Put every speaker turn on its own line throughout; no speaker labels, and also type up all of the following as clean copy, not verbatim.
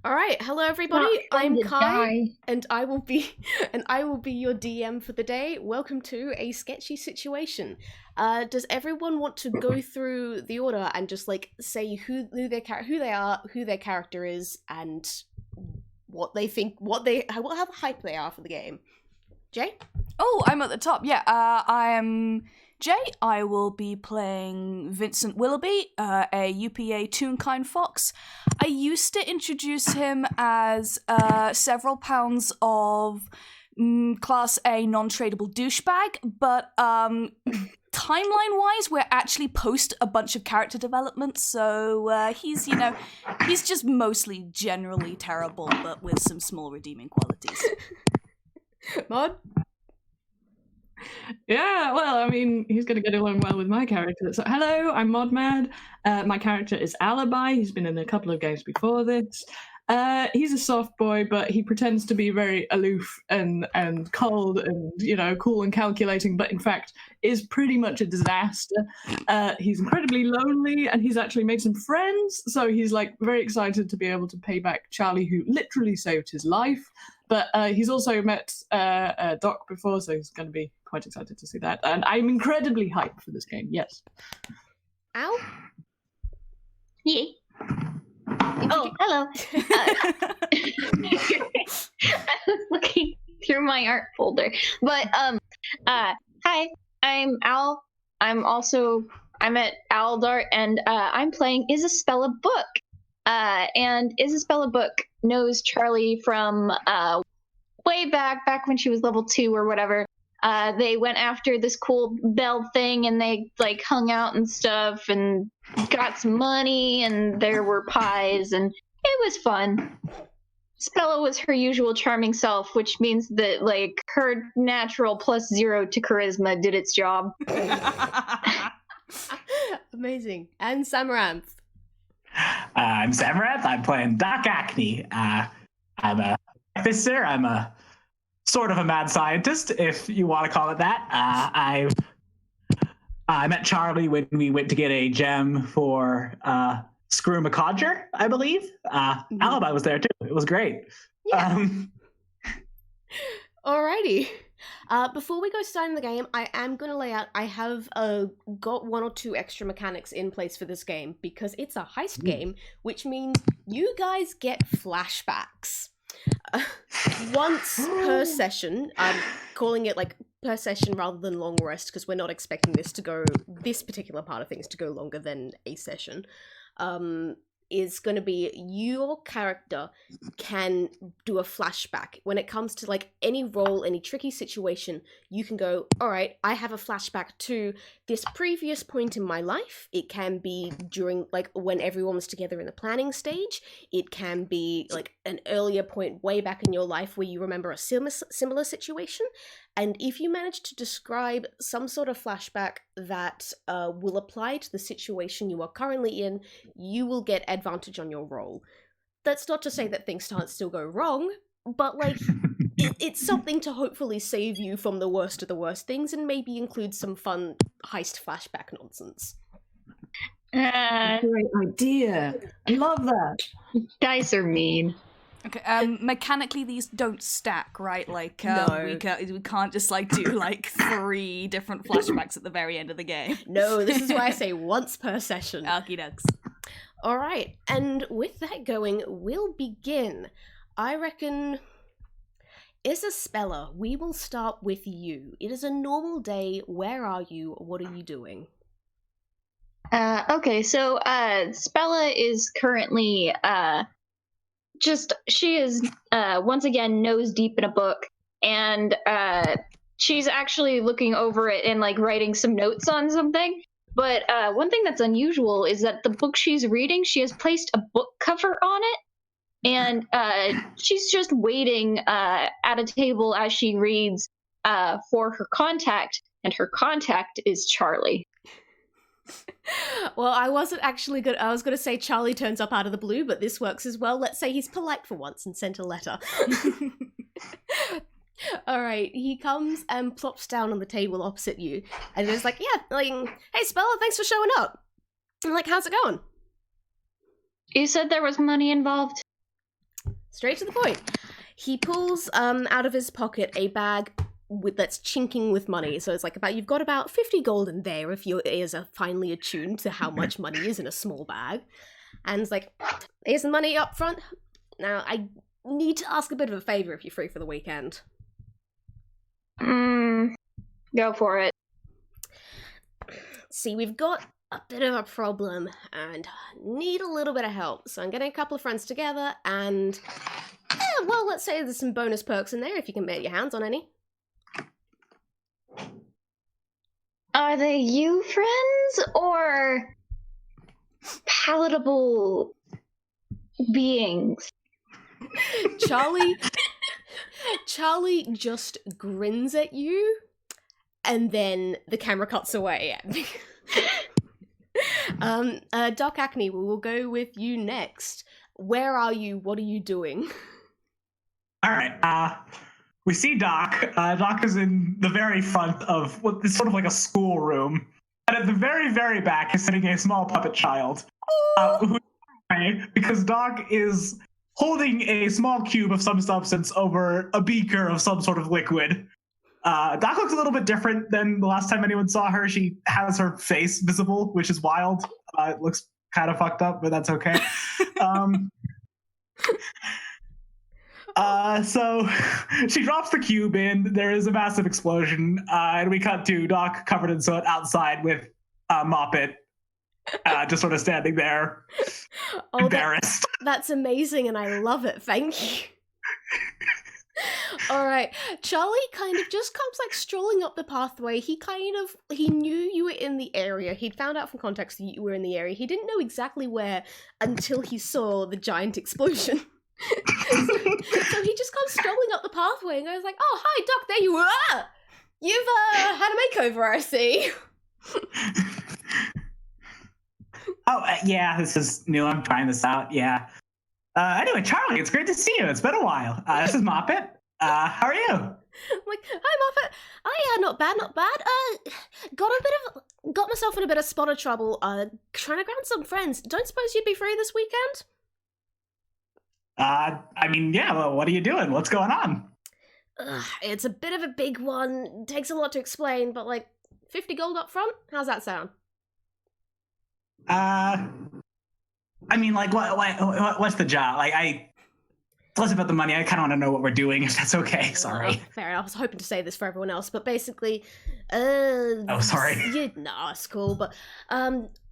All right, hello everybody.
Not fun
I'm
to
Kai,
die.
and I will be your DM for the day. Welcome to a sketchy situation. Does everyone want to go through the order and just like say who they are, who their character is, and what they think, how hyped they are for the game? Jay?
Oh, I'm at the top. Yeah, I am Jay. I will be playing Vincent Willoughby, a UPA Toonkind Fox. I used to introduce him as several pounds of Class A non-tradable douchebag, but timeline-wise, we're actually post a bunch of character development, so he's just mostly generally terrible, but with some small redeeming qualities.
Mod?
Yeah, well, I mean, he's going to get along well with my character. So, hello, I'm Modmad. My character is Alibi. He's been in a couple of games before this. He's a soft boy, but he pretends to be very aloof and cold and, cool and calculating, but in fact is pretty much a disaster. He's incredibly lonely, and he's actually made some friends, so he's, very excited to be able to pay back Charlie, who literally saved his life. But he's also met Doc before, so he's going to be quite excited to see that. And I'm incredibly hyped for this game, yes.
Al?
Yeah. Oh, hello. I was looking through my art folder. But, hi, I'm Al. I'm at Owldart, and I'm playing Isaspella Book. And Isaspella Book knows Charlie from way back when she was level 2 or whatever. They went after this cool bell thing, and they hung out and stuff and got some money, and there were pies, and it was fun. Spella was her usual charming self, which means that her natural +0 to charisma did its job.
Amazing. And Samaranth?
I'm Samaranth. I'm playing Doc Acne. I'm a officer. I'm a sort of a mad scientist, if you want to call it that. I met Charlie when we went to get a gem for Screw McCodger, I believe. Alibi was there too. It was great.
Yeah. Alrighty. Before we go starting the game, I am going to lay out, I have got 1 or 2 extra mechanics in place for this game, because it's a heist game, which means you guys get flashbacks. Once per session. I'm calling it per session rather than long rest, because we're not expecting this particular part of things to go longer than a session. Is going to be your character can do a flashback. When it comes to any role, any tricky situation, you can go, all right, I have a flashback to this previous point in my life. It can be during when everyone was together in the planning stage. It can be an earlier point way back in your life where you remember a similar situation. And if you manage to describe some sort of flashback that will apply to the situation you are currently in, you will get advantage on your roll. That's not to say that things can't still go wrong, but it's something to hopefully save you from the worst of the worst things and maybe include some fun heist flashback nonsense.
Great idea. I love that.
Dice are mean.
Okay, mechanically these don't stack, right?
No.
we can't just do 3 different flashbacks at the very end of the game.
No, this is why I say once per session.
Okie dokes.
Alright, and with that going, we'll begin. I reckon, Isaspella, we will start with you. It is a normal day. Where are you? What are you doing?
Okay, so Spella is currently she is once again nose deep in a book, and she's actually looking over it and writing some notes on something. But one thing that's unusual is that the book she's reading, she has placed a book cover on it, and she's just waiting at a table as she reads for her contact, and her contact is Charlie.
Well, I wasn't actually good. I was going to say Charlie turns up out of the blue, but this works as well. Let's say he's polite for once and sent a letter. All right, he comes and plops down on the table opposite you, and is hey, Spella, thanks for showing up. I'm how's it going?
You said there was money involved.
Straight to the point. He pulls out of his pocket a bag that's chinking with money. So it's like you've got about 50 gold in there if your ears are finely attuned to how much money is in a small bag. And it's like, here's the money up front. Now, I need to ask a bit of a favor if you're free for the weekend.
Go for it.
See, we've got a bit of a problem and need a little bit of help. So I'm getting a couple of friends together and, well, let's say there's some bonus perks in there if you can get your hands on any.
Are they you friends or palatable beings?
Charlie just grins at you, and then the camera cuts away. Doc Acne, we will go with you next. Where are you? What are you doing?
All right. We see Doc. Doc is in the very front of what is sort of like a schoolroom. And at the very, very back is sitting a small puppet child. Because Doc is holding a small cube of some substance over a beaker of some sort of liquid. Doc looks a little bit different than the last time anyone saw her. She has her face visible, which is wild. It looks kind of fucked up, but that's okay. So she drops the cube in. There is a massive explosion, and we cut to Doc covered in soot outside with Moppet, just sort of standing there, embarrassed.
That's amazing, and I love it. Thank you. All right, Charlie kind of just comes strolling up the pathway. He knew you were in the area. He'd found out from context that you were in the area. He didn't know exactly where until he saw the giant explosion. So he just comes strolling up the pathway and goes like, "Oh, hi, Doc, there you are! You've had a makeover, I see."
Yeah, this is new. I'm trying this out. Yeah. Anyway, Charlie, it's great to see you. It's been a while. This is Moppet. How are you?
I'm like, "Hi, Moppet. Not bad. Got myself in a bit of spot of trouble. Trying to ground some friends. Don't suppose you'd be free this weekend?"
Yeah, well, what are you doing? What's going on?
It's a bit of a big one. Takes a lot to explain, but 50 gold up front? How's that sound?
What's the job? It's less about the money. I kind of want to know what we're doing, if that's okay. Sorry.
Fair enough. I was hoping to say this for everyone else, but basically,
sorry.
It's cool, but,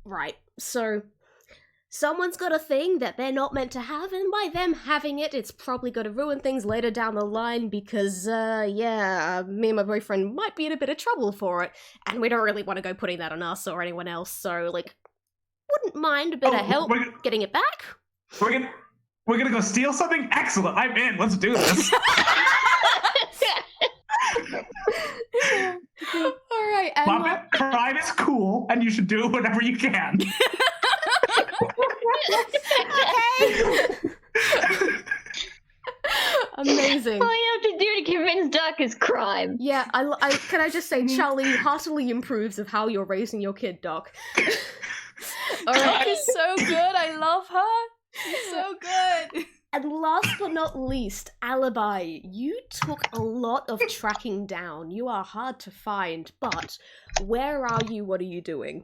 right. So, someone's got a thing that they're not meant to have, and by them having it, it's probably going to ruin things later down the line because, me and my boyfriend might be in a bit of trouble for it, and we don't really want to go putting that on us or anyone else, so, wouldn't mind a bit of help getting it back.
We're gonna go steal something? Excellent, I'm in, let's do this.
Alright,
Muppet, crime is cool, and you should do it whenever you can.
Okay. Amazing.
All you have to do to convince Doc is crime.
Yeah, can I just say, Charlie heartily approves of how you're raising your kid, Doc.
Doc is so good. I love her. She's so good.
And last but not least, Alibi. You took a lot of tracking down. You are hard to find, but where are you? What are you doing?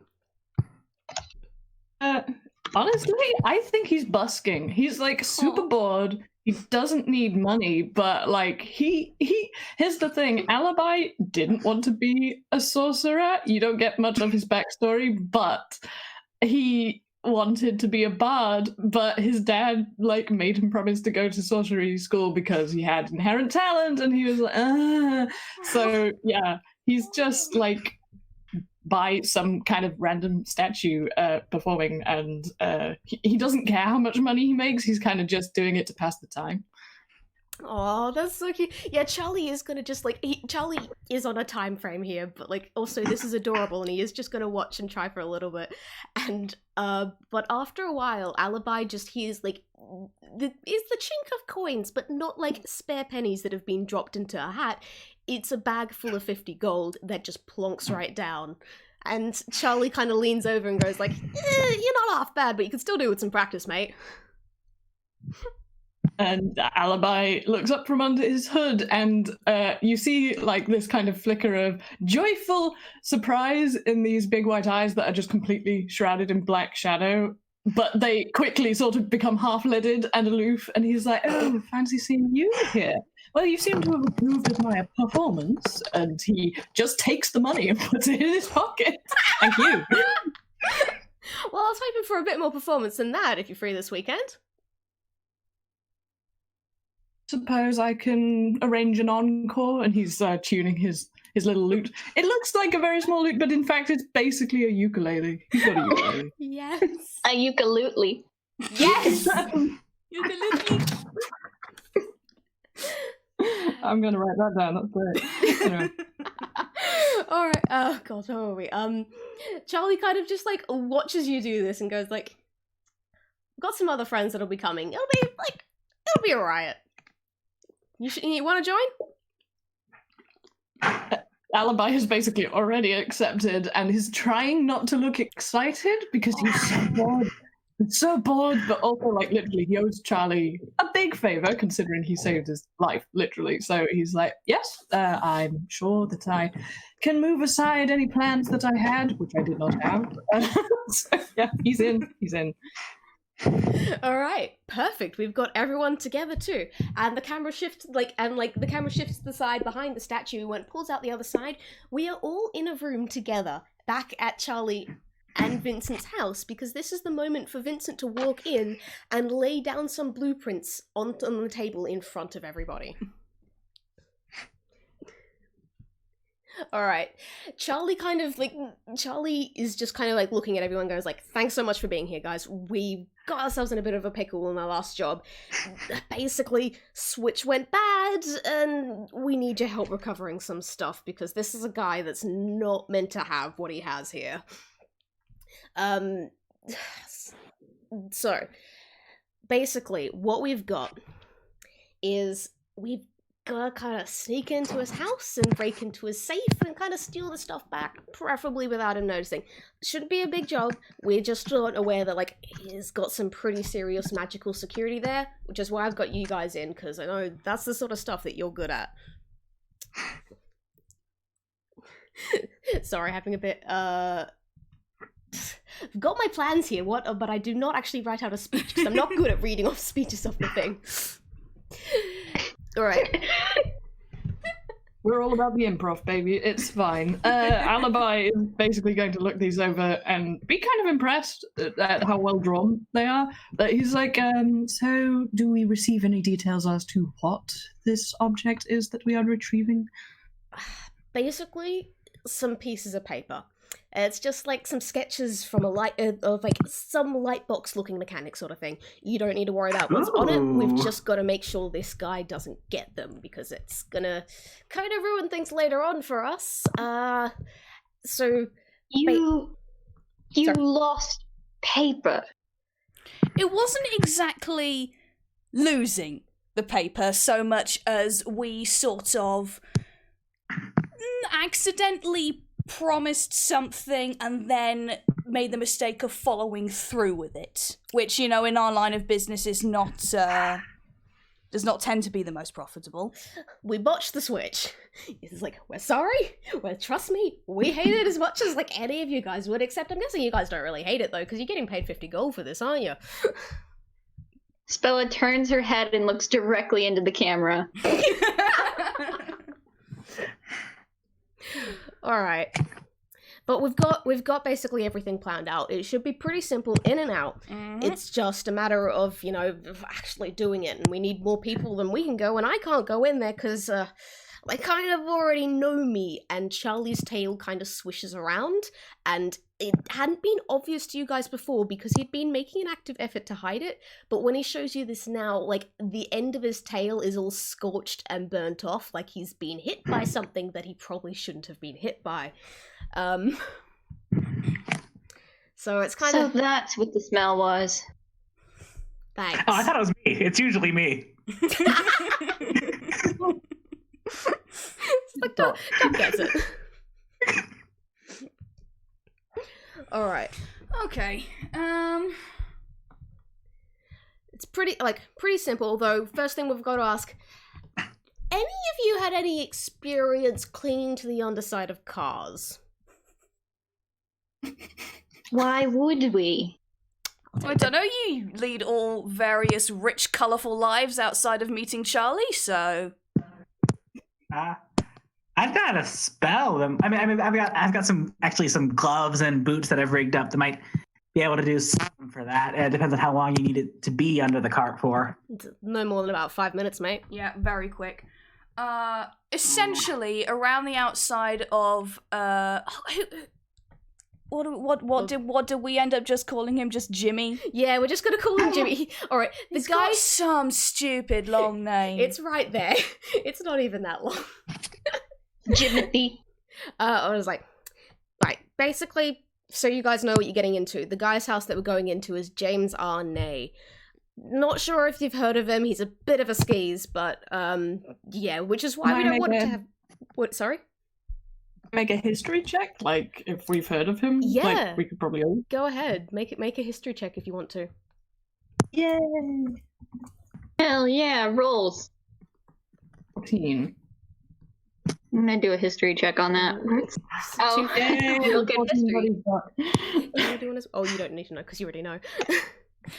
Honestly, I think he's busking. He's super bored. He doesn't need money, but here's the thing. Alibi didn't want to be a sorcerer. You don't get much of his backstory, but he wanted to be a bard, but his dad made him promise to go to sorcery school because he had inherent talent, and he was So yeah, he's just by some kind of random statue performing, and he doesn't care how much money he makes. He's kind of just doing it to pass the time.
Oh, that's so cute. Yeah, Charlie is gonna just Charlie is on a time frame here, but also this is adorable, and he is just gonna watch and try for a little bit. And but after a while, Alibi just hears the chink of coins, but not spare pennies that have been dropped into a hat. It's a bag full of 50 gold that just plonks right down. And Charlie kind of leans over and goes you're not half bad, but you can still do with some practice, mate.
And Alibi looks up from under his hood, and you see like this kind of flicker of joyful surprise in these big white eyes that are just completely shrouded in black shadow. But they quickly sort of become half-lidded and aloof, and he's like, "Oh, fancy seeing you here. Well, you seem to have approved of my performance." And he just takes the money and puts it in his pocket. Thank you.
Well, I was hoping for a bit more performance than that if you're free this weekend.
Suppose I can arrange an encore, and he's tuning his little lute. It looks like a very small lute, but in fact it's basically a ukulele. He's got a ukulele.
Yes.
A ukulele.
Yes!
Ukulele.
I'm gonna write that down, that's great. Anyway.
Alright, oh god, where are we? Charlie kind of just like watches you do this and goes like, got some other friends that'll be coming. It'll be a riot. You wanna join?
Alibi has basically already accepted and is trying not to look excited because he's so bored. He's so bored, but also like literally he owes Charlie a big favor considering he saved his life, literally. So he's like, yes, I'm sure that I can move aside any plans that I had, which I did not have. So, yeah, he's in.
All right, perfect. We've got everyone together too, and the camera shifts the camera shifts to the side behind the statue. When it pulls out the other side, we are all in a room together, back at Charlie and Vincent's house, because this is the moment for Vincent to walk in and lay down some blueprints on the table in front of everybody. All right, Charlie is just kind of like looking at everyone, goes like, thanks so much for being here, guys. We got ourselves in a bit of a pickle in our last job. Basically, Switch went bad and we need your help recovering some stuff because this is a guy that's not meant to have what he has here. So basically what we've got is we've gotta kind of sneak into his house and break into his safe and kind of steal the stuff back, preferably without him noticing. Shouldn't be a big job. We're just not aware that like he's got some pretty serious magical security there, which is why I've got you guys in, because I know that's the sort of stuff that you're good at. Sorry, having a bit I've got my plans here, but I do not actually write out a speech because I'm not good at reading off speeches off the thing. Alright.
We're all about the improv, baby. It's fine. Alibi is basically going to look these over and be kind of impressed at how well drawn they are. But he's like, so do we receive any details as to what this object is that we are retrieving?
Basically, some pieces of paper. It's just like some sketches from some light box looking mechanic sort of thing. You don't need to worry about what's on it. We've just got to make sure this guy doesn't get them because it's gonna kind of ruin things later on for us. So
you lost paper.
It wasn't exactly losing the paper so much as we sort of accidentally promised something and then made the mistake of following through with it, which, you know, in our line of business is not does not tend to be the most profitable.
We botched the switch. It's like, we're sorry. Well, trust me, we hate it as much as like any of you guys would, except I'm guessing you guys don't really hate it though, because you're getting paid 50 gold for this, aren't you?
Spella turns her head and looks directly into the camera.
All right, but we've got basically everything planned out. It should be pretty simple in and out.
Mm-hmm.
It's just a matter of, you know, actually doing it, and we need more people than we can go, and I can't go in there because they kind of already know me. And Charlie's tail kind of swishes around, and it hadn't been obvious to you guys before because he'd been making an active effort to hide it, but when he shows you this now, like, the end of his tail is all scorched and burnt off, like he's been hit by something that he probably shouldn't have been hit by. So it's kind of...
So that's what the smell was.
Thanks.
Oh, I thought it was me. It's usually me.
It's like, Doc gets it. Alright.
Okay.
It's pretty simple, although first thing we've got to ask, any of you had any experience clinging to the underside of cars?
Why would we?
I don't know, you lead all various rich, colourful lives outside of meeting Charlie, so...
I've got a spell. I've got some gloves and boots that I've rigged up that might be able to do something for that. It depends on how long you need it to be under the cart for.
No more than about 5 minutes, mate.
Yeah, very quick. Essentially, around the outside of, what did we end up just calling him? Just Jimmy?
Yeah, we're just gonna call him Jimmy. Alright,
He's got some stupid long name.
It's right there. It's not even that long.
Jimothy.
I was like, right, basically, so you guys know what you're getting into. The guy's house that we're going into is James Arnay. Not sure if you've heard of him. He's a bit of a skis, but yeah, which is why we don't want to have... What, sorry?
Make a history check? Like, if we've heard of him?
Yeah.
Like, we could probably...
Go ahead. Make a history check if you want to.
Yay!
Hell yeah, rolls.
14.
I'm gonna do a history check on that. Oh, you'll get history.
Oh, you don't need to know because you already know.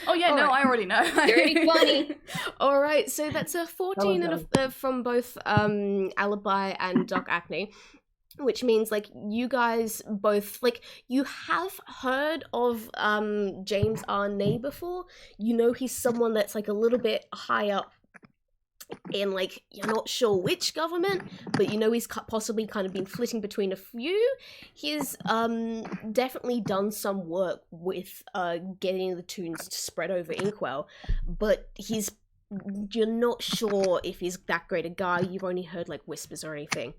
Oh yeah,
All
no,
right.
I already know.
Dirty 20.
All right, so that's a 14 and from both Alibi and Doc Acne, which means like you guys both you have heard of James Arnay before. You know he's someone that's like a little bit high up in you're not sure which government, but you know he's possibly kind of been flitting between a few. He's definitely done some work with getting the tunes to spread over Inkwell, but you're not sure if he's that great a guy. You've only heard whispers or anything.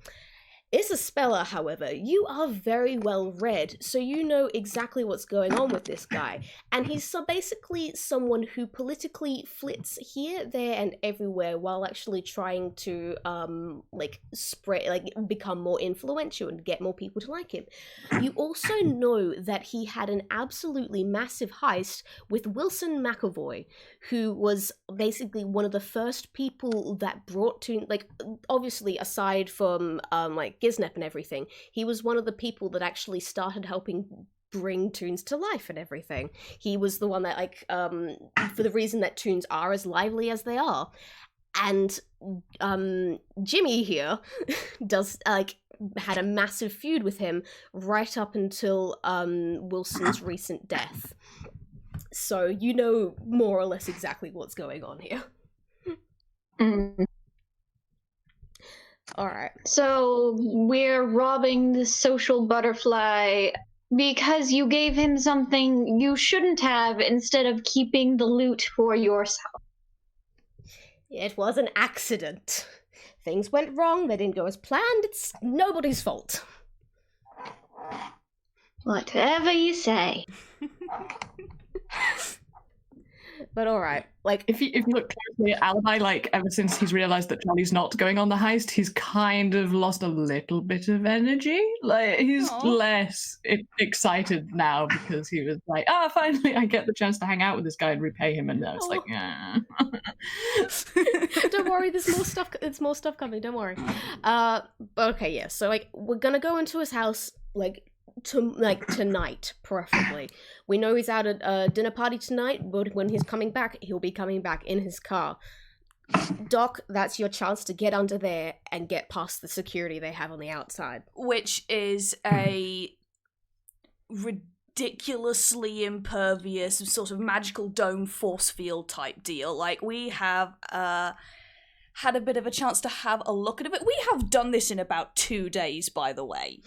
Isaspella, however, you are very well read, so you know exactly what's going on with this guy. And he's basically someone who politically flits here, there, and everywhere while actually trying to, spread, become more influential and get more people to like him. You also know that he had an absolutely massive heist with Wilson McAvoy, who was basically one of the first people that brought to, obviously aside from, Giznep and everything, he was one of the people that actually started helping bring tunes to life and everything. He was the one that for the reason that tunes are as lively as they are. And Jimmy here does had a massive feud with him right up until Wilson's recent death. So you know more or less exactly what's going on here. Alright.
So we're robbing the social butterfly because you gave him something you shouldn't have instead of keeping the loot for yourself.
It was an accident. Things went wrong, they didn't go as planned, it's nobody's fault.
Whatever you say.
But alright,
if you look closely at Alibi, ever since he's realised that Charlie's not going on the heist, he's kind of lost a little bit of energy. He's less excited now because he was finally I get the chance to hang out with this guy and repay him, and now it's
Don't worry, there's more stuff coming, don't worry. Okay, yeah, so we're gonna go into his house tonight, preferably. We know he's out at a dinner party tonight, but when he's coming back, he'll be coming back in his car. Doc, that's your chance to get under there and get past the security they have on the outside.
Which is a ridiculously impervious sort of magical dome force field type deal. We have had a bit of a chance to have a look at it. We have done this in about 2 days, by the way.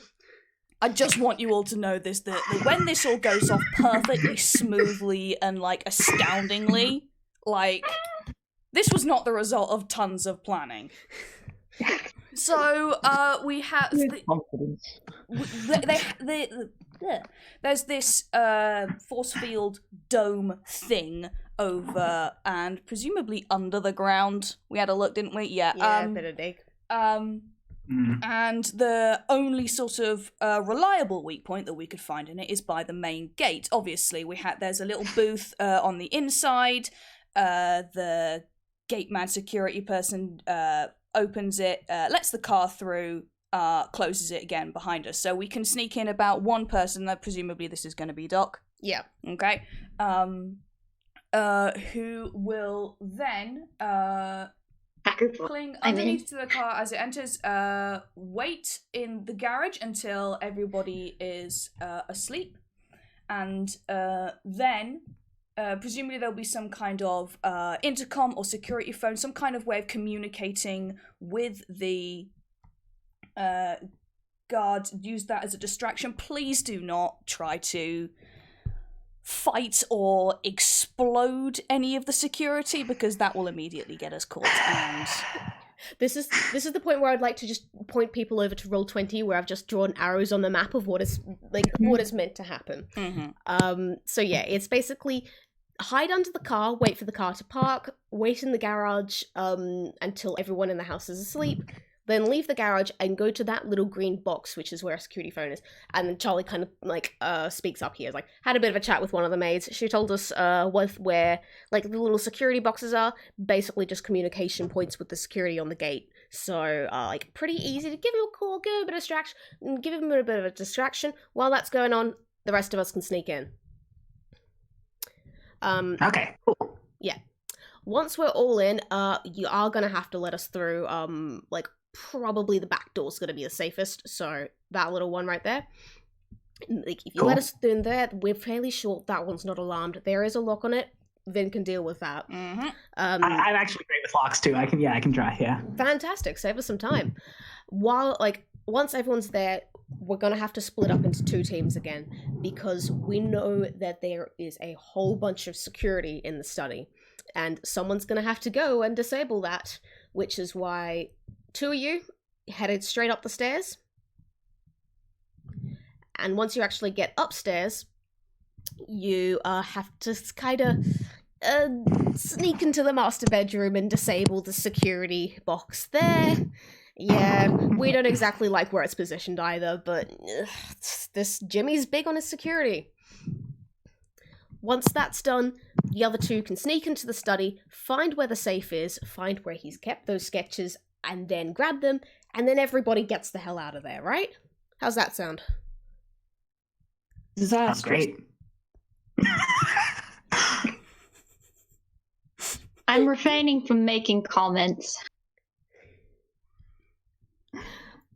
I just want you all to know this, that when this all goes off perfectly smoothly and, astoundingly, this was not the result of tons of planning. So, we have... there's this force field dome thing over and presumably under the ground. We had a look, didn't we? Yeah.
Yeah, a bit of dig.
And the only sort of reliable weak point that we could find in it is by the main gate. Obviously, there's a little booth on the inside. the gate man security person opens it, lets the car through, closes it again behind us. So we can sneak in about one person, presumably this is going to be Doc.
Yeah.
Okay. Who will then cling underneath to the car as it enters, wait in the garage until everybody is asleep, and then presumably there'll be some kind of intercom or security phone, some kind of way of communicating with the guard. Use that as a distraction. Please do not try to fight or explode any of the security, because that will immediately get us caught. And
this is the point where I'd like to just point people over to Roll20, where I've just drawn arrows on the map of what is what is meant to happen. So yeah, it's basically hide under the car, wait for the car to park, wait in the garage until everyone in the house is asleep, then leave the garage and go to that little green box, which is where a security phone is. And then Charlie kind of speaks up here, had a bit of a chat with one of the maids. She told us where the little security boxes are, basically just communication points with the security on the gate. So pretty easy to give him a call, give him a bit of a distraction. While that's going on, the rest of us can sneak in.
Okay, cool.
Yeah. Once we're all in, you are gonna have to let us through. Probably the back door's gonna be the safest. So that little one right there. If you let us through in there, we're fairly sure that one's not alarmed. There is a lock on it. Vin can deal with that.
I'm actually great with locks too. I can try. Yeah.
Fantastic. Save us some time. Once everyone's there, we're going to have to split up into two teams again, because we know that there is a whole bunch of security in the study, and someone's going to have to go and disable that, which is why two of you headed straight up the stairs. And once you actually get upstairs, you have to kind of sneak into the master bedroom and disable the security box there. Yeah, we don't exactly like where it's positioned either, but this Jimmy's big on his security. Once that's done, the other two can sneak into the study, find where the safe is, find where he's kept those sketches, and then grab them, and then everybody gets the hell out of there, right? How's that sound?
That's great.
I'm refraining from making comments.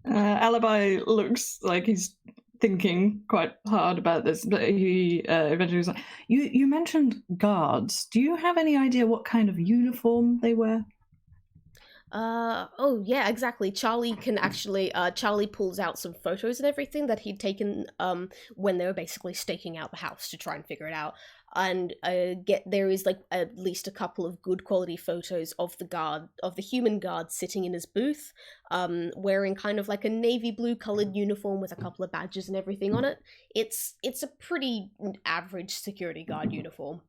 Alibi looks like he's thinking quite hard about this, but he eventually was like, you mentioned guards. Do you have any idea what kind of uniform they wear?
Oh yeah, exactly. Charlie can actually, Charlie pulls out some photos and everything that he'd taken, when they were basically staking out the house to try and figure it out. And, there is, at least a couple of good quality photos of the human guard sitting in his booth, wearing kind of a navy blue colored uniform with a couple of badges and everything on it. It's a pretty average security guard uniform.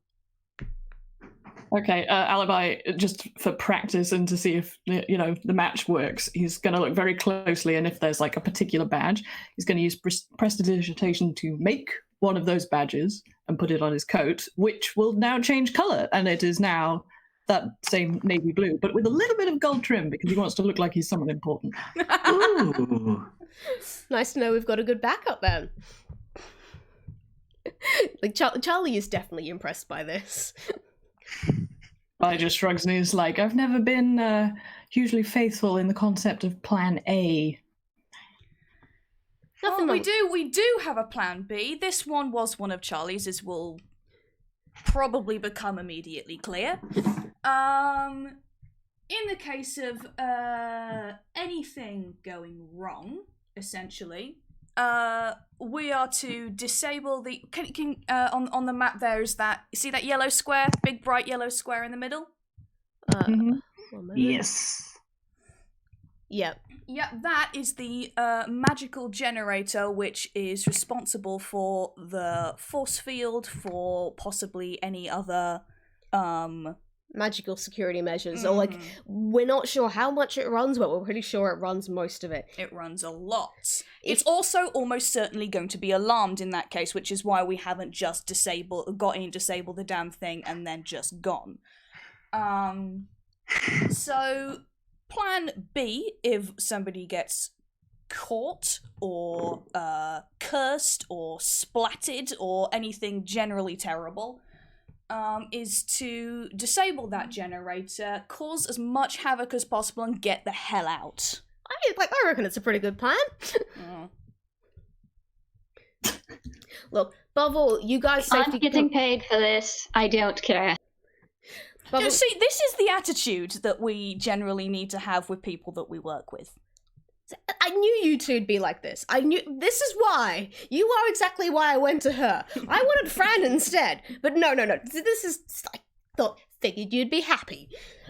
Okay, Alibi, just for practice and to see if the match works, he's going to look very closely, and if there's a particular badge, he's going to use prestidigitation to make one of those badges and put it on his coat, which will now change colour, and it is now that same navy blue, but with a little bit of gold trim, because he wants to look like he's someone important.
Ooh.
Nice to know we've got a good backup then. Charlie is definitely impressed by this.
I just shrugs and he's like, I've never been hugely faithful in the concept of Plan A.
We do have a plan B. This one was one of Charlie's, as will probably become immediately clear. In the case of anything going wrong, essentially, we are to disable the. On the map there is that. See that yellow square, big bright yellow square in the middle?
Yes.
Yep.
Yeah, that is the magical generator, which is responsible for the force field, for possibly any other
magical security measures. Or we're not sure how much it runs, but we're pretty sure it runs most of it.
It runs a lot. It's also almost certainly going to be alarmed in that case, which is why we haven't just disabled the damn thing and then just gone. So, plan B, if somebody gets caught or cursed or splatted or anything generally terrible, is to disable that generator, cause as much havoc as possible, and get the hell out.
I reckon it's a pretty good plan. Look, above all, you guys safety.
I'm getting paid for this. I don't care.
You see, this is the attitude that we generally need to have with people that we work with.
I knew you two'd be like this. I knew. This is why. You are exactly why I went to her. I wanted Fran instead. But no. This is... figured you'd be happy.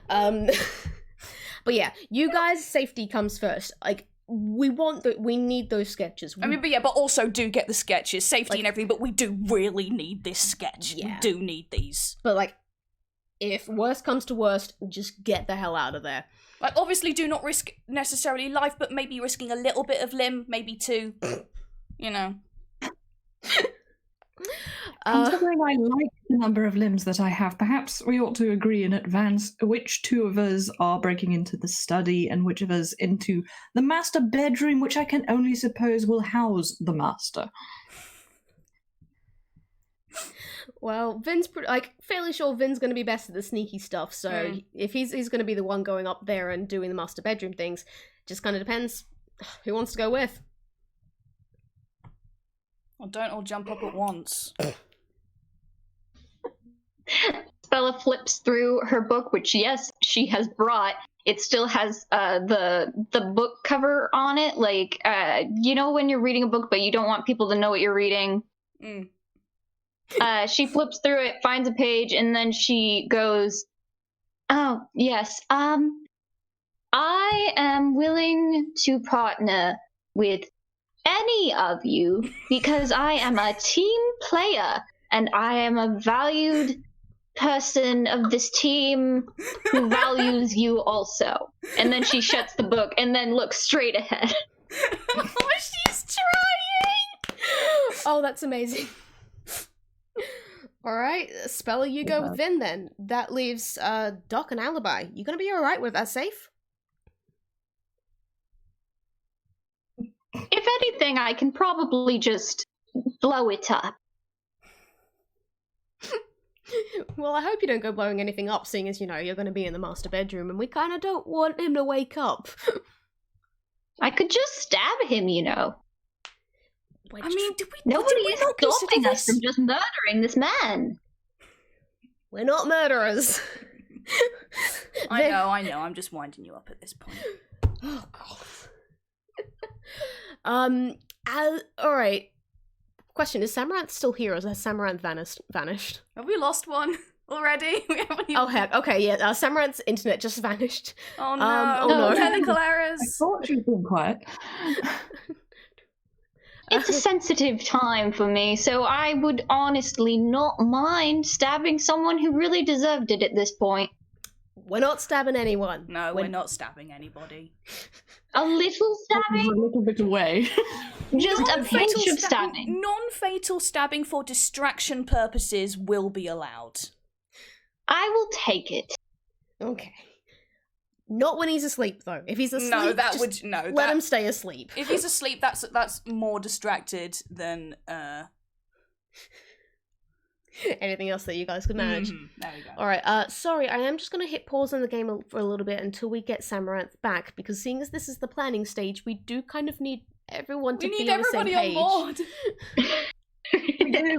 But yeah, you guys' safety comes first. Like, we need those sketches.
I mean, but also do get the sketches, safety and everything, but we do really need this sketch.
Yeah.
We do need these.
But, like, if worst comes to worst, just get the hell out of there.
Like, obviously do not risk necessarily life, but maybe risking a little bit of limb, maybe 2. You know.
Considering I like the number of limbs that I have, perhaps we ought to agree in advance which 2 of us are breaking into the study and which of us into the master bedroom, which I can only suppose will house the master.
Well, Vin's fairly sure Vin's going to be best at the sneaky stuff, so if he's going to be the one going up there and doing the master bedroom things, just kind of depends who wants to go with.
Or don't all jump up at once.
Bella flips through her book, which, yes, she has brought. It still has the book cover on it. Like, you know when you're reading a book but you don't want people to know what you're reading? She flips through it, finds a page, and then she goes, "Oh, yes, I am willing to partner with any of you because I am a team player and I am a valued person of this team who values you also." And then she shuts the book and then looks straight ahead.
Oh, she's trying!
Oh, that's amazing. Alright, Spella, you go with Vin then. That leaves Doc and Alibi. You gonna be alright with that safe?
If anything, I can probably just blow it up.
Well, I hope you don't go blowing anything up, seeing as, you're going to be in the master bedroom, and we kind of don't want him to wake up.
I could just stab him,
I mean,
Nobody is stopping us from just murdering this man.
We're not murderers.
I know. I'm just winding you up at this point.
Oh, God. Alright. Question, is Samaranth still here, or has Samaranth vanished?
Have we lost one already? We haven't even...
Oh, heck. Okay, yeah, Samaranth's internet just vanished.
Oh, no. Technical errors.
I thought she'd been quiet.
It's a sensitive time for me, so I would honestly not mind stabbing someone who really deserved it at this point.
We're not stabbing anyone.
No, we're not stabbing anybody.
A little stabbing?
A little bit away.
Just a pinch of stabbing.
Non-fatal stabbing for distraction purposes will be allowed.
I will take it.
Okay. Not when he's asleep, though. If he's asleep, let him stay asleep.
If he's asleep, that's more distracted than
anything else that you guys could manage.
Mm-hmm. There we go.
All right. Sorry, I am just going to hit pause on the game for a little bit until we get Samaranth back, because seeing as this is the planning stage, we do kind of need everyone to be on the same page.
On board.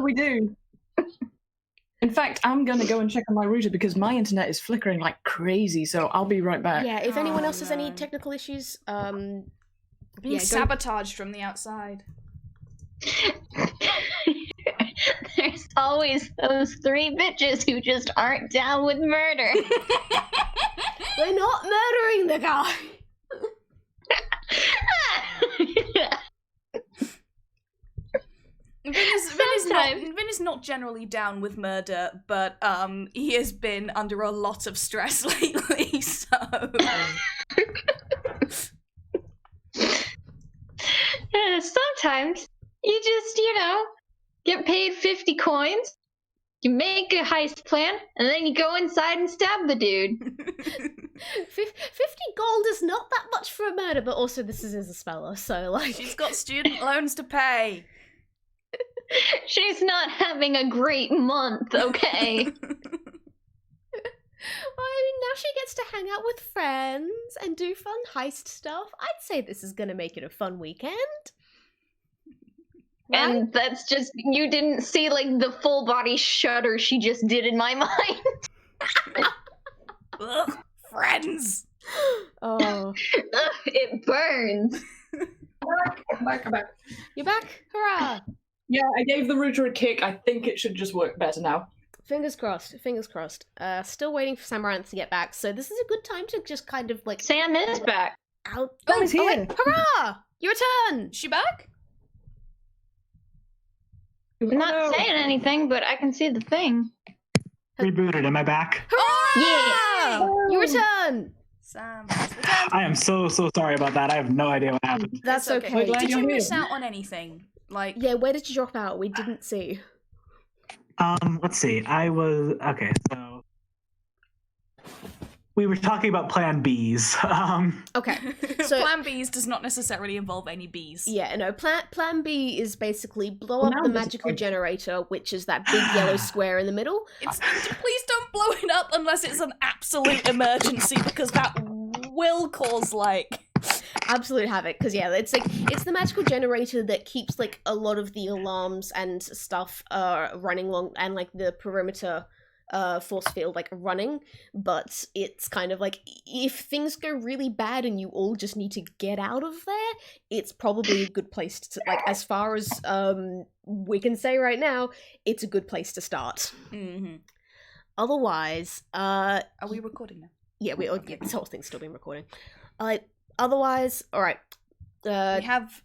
We do. In fact, I'm going to go and check on my router because my internet is flickering like crazy, so I'll be right back.
Yeah, if anyone else has any technical issues,
being sabotaged from the outside.
There's always those 3 bitches who just aren't down with murder.
We're not murdering the guy.
Vin is not generally down with murder, but he has been under a lot of stress lately, so...
Sometimes you just, get paid 50 coins, You make a heist plan, and then you go inside and stab the dude.
50 gold is not that much for a murder, but also this is Isaspella, so like...
She's got student loans to pay.
She's not having a great month, okay?
Well, I mean, now she gets to hang out with friends and do fun heist stuff. I'd say this is gonna make it a fun weekend. Right?
And that's just, you didn't see, like, the full body shudder she just did in my mind.
Ugh, friends.
Oh.
Ugh, it burns.
I'm back.
You're back? Hurrah!
Yeah, I gave the router a kick. I think it should just work better now.
Fingers crossed, fingers crossed. Still waiting for Samaranth to get back, so this is a good time to just kind of, like...
Sam is back.
Out.
Oh, he's here.
Wait, hurrah! Your turn!
She back?
I'm not saying anything, but I can see the thing.
Rebooted. Am I back?
Hurrah!
Yeah!
Your turn!
Sam has returned.
I am so sorry about that. I have no idea what happened.
That's
It's
okay.
glad
Did
you're
you
here.
miss out on anything? Like,
Yeah, where did you drop out? We didn't see.
Let's see. Okay, so we were talking about Plan Bs.
Okay, so-
Plan B's does not necessarily involve any bees.
Yeah, no, plan B is basically blow up
Now
the
I'm
magical
disappointed.
generator, which is that big yellow square in the middle.
Please don't blow it up unless it's an absolute emergency, because that will cause, like...
Absolute havoc, because yeah, it's the magical generator that keeps like a lot of the alarms and stuff running along, and like the perimeter force field like running, but it's kind of like if things go really bad and you all just need to get out of there, it's probably a good place to, like, as far as we can say right now, it's a good place to start.
Mm-hmm.
Otherwise,
Are we recording now?
yeah, this whole thing's still being recorded. Otherwise, all right.
We have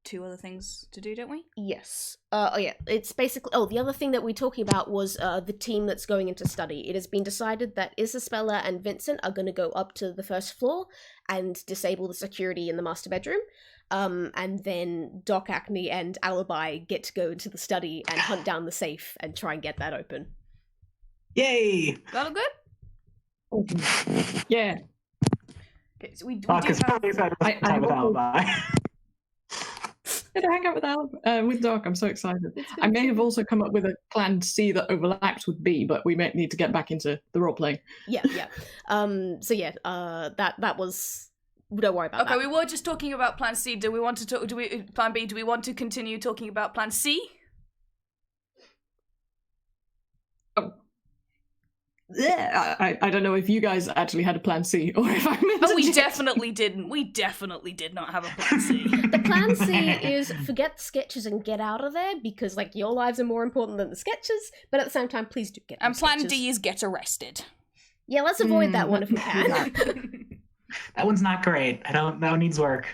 2 other things to do, don't we?
Yes. It's basically... Oh, the other thing that we're talking about was the team that's going into study. It has been decided that Isaspella and Vincent are going to go up to the first floor and disable the security in the master bedroom. And then Doc, Acne, and Alibi get to go into the study and hunt down the safe and try and get that open.
Yay!
That look good?
Yeah.
Okay, so we do
Because
have...
probably excited
I-
to time with
I-
Alibi.
Did I hang out with Doc? I'm so excited. I may have also come up with a plan C that overlaps with B, but we may need to get back into the role playing.
Yeah. That was... Don't worry about that.
Okay, we were just talking about Plan C. Do we want to talk... Plan B, do we want to continue talking about Plan C?
Yeah, I don't know if you guys actually had a plan C or if I meant
Oh,
to
we
just-
definitely didn't. We definitely did not have a Plan C.
The plan C is forget the sketches and get out of there, because like your lives are more important than the sketches, but at the same time, please do get
And
those
Plan
sketches.
D is get arrested.
Yeah, let's avoid that one if we can.
That one's not great. That one needs work.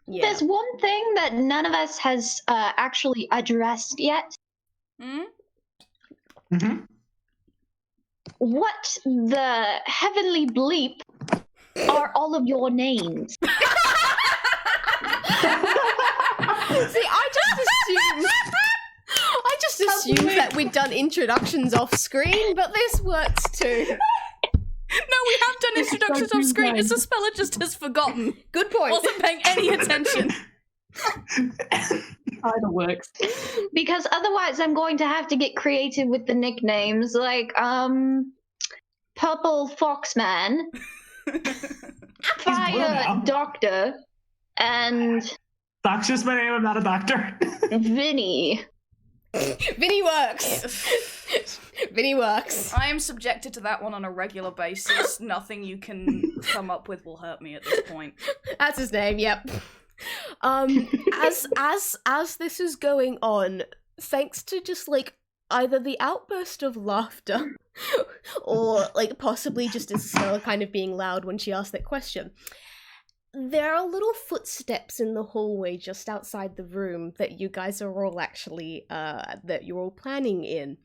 Yeah.
There's one thing that none of us has actually addressed yet.
Hmm?
Mm-hmm.
What the heavenly bleep are all of your names?
See, I just assumed that we'd done introductions off screen, but this works too.
No, we have done introductions off screen. Isaspella just has forgotten.
Good point.
Wasn't paying any attention.
Either works.
Because otherwise I'm going to have to get creative with the nicknames, like Purple Foxman, Fire
now.
Doctor, and
Doc's just my name. I'm not a doctor.
Vinny.
Vinny works. Vinny works.
I am subjected to that one on a regular basis. Nothing you can come up with will hurt me at this point.
That's his name. Yep. As this is going on, thanks to just like either the outburst of laughter or like possibly just Isabella kind of being loud when she asked that question, there are little footsteps in the hallway just outside the room that you guys are all actually that you're all planning in.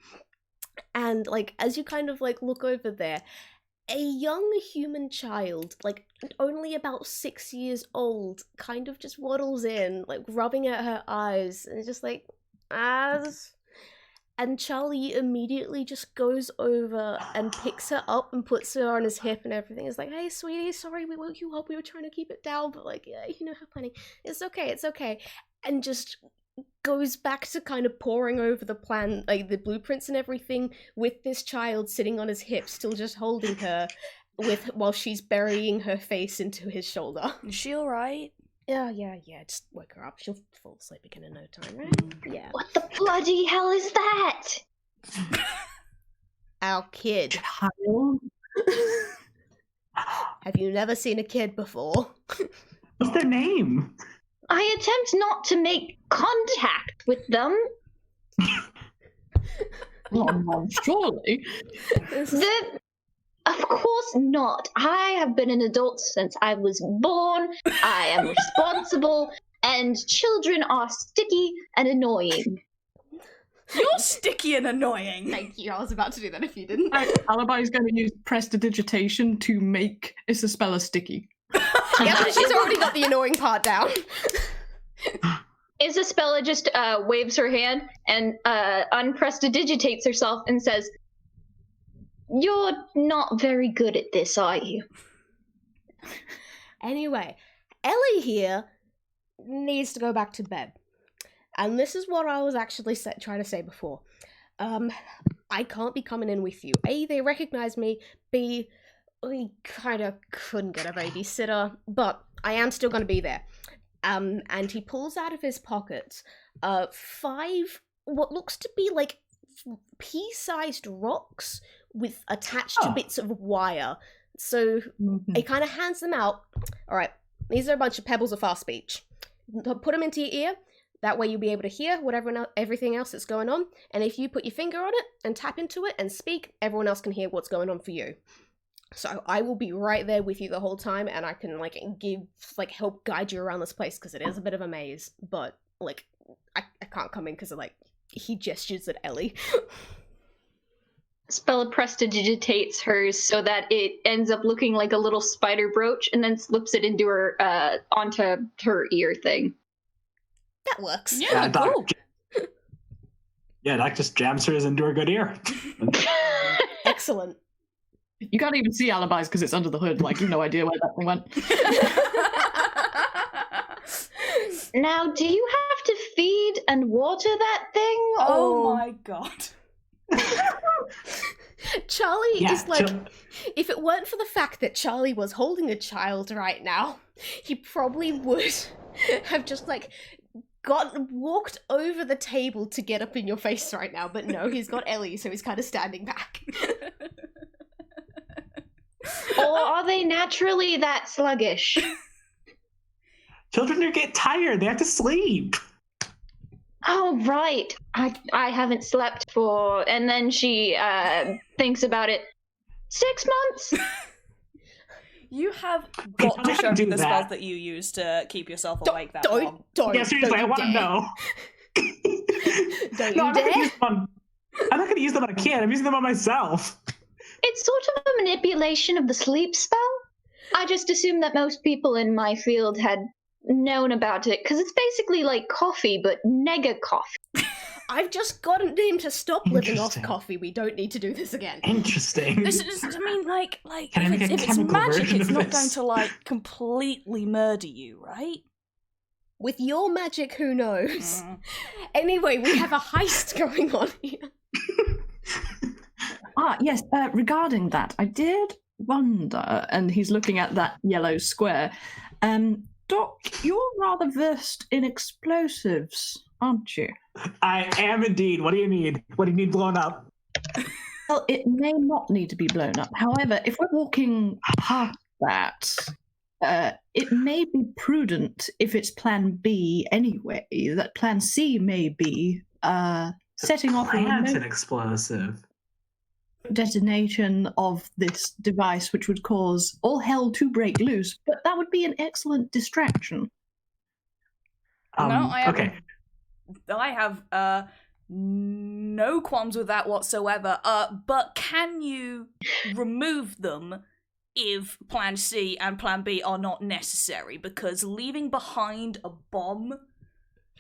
And like as you kind of like look over there, a young human child, like only about 6 years old, kind of just waddles in, like rubbing at her eyes, and just like, as. And Charlie immediately just goes over and picks her up and puts her on his hip and everything. It's like, hey, sweetie, sorry we woke you up. We were trying to keep it down, but like, yeah, you know how funny. It's okay. And just goes back to kind of poring over the plan, like the blueprints and everything, with this child sitting on his hip, still just holding her while she's burying her face into his shoulder.
Is she alright?
Yeah, just wake her up. She'll fall asleep again in no time, right? Yeah.
What the bloody hell is that?
Our kid.
Child?
Have you never seen a kid before?
What's their name?
I attempt not to make contact with them.
Oh, surely.
Of course not. I have been an adult since I was born. I am responsible, and children are sticky and annoying.
You're sticky and annoying.
Thank you. I was about to do that if you didn't.
Alibi is going to use prestidigitation to make Isaspella sticky.
Yeah, but she's already got the annoying part down.
Isaspella just waves her hand and unprestidigitates herself and says, "You're not very good at this, are you?"
Anyway, Ellie here needs to go back to bed. And this is what I was actually trying to say before. I can't be coming in with you. A, they recognize me. B, we kind of couldn't get a babysitter, but I am still going to be there. And he pulls out of his pocket 5 what looks to be like pea-sized rocks with attached to bits of wire. So he kind of hands them out. All right, these are a bunch of pebbles of fast speech. Put them into your ear. That way you'll be able to hear everything else that's going on. And if you put your finger on it and tap into it and speak, everyone else can hear what's going on for you. So I will be right there with you the whole time, and I can help guide you around this place because it is a bit of a maze. But I can't come in because he gestures at Ellie.
Spella prestidigitates hers so that it ends up looking like a little spider brooch, and then slips it into her onto her ear thing.
That works.
Yeah, cool.
Doc just jams hers into her good ear.
Excellent.
You can't even see Alibis because it's under the hood. You've no idea where that thing went.
Now, do you have to feed and water that thing?
Oh my god.
Charlie is if it weren't for the fact that Charlie was holding a child right now, he probably would have just walked over the table to get up in your face right now. But no, he's got Ellie, so he's kind of standing back.
Or are they naturally that sluggish?
Children get tired. They have to sleep.
Oh, right. I haven't slept for... And then she thinks about it. 6 months?
You have got to show me the spells that you use to keep yourself awake that long.
Don't.
Yeah, seriously, I want to know.
Don't you dare.
I'm not going to use them on a kid. I'm using them on myself.
It's sort of a manipulation of the sleep spell. I just assumed that most people in my field had known about it, because it's basically like coffee, but nega coffee.
I've just gotten him to stop living off coffee. We don't need to do this again.
Interesting.
This is, I mean,
Can
if it's magic, it's not going
this?
to, completely murder you, right?
With your magic, who knows? Anyway, we have a heist going on here.
Yes, regarding that, I did wonder, and he's looking at that yellow square, Doc, you're rather versed in explosives, aren't you?
I am indeed. What do you need? What do you need blown up?
Well, it may not need to be blown up. However, if we're walking past that, it may be prudent, if it's plan B anyway, that plan C may be setting off a
Plant's an
remote
explosive.
detonation of this device, which would cause all hell to break loose, but that would be an excellent distraction.
Okay.
I have no qualms with that whatsoever. But can you remove them if Plan C and Plan B are not necessary? Because leaving behind a bomb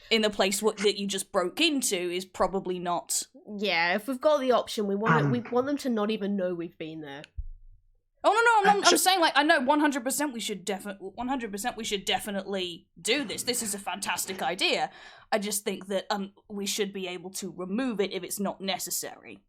in the place that you just broke into is probably not
Yeah, if we've got the option, we want them to not even know we've been there.
Oh no, I'm saying like I know 100% we should definitely do this. This is a fantastic idea. I just think that we should be able to remove it if it's not necessary.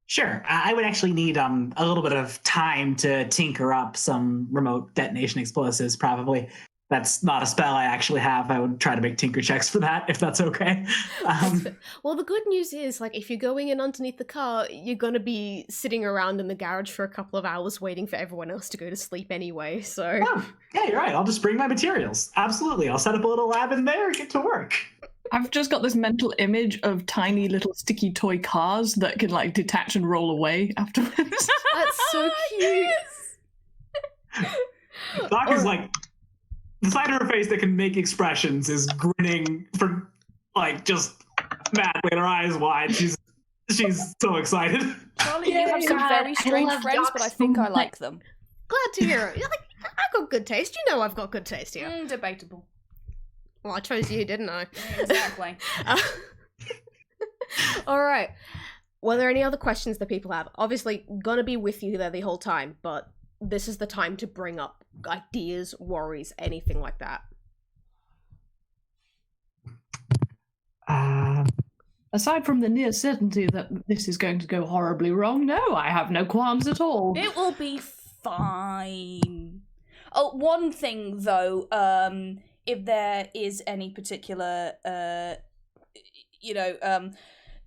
Sure. I would actually need a little bit of time to tinker up some remote detonation explosives, probably. That's not a spell I actually have. I would try to make tinker checks for that, if that's okay.
Well, the good news is, like, if you're going in underneath the car, you're gonna be sitting around in the garage for a couple of hours waiting for everyone else to go to sleep anyway, so...
Oh, yeah, you're right. I'll just bring my materials. Absolutely. I'll set up a little lab in there and get to work.
I've just got this mental image of tiny little sticky toy cars that can, like, detach and roll away afterwards.
That's so cute!
Doc is like... The side of her face that can make expressions is grinning for, like, just madly, her eyes wide. She's so excited.
Charlie, you have some very strange friends, but I think I like them.
Glad to hear it. You're like, I've got good taste. You know I've got good taste here.
Debatable.
Well, I chose you, didn't I?
Exactly.
All right. Were there any other questions that people have? Obviously, gonna be with you there the whole time, but this is the time to bring up ideas, worries, anything like that.
Aside from the near certainty that this is going to go horribly wrong, no, I have no qualms at all.
It will be fine. Oh, one thing though, if there is any particular,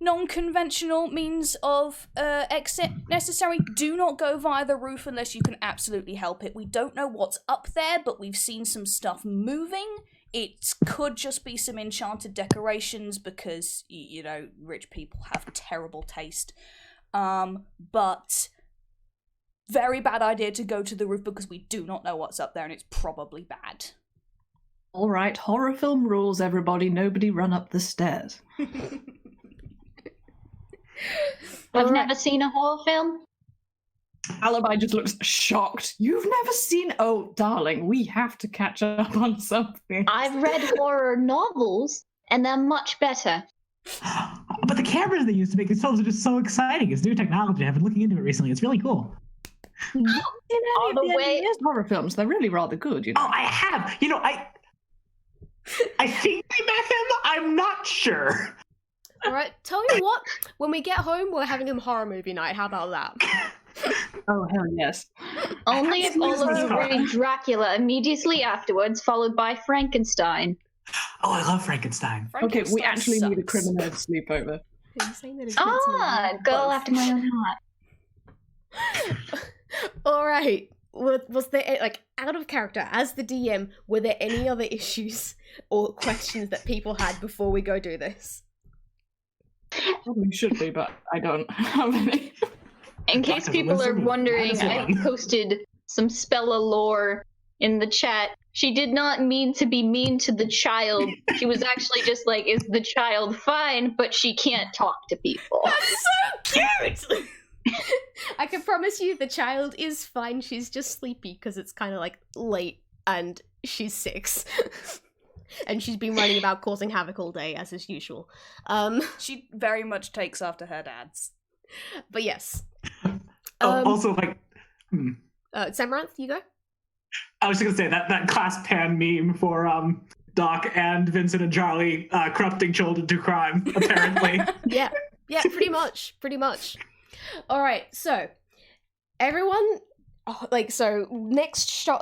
non-conventional means of exit necessary, do not go via the roof unless you can absolutely help it. We don't know what's up there, but we've seen some stuff moving. It could just be some enchanted decorations because, rich people have terrible taste. But very bad idea to go to the roof because we do not know what's up there and it's probably bad.
All right, horror film rules, everybody. Nobody run up the stairs.
I've never seen a horror film.
Alibi just looks shocked. You've never seen... Oh, darling, we have to catch up on something.
I've read horror novels, and they're much better.
But the cameras they use to make these films are just so exciting. It's new technology. I've been looking into it recently. It's really cool.
All the way
horror films, they're really rather good, you know.
Oh, I have. I think I met him. I'm not sure.
All right, tell you what, when we get home, we're having a horror movie night. How about that?
Oh, hell yes.
Only if all of you read Dracula immediately afterwards, followed by Frankenstein.
Oh, I love Frankenstein.
Okay, we actually
sucks.
need a criminal sleepover.
Are you saying that
Girl after my own heart.
All right. Was there, like, out of character, as the DM, were there any other issues or questions that people had before we go do this?
Probably should be, but I don't have any.
In case people are wondering, I posted some Spella lore in the chat. She did not mean to be mean to the child. She was actually just like, is the child fine? But she can't talk to people.
That's so cute! I can promise you the child is fine. She's just sleepy because it's kind of like late and she's 6. And she's been running about causing havoc all day, as is usual.
She very much takes after her dad's.
But yes.
Also, like...
Samaranth, you go?
I was just going to say, that class pan meme for Doc and Vincent and Charlie corrupting children to crime, apparently.
Yeah, pretty much. All right, so everyone... next shot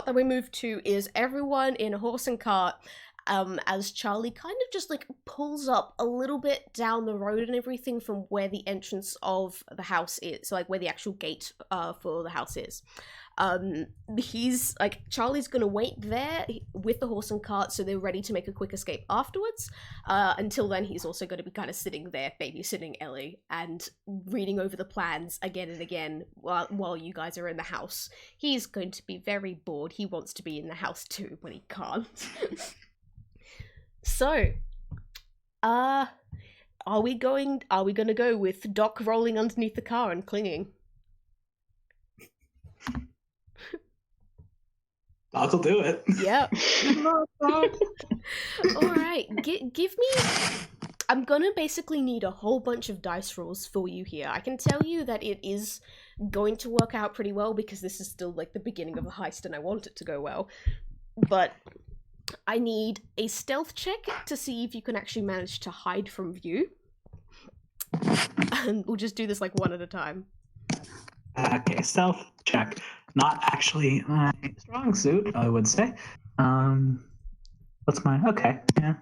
that we move to is everyone in a horse and cart, as Charlie kind of just like pulls up a little bit down the road and everything from where the entrance of the house is, so like where the actual gate for the house is. He's like, Charlie's gonna wait there with the horse and cart so they're ready to make a quick escape afterwards. Until then, he's also going to be kind of sitting there babysitting Ellie and reading over the plans again and again while you guys are in the house. He's going to be very bored. He wants to be in the house too when he can't. So, are we gonna go with Doc rolling underneath the car and clinging?
Doc will do it.
Yep. All right, give me I'm gonna basically need a whole bunch of dice rolls for you here. I can tell you that it is going to work out pretty well because this is still like the beginning of the heist and I want it to go well. But I need a stealth check to see if you can actually manage to hide from view. And we'll just do this like one at a time.
Okay, stealth check. Not actually my strong suit, I would say. What's my... Okay, yeah.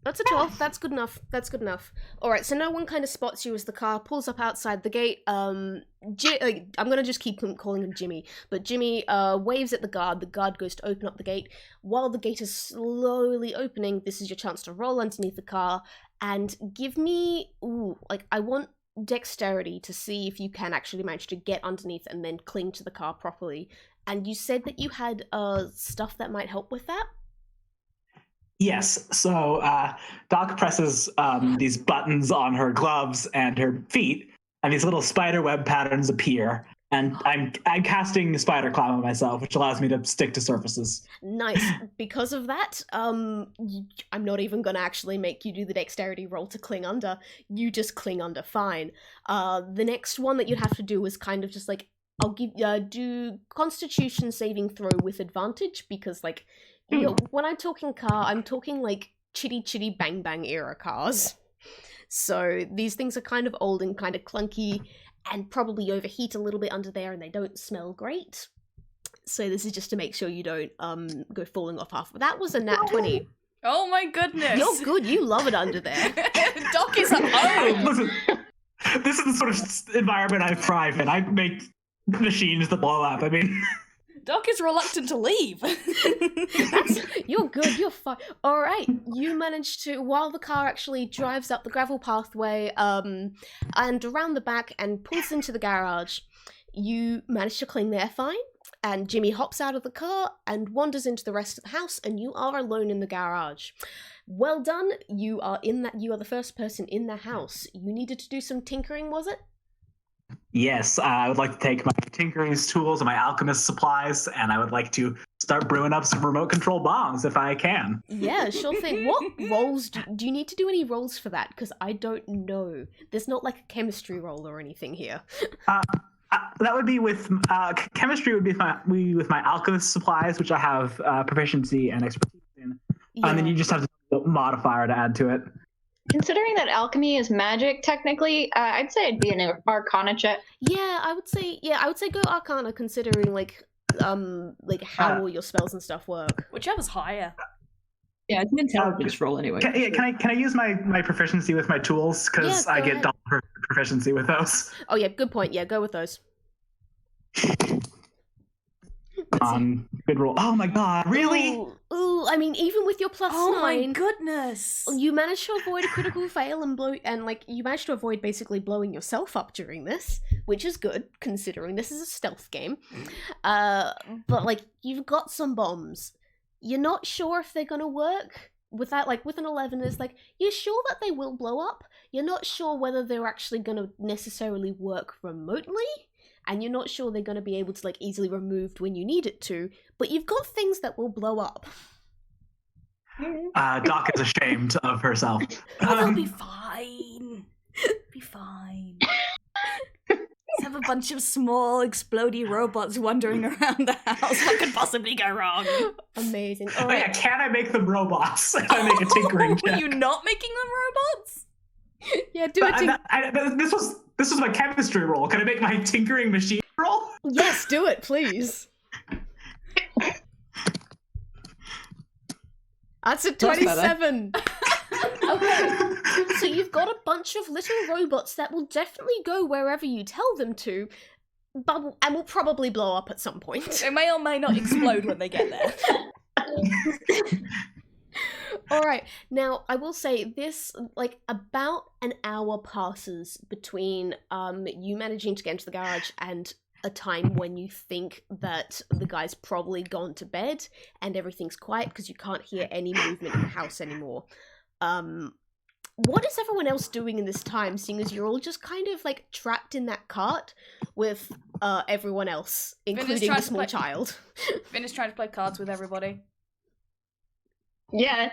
That's a 12. That's good enough. That's good enough. Alright, so no one kind of spots you as the car pulls up outside the gate. I'm gonna just keep calling him Jimmy. But Jimmy waves at the guard. The guard goes to open up the gate. While the gate is slowly opening, this is your chance to roll underneath the car and give me... I want dexterity to see if you can actually manage to get underneath and then cling to the car properly. And you said that you had stuff that might help with that?
Yes, so Doc presses these buttons on her gloves and her feet, and these little spider web patterns appear. And I'm casting spider climb on myself, which allows me to stick to surfaces.
Nice. Because of that, I'm not even going to actually make you do the dexterity roll to cling under. You just cling under fine. The next one that you'd have to do is kind of just like, I'll do Constitution saving throw with advantage because like, you know, when I'm talking car, I'm talking like chitty chitty bang bang era cars. So these things are kind of old and kind of clunky and probably overheat a little bit under there and they don't smell great. So this is just to make sure you don't go falling off half. That was a nat 20.
Oh my goodness.
You're good. You love it under there.
Doc is at home.
Listen, this is the sort of environment I thrive in. I make machines that blow up. I mean...
Doc is reluctant to leave.
You're good, you're fine. Alright, you manage to, while the car actually drives up the gravel pathway and around the back and pulls into the garage, you manage to cling there fine, and Jimmy hops out of the car and wanders into the rest of the house, and you are alone in the garage. Well done, you are the first person in the house. You needed to do some tinkering, was it?
Yes, I would like to take my tinkering tools and my alchemist supplies, and I would like to start brewing up some remote control bombs if I can.
Yeah, sure thing. What rolls do you need to do any rolls for that? Because I don't know. There's not like a chemistry roll or anything here.
That would be with chemistry. Would be with my alchemist supplies, which I have proficiency and expertise in,
Yeah.
and then you just have a modifier to add to it.
Considering that alchemy is magic, technically, I'd say it'd be an Arcana check.
Yeah, I would say go Arcana, considering like how all your spells and stuff work.
Whichever's higher.
Yeah, it's an intelligence roll anyway.
Can I use my proficiency with my tools? Because
Yeah,
I
go
get
ahead.
double proficiency with those.
Oh yeah, good point. Yeah, go with those.
Good roll. Oh my god, really?
Ooh, I mean, even with your +9,
Oh my goodness.
you managed to avoid a critical fail and you managed to avoid basically blowing yourself up during this, which is good considering this is a stealth game. But like you've got some bombs. You're not sure if they're gonna work. With that, like with an 11, it's like you're sure that they will blow up. You're not sure whether they're actually gonna necessarily work remotely. And you're not sure they're going to be able to like easily removed when you need it to, but you've got things that will blow up.
Doc is ashamed of herself.
They'll be fine. Be fine. Let's have a bunch of small explodey robots wandering around the house. What could possibly go wrong?
Amazing. All
Oh, yeah,
right.
can I make them robots? If I make a tinkering
Were
check.
you not making them robots?
Yeah, do it.
This was my chemistry roll. Can I make my tinkering machine roll?
Yes, do it, please. That's a 27. Okay, so you've got a bunch of little robots that will definitely go wherever you tell them to, and will probably blow up at some point.
They may or may not explode when they get there.
Alright, now I will say this, like, about an hour passes between you managing to get into the garage and a time when you think that the guy's probably gone to bed and everything's quiet because you can't hear any movement in the house anymore. What is everyone else doing in this time, seeing as you're all just kind of, like, trapped in that cart with everyone else, including the small child?
Finn is trying to play cards with everybody.
Yeah.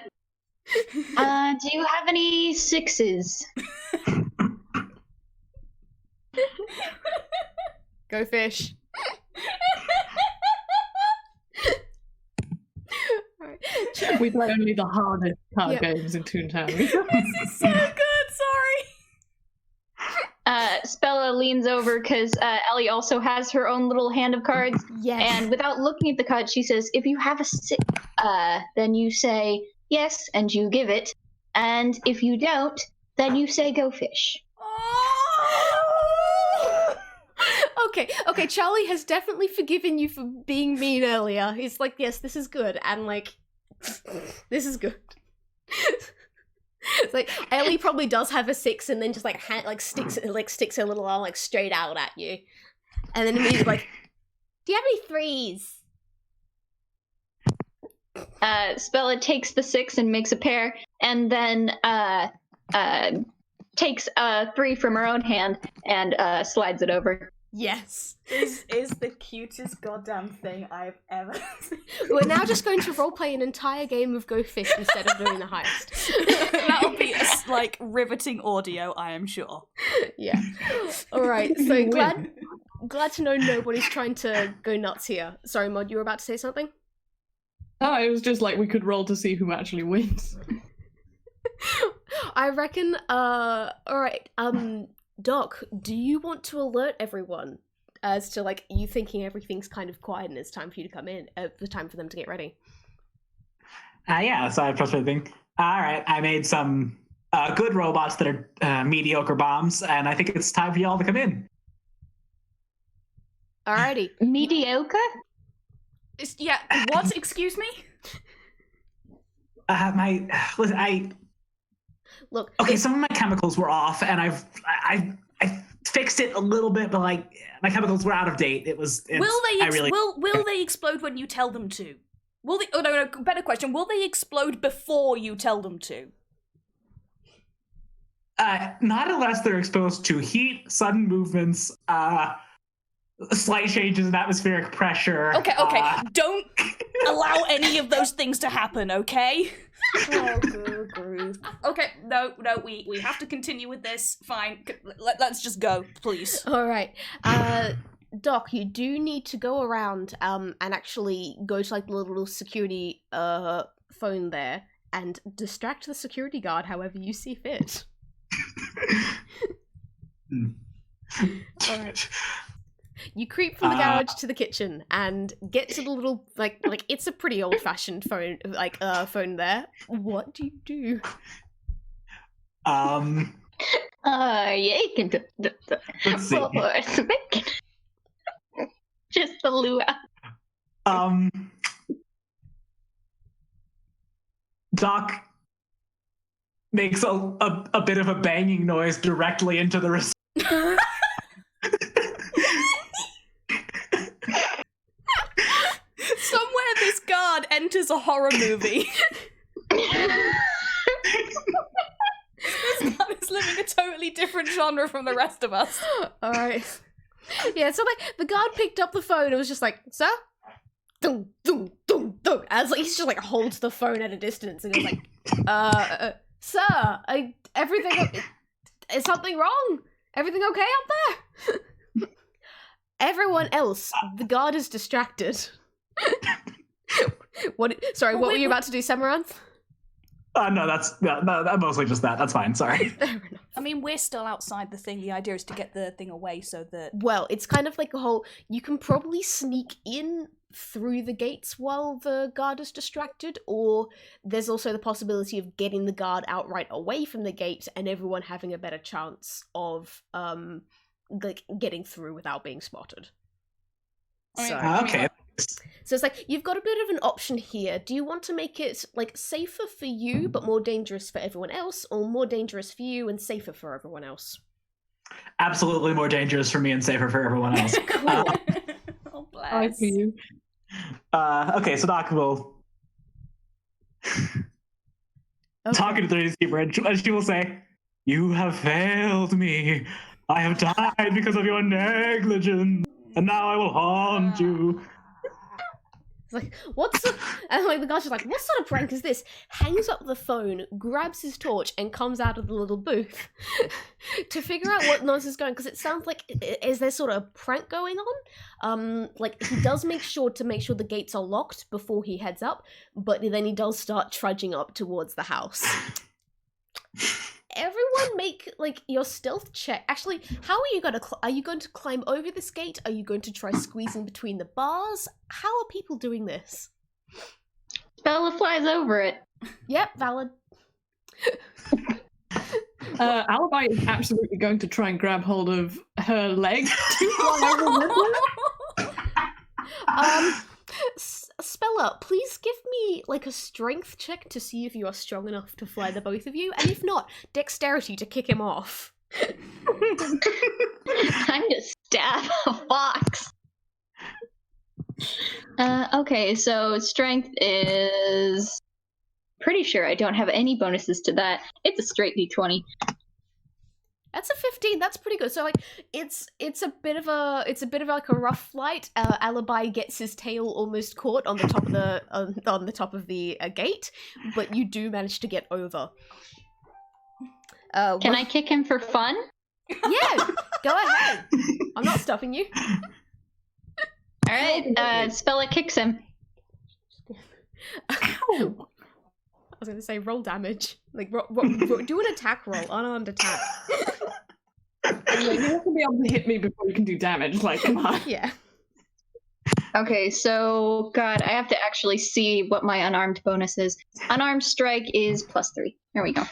Do you have any 6s?
Go fish. Alright.
We play only the hardest card
Yep.
games in Toontown.
This is so good, sorry.
Spella leans over because Ellie also has her own little hand of cards.
Yes.
And without looking at the card, she says, if you have a 6, then you say yes and you give it. And if you don't, then you say go fish.
Oh!
Okay, Charlie has definitely forgiven you for being mean earlier. He's like, yes, this is good, and like, this is good. It's like, Ellie probably does have a 6 and then just like sticks her little arm like straight out at you. And then immediately like, do you have any 3s?
Spella takes the 6 and makes a pair, and then takes a 3 from her own hand and slides it over.
Yes.
This is the cutest goddamn thing I've ever seen.
We're now just going to roleplay an entire game of Go Fish instead of doing the heist.
That'll be like riveting audio, I am sure.
Yeah. Alright, so glad to know nobody's trying to go nuts here. Sorry, Mod, you were about to say something?
Oh, it was just like we could roll to see who actually wins.
I reckon, alright, Doc, do you want to alert everyone as to, like, you thinking everything's kind of quiet and it's time for you to come in, the time for them to get ready?
Yeah, so I trust everything. Alright, I made some good robots that are mediocre bombs, and I think it's time for y'all to come in.
Alrighty.
Mediocre?
Yeah, what? Excuse me?
Look,
Okay, some of my chemicals were off, and I fixed it a little bit, but like my chemicals were out of date.
Will they explode when you tell them to? Will they? Oh no, better question. Will they explode before you tell them to?
Not unless they're exposed to heat, sudden movements, slight changes in atmospheric pressure.
Okay. Don't allow any of those things to happen, okay? Oh, good grief. Okay, no, we have to continue with this. Fine, let's just go, please.
alright. Doc, you do need to go around, and actually go to, like, the little security, phone there, and distract the security guard however you see fit. Alright. You creep from the garage to the kitchen and get to the little like it's a pretty old-fashioned phone phone there. What do you do?
Yeah, you can do
Let's see.
Just the lua.
Doc makes a bit of a banging noise directly into the receiver.
Somewhere this guard enters a horror movie. This guard is living a totally different genre from the rest of us.
Alright. Yeah, so like the guard picked up the phone and was just like, sir? Dun, dun, dun, dun. As like he's just like holds the phone at a distance and he's like, sir, is something wrong? Everything okay up there? Everyone else, the guard is distracted. What were you about to do, Samaranth?
No, that's mostly just that. That's fine. Sorry.
Fair enough.
I mean, we're still outside the thing. The idea is to get the thing away so that...
Well, it's kind of like a whole... You can probably sneak in through the gates while the guard is distracted, or there's also the possibility of getting the guard outright away from the gate and everyone having a better chance of like getting through without being spotted.
Okay.
So it's like, you've got a bit of an option here. Do you want to make it, like, safer for you, but more dangerous for everyone else, or more dangerous for you and safer for everyone else?
Absolutely more dangerous for me and safer for everyone else.
Cool.
Oh,
I
bless.
for you.
Okay, so Doc will talking to the receiver, and she will say, "You have failed me. I have died because of your negligence, and now I will haunt you."
It's like, what's the... And like the guy's just like, what sort of prank is this? Hangs up the phone, grabs his torch, and comes out of the little booth to figure out what nonsense is going, because it sounds like, is there sort of a prank going on? Like, he does make sure the gates are locked before he heads up, but then he does start trudging up towards the house. Everyone make, like, your stealth check. Actually, how are you going to... are you going to climb over this gate? Are you going to try squeezing between the bars? How are people doing this?
Bella flies over it.
Yep, valid.
Alibi is absolutely going to try and grab hold of her leg to fly over with her.
Spella, please give me, like, a strength check to see if you are strong enough to fly the both of you, and if not, dexterity to kick him off.
Time to stab a fox. Okay, so strength is... Pretty sure I don't have any bonuses to that. It's a straight d20.
That's a 15. That's pretty good. So like, it's a bit of like a rough flight. Alibi gets his tail almost caught on the top of the on the top of the gate, but you do manage to get over.
Can I kick him for fun?
Yeah, go ahead. I'm not stopping you.
All right, Spella kicks him.
Ow. I was going to say roll damage. Like, do an attack roll, unarmed attack.
Like, you have to be able to hit me before you can do damage. Like, come on.
Yeah.
Okay, so, God, I have to actually see what my unarmed bonus is. Unarmed strike is +3. There we go.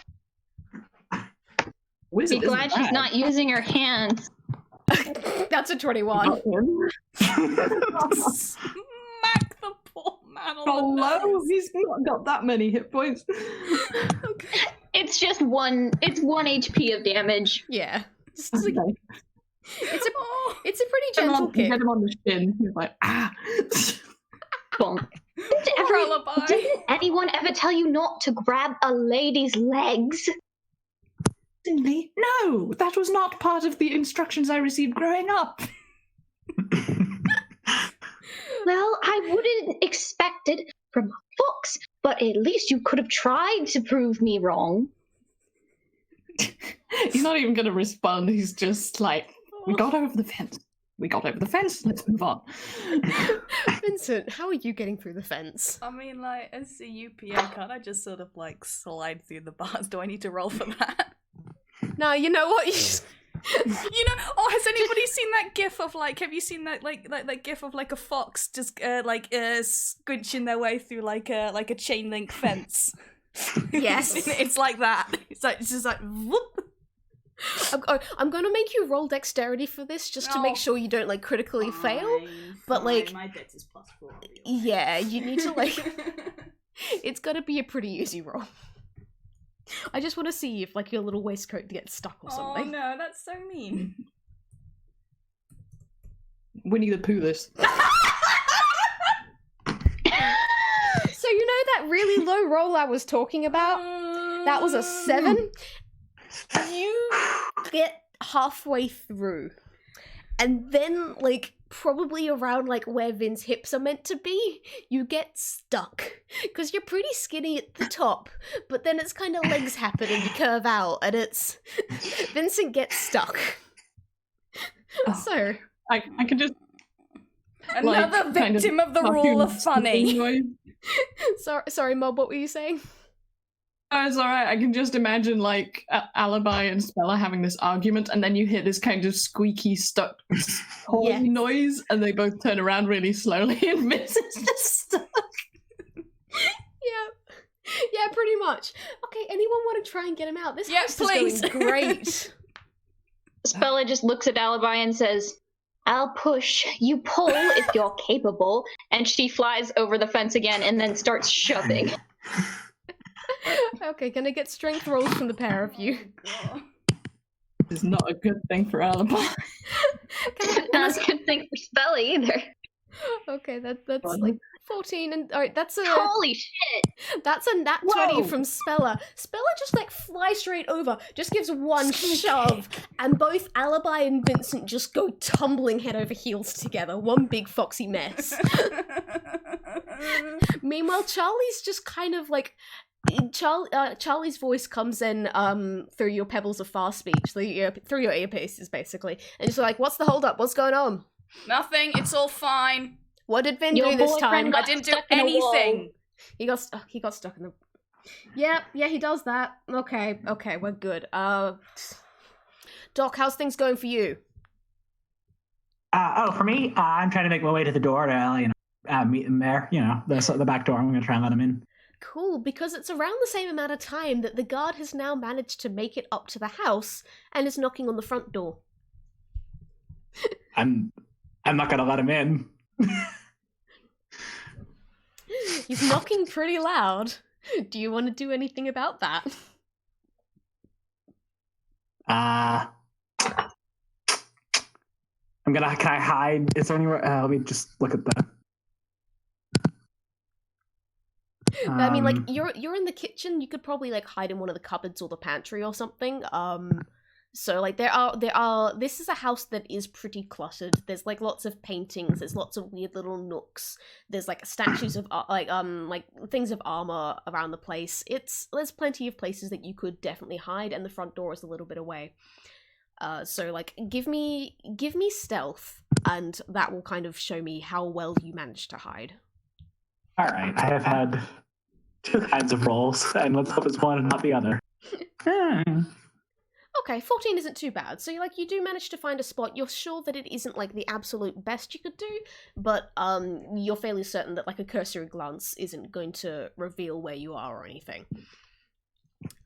Wizard
Be glad she's
bad.
not using her hands.
That's a 21.
Smack the poor man on the
Hello,
nose.
he's not got that many hit points.
Okay.
It's just one HP of damage.
Yeah. It's, like,
Okay.
it's a pretty gentle
You
kick.
hit him on the shin. He's like, ah.
Bonk.
Alibi.
Didn't anyone ever tell you not to grab a lady's legs?
Certainly, no, that was not part of the instructions I received growing up.
Well, I wouldn't expect it from a fox, but at least you could have tried to prove me wrong.
He's not even going to respond. He's just like, we got over the fence. We got over the fence. Let's move on.
Vincent, how are you getting through the fence?
I mean, like, as a UPA, can't I just sort of, like, slide through the bars? Do I need to roll for that?
No, you know what? You just...
You know, oh, has anybody seen that gif of, like, have you seen that, like gif of, like, a fox just, squinching their way through, like a chain link fence?
Yes.
It's like that. It's just like, whoop.
I'm going to make you roll dexterity for this, just to make sure you don't, like, critically fail. But, like...
My dex is +4.
Yeah, you need to, like... It's got to be a pretty easy roll. I just want to see if, like, your little waistcoat gets stuck or something.
Oh no, that's so mean.
Winnie the Pooh this.
So you know that really low roll I was talking about? That was a 7. You get halfway through, and then, like, probably around, like, where Vin's hips are meant to be, you get stuck. Because you're pretty skinny at the top, but then it's kind of legs happen and you curve out, and it's... Vincent gets stuck.
Oh.
So...
I can just...
Another
like, kind
victim of the rule of funny.
Noise.
Sorry, Mob, what were you saying?
Oh, it's alright. I can just imagine, like, Alibi and Spella having this argument, and then you hear this kind of squeaky, stuck, holy
Yes.
noise, and they both turn around really slowly, and Vincent's just stuck.
Yeah, pretty much. Okay, anyone want to try and get him out? This
Yeah,
house
please.
is going great.
Spella just looks at Alibi and says, I'll push, you pull if you're capable, and she flies over the fence again and then starts shoving.
Okay, gonna get strength rolls from the pair of you.
It's not a good thing for Alibi.
Not a good thing for Spella either.
Okay, that's like 14, and alright, that's a
Holy shit!
that's a nat 20
Whoa.
from Spella. Spella just like flies straight over, just gives one shove, and both Alibi and Vincent just go tumbling head over heels together. One big foxy mess. Meanwhile, Charlie's just kind of like Charlie's voice comes in through your pebbles of fast speech, through your earpieces, basically, and it's like, "What's the hold up? What's going on?"
Nothing. It's all fine.
What did Vin
Your
do this
boyfriend
time?
got
I didn't do
stuck in a wall.
anything.
He got stuck in the. Yeah, he does that. Okay, we're good. Doc, how's things going for you?
For me, I'm trying to make my way to the door to, meet him there. The back door. I'm going to try and let him in.
Cool, because it's around the same amount of time that the guard has now managed to make it up to the house and is knocking on the front door.
I'm not going to let him in.
He's knocking pretty loud. Do you want to do anything about that?
Can I hide? Is there anywhere? Let me just look at the.
I mean, like, you're in the kitchen. You could probably like hide in one of the cupboards or the pantry or something. So like there are. This is a house that is pretty cluttered. There's like lots of paintings. There's lots of weird little nooks. There's like statues of like things of armor around the place. There's plenty of places that you could definitely hide, and the front door is a little bit away. So like give me stealth, and that will kind of show me how well you managed to hide.
All right, I have had 2 kinds of rolls, and let's hope it's one and not the other.
Okay, 14 isn't too bad. So you do manage to find a spot. You're sure that it isn't like the absolute best you could do, but you're fairly certain that like a cursory glance isn't going to reveal where you are or anything.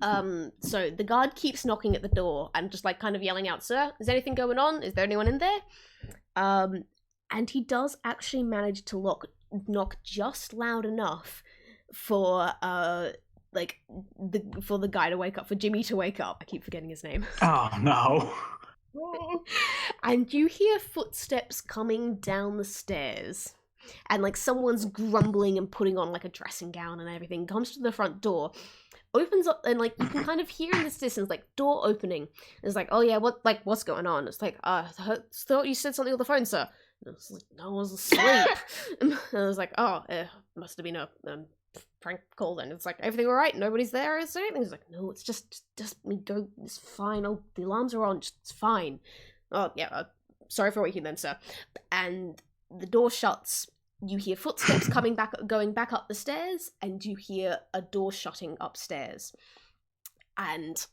So the guard keeps knocking at the door and just like kind of yelling out, "Sir, is anything going on? Is there anyone in there?" And he does actually manage to knock just loud enough for for the guy to wake up, for Jimmy to wake up. I keep forgetting his name.
Oh no.
And you hear footsteps coming down the stairs. And like someone's grumbling and putting on like a dressing gown and everything, comes to the front door, opens up, and like you can kind of hear in this distance like door opening. It's like, "Oh yeah, what's going on?" It's like, I thought you said something on the phone, sir." And it's like, "No, I was asleep." And I was like, "Oh, must have been a prank call then." It's like, "Everything all right? Nobody's there? Is there anything?" He's like, "No, it's just me. Go. It's fine. Oh, the alarms are on. It's fine." "Oh yeah, sorry for waking then, sir." And the door shuts. You hear footsteps going back up the stairs, and you hear a door shutting upstairs. And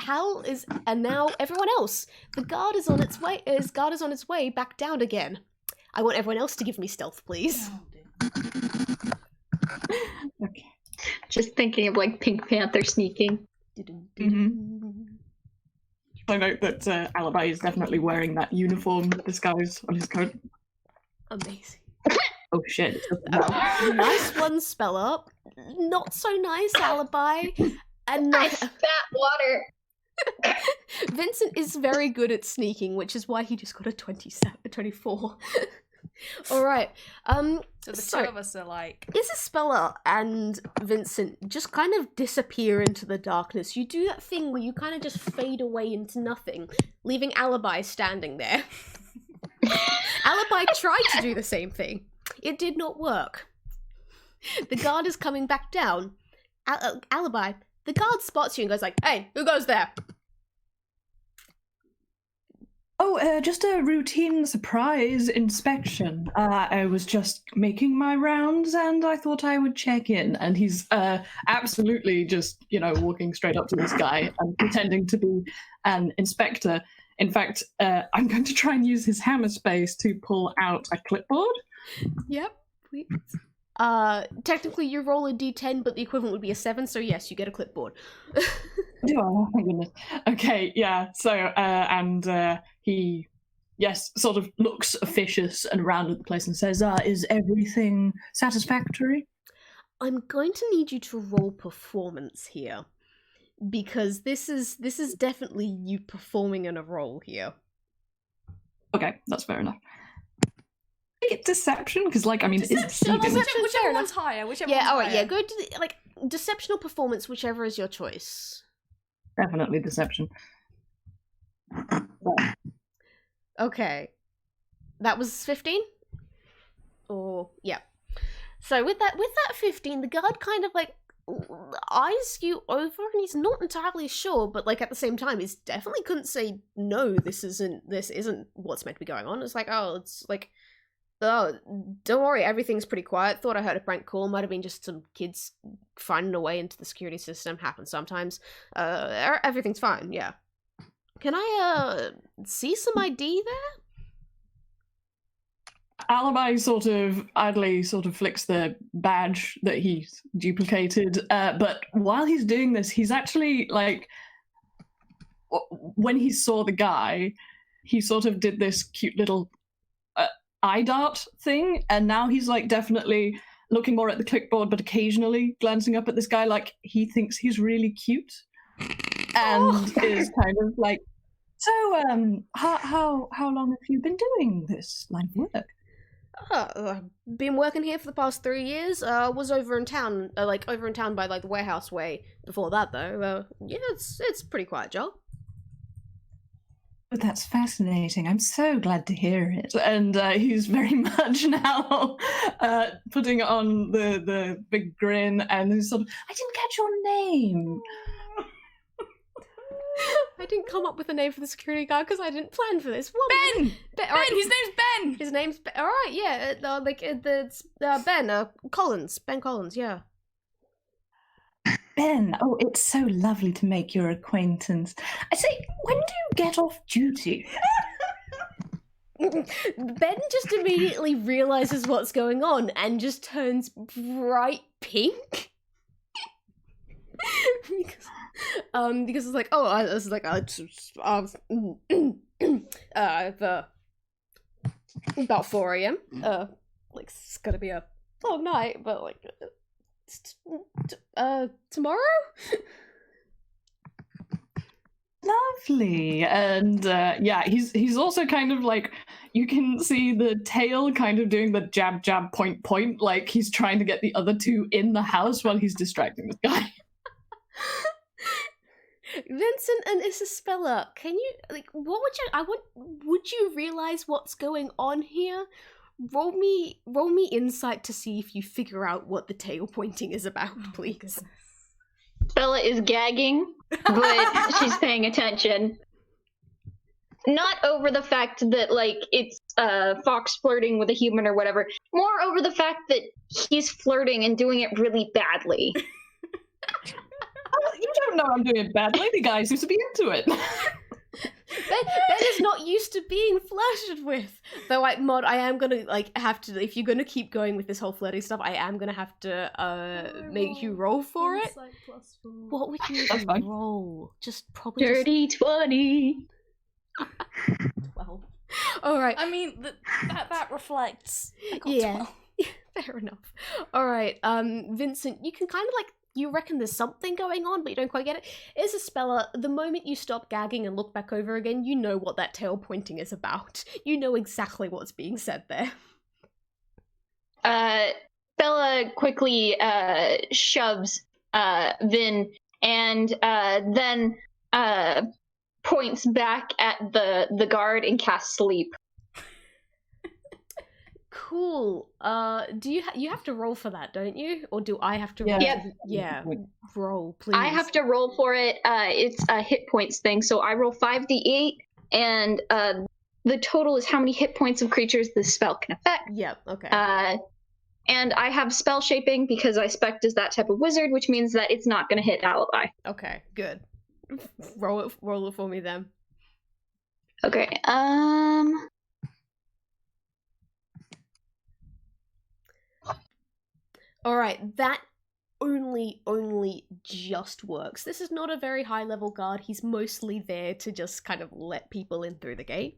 now everyone else. The guard is on its way. Guard is on its way back down again. I want everyone else to give me stealth, please.
Okay.
Just thinking of like Pink Panther sneaking.
I note that Alibi is definitely wearing that uniform disguise on his coat.
Amazing.
Oh shit.
Nice one, spell up. Not so nice, Alibi. And
I spat water.
Vincent is very good at sneaking, which is why he just got a 24. All right.
So the 2 of us are like...
Isaspella and Vincent just kind of disappear into the darkness. You do that thing where you kind of just fade away into nothing, leaving Alibi standing there. Alibi tried to do the same thing. It did not work. The guard is coming back down. Alibi, the guard spots you and goes like, "Hey, who goes there?"
Oh, just a routine surprise inspection. I was just making my rounds and I thought I would check in. And he's absolutely just, walking straight up to this guy and pretending to be an inspector. In fact, I'm going to try and use his hammer space to pull out a clipboard.
Yep, please. Technically you roll a d10, but the equivalent would be a 7, so yes, you get a clipboard.
Oh, my goodness. Okay, yeah, so, and he, sort of looks officious and around at the place and says, "Is everything satisfactory?"
I'm going to need you to roll performance here, because this is definitely you performing in a role here.
Okay, that's fair enough. I get deception because, it's deceiving.
Whichever one's higher.
Yeah, all right, yeah. Go to deception or performance, whichever is your choice.
Definitely deception.
Okay, that was 15. Or yeah. So with that 15, the guard kind of like eyes you over, and he's not entirely sure, but like at the same time, he's definitely couldn't say no. This isn't what's meant to be going on. It's like, oh, don't worry, everything's pretty quiet. Thought I heard a prank call. Might have been just some kids finding a way into the security system. Happens sometimes. Everything's fine. Yeah. Can I see some ID there?
Alibi sort of idly flicks the badge that he's duplicated, but while he's doing this, he's actually like, when he saw the guy, he sort of did this cute little eye dart thing, and now he's like definitely looking more at the clipboard, but occasionally glancing up at this guy like he thinks he's really cute, and is kind of like, so how long have you been doing this line of work?
I've been working here for the past 3 years. Was over in town, by like the warehouse way. Before that, though, yeah, it's a pretty quiet job.
Oh, that's fascinating. I'm so glad to hear it. And he's very much now putting on the big grin, and he's sort of, I didn't catch your name.
I didn't come up with a name for the security guard because I didn't plan for this. What?
Ben!
Right.
His name's Ben!
His name's Ben. Alright, yeah. It's Ben Collins. Ben Collins, yeah.
Ben, oh, it's so lovely to make your acquaintance. I say, when do you get off duty?
Ben just immediately realizes what's going on and just turns bright pink. because it's like, about 4 a.m. Like it's gonna be a long night, but like, tomorrow.
Lovely. And yeah, he's also kind of like, you can see the tail kind of doing the jab jab point point, like he's trying to get the other two in the house while he's distracting this guy.
Vincent and Isaspella, can you, like, would you realize what's going on here? Roll me insight to see if you figure out what the tail pointing is about, please.
Bella is gagging, but she's paying attention. Not over the fact that, like, it's Fox flirting with a human or whatever. More over the fact that he's flirting and doing it really badly.
You don't know I'm doing it badly. The guy seems to be into it.
Ben is not used to being flirted with. Though, Mod, I am gonna have to. If you're gonna keep going with this whole flirting stuff, I am gonna have to make you roll for it. What would you roll? Just probably
Dirty 20.
12. All right.
I mean, that reflects.
Yeah. Fair enough. All right. Vincent, you can kind of like. You reckon there's something going on, but you don't quite get it. Isaspella, the moment you stop gagging and look back over again, you know what that tail pointing is about. You know exactly what's being said there.
Bella quickly shoves Vin and then points back at the guard and casts sleep.
Cool. Do you have to roll for that, don't you? Or do I have to roll? Yeah. Roll, please.
I have to roll for it. It's a hit points thing, so I roll 5d8, and the total is how many hit points of creatures this spell can affect.
Yep, okay.
And I have spell shaping because I spec'd as that type of wizard, which means that it's not going to hit Alibi.
Okay, good. Roll it for me then.
Okay,
Alright, that only just works. This is not a very high level guard. He's mostly there to just kind of let people in through the gate.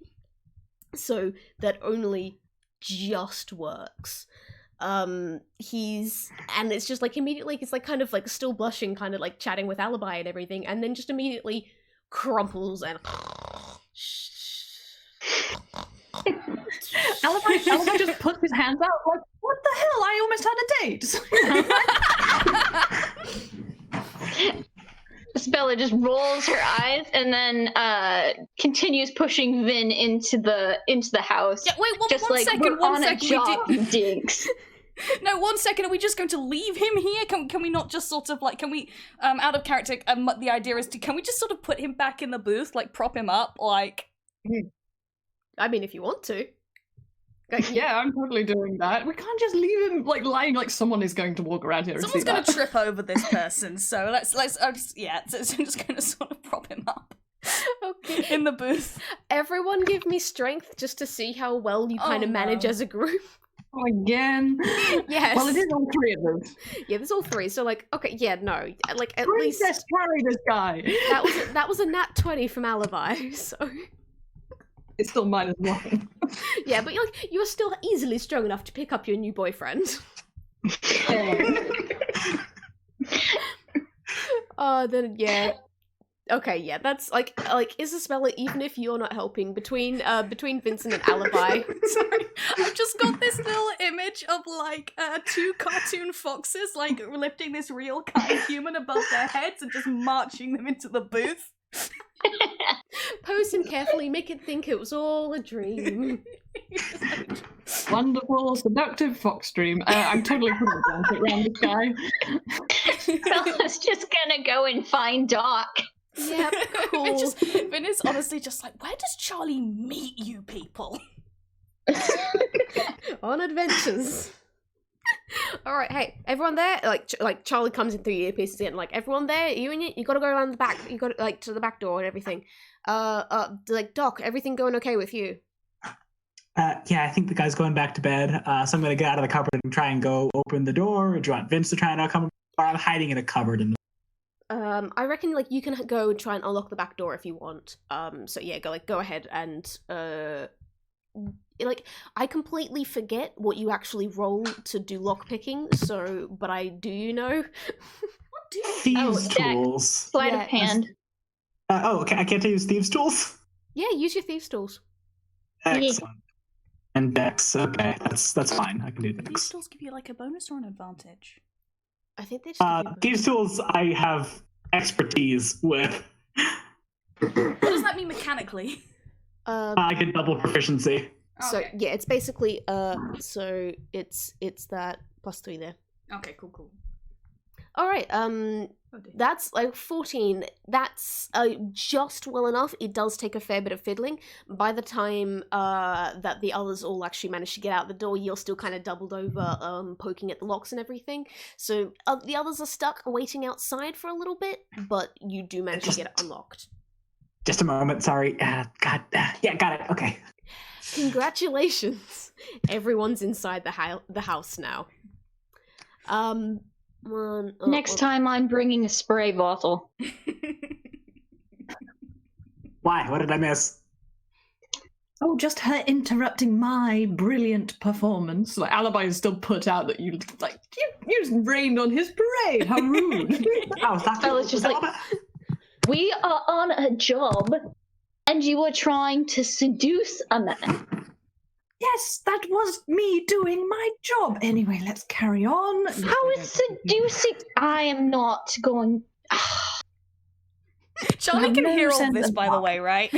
So that only just works. And it's just like immediately he's like kind of like still blushing, kind of like chatting with Alibi and everything, and then just immediately crumples and
Alibi just puts his hands out like, what the hell? I almost had a date.
Spella just rolls her eyes and then continues pushing Vin into the house.
Yeah, wait,
just
one
like
second,
we're
one
on
second.
a job, you dinks.
No, 1 second, are we just going to leave him here? Can we not just sort of, like, can we, out of character, the idea is can we just sort of put him back in the booth, like, prop him up, like...
I mean, if you want to.
Yeah, I'm totally doing that. We can't just leave him, like, lying like someone is going to walk around here and
Someone's
see that.
gonna trip over this person, so let's I'm just gonna sort of prop him up.
Okay.
In the booth.
Everyone give me strength just to see how well you kind of manage as a group.
Oh, again?
Yes.
Well, it is all three of them.
Yeah, there's all three. So, like, okay, yeah, no. Like, at
Princess,
least...
carry this guy!
That was a nat 20 from Alibi, so...
It's still -1.
Yeah, but you're still easily strong enough to pick up your new boyfriend. Then, yeah. Okay, yeah, that's like Isaspella, even if you're not helping, between Vincent and Alibi.
Sorry, I've just got this little image of like 2 cartoon foxes like lifting this real kind human above their heads and just marching them into the booth.
Pose him carefully, make it think it was all a dream.
Wonderful, seductive fox dream. I'm totally putting a blanket around this guy.
Bella's just gonna go and find Doc.
Yep, cool.
Vin is honestly just like, where does Charlie meet you people?
On adventures. All right, hey, everyone there? Like Charlie comes in through your earpieces again. Like, everyone there? You and you got to go around the back. You got to, like, to the back door and everything. Like, Doc, everything going okay with you?
Yeah, I think the guy's going back to bed. So I'm gonna get out of the cupboard and try and go open the door. Or do you want Vince to try and come? Or I'm hiding in a cupboard.
I reckon like you can go and try and unlock the back door if you want. So yeah, go ahead and like I completely forget what you actually roll to do lockpicking. So, but I do know.
What do you?
Thieves' tools.
Sleight of hand.
Okay. I can't use thieves' tools.
Yeah, use your thieves' tools.
Excellent. And Dex. Okay, that's fine. I can do
These
Dex.
tools give you like a bonus or an advantage?
I think they just
Thieves' tools I have expertise with.
What does that mean mechanically?
I get double proficiency.
So
Okay.
yeah, it's basically so it's that +3 there.
Okay, cool.
All right,
Oh dear.
that's like 14. That's just well enough. It does take a fair bit of fiddling. By the time that the others all actually manage to get out the door, you're still kind of doubled over, poking at the locks and everything. So the others are stuck waiting outside for a little bit, but you do manage to get it unlocked.
Just a moment. Sorry. Yeah, got it. Okay.
Congratulations! Everyone's inside the house now.
Next time I'm bringing a spray bottle.
Why? What did I miss?
Oh, just her interrupting my brilliant performance. Like, Alibi is still put out that you rained on his parade. How rude.
Bella's just like, we are on a job, and you were trying to seduce a man.
Yes, that was me doing my job. Anyway, let's carry on.
How is seducing? I am not going.
Charlie can
no
hear all
sense
this,
of
by the
what.
way, right?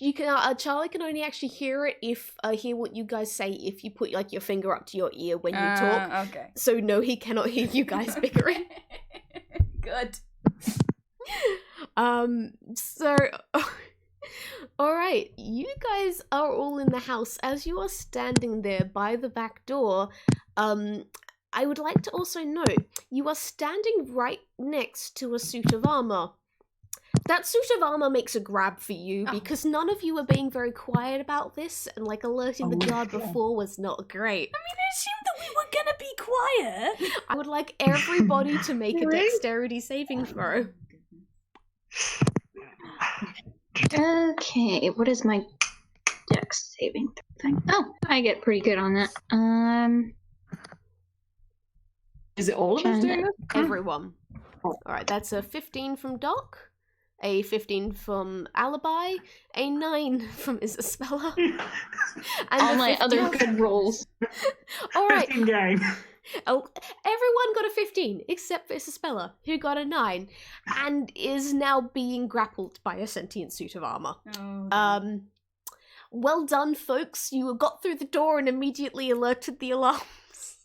You can. Charlie can only actually hear it if hear what you guys say if you put like your finger up to your ear when you talk.
Okay.
So no, he cannot hear you guys bickering.
Good.
So. Alright, you guys are all in the house. As you are standing there by the back door, I would like to also note, you are standing right next to a suit of armor. That suit of armor makes a grab for you because none of you are being very quiet about this, and like alerting the guard before was not great.
I mean, I assumed that we were gonna be quiet.
I would like everybody to make a dexterity saving throw.
Okay, what is my dex saving thing? Oh, I get pretty good on that.
Is it all of us doing this?
Everyone. Alright, that's a 15 from Doc, a 15 from Alibi, a 9 from Isaspella. And
All my other good rolls.
Alright,
15 gang.
everyone got a 15 except for Isaspella, who got a 9 and is now being grappled by a sentient suit of armor.
Oh,
Well done, folks. You got through the door and immediately alerted the alarms.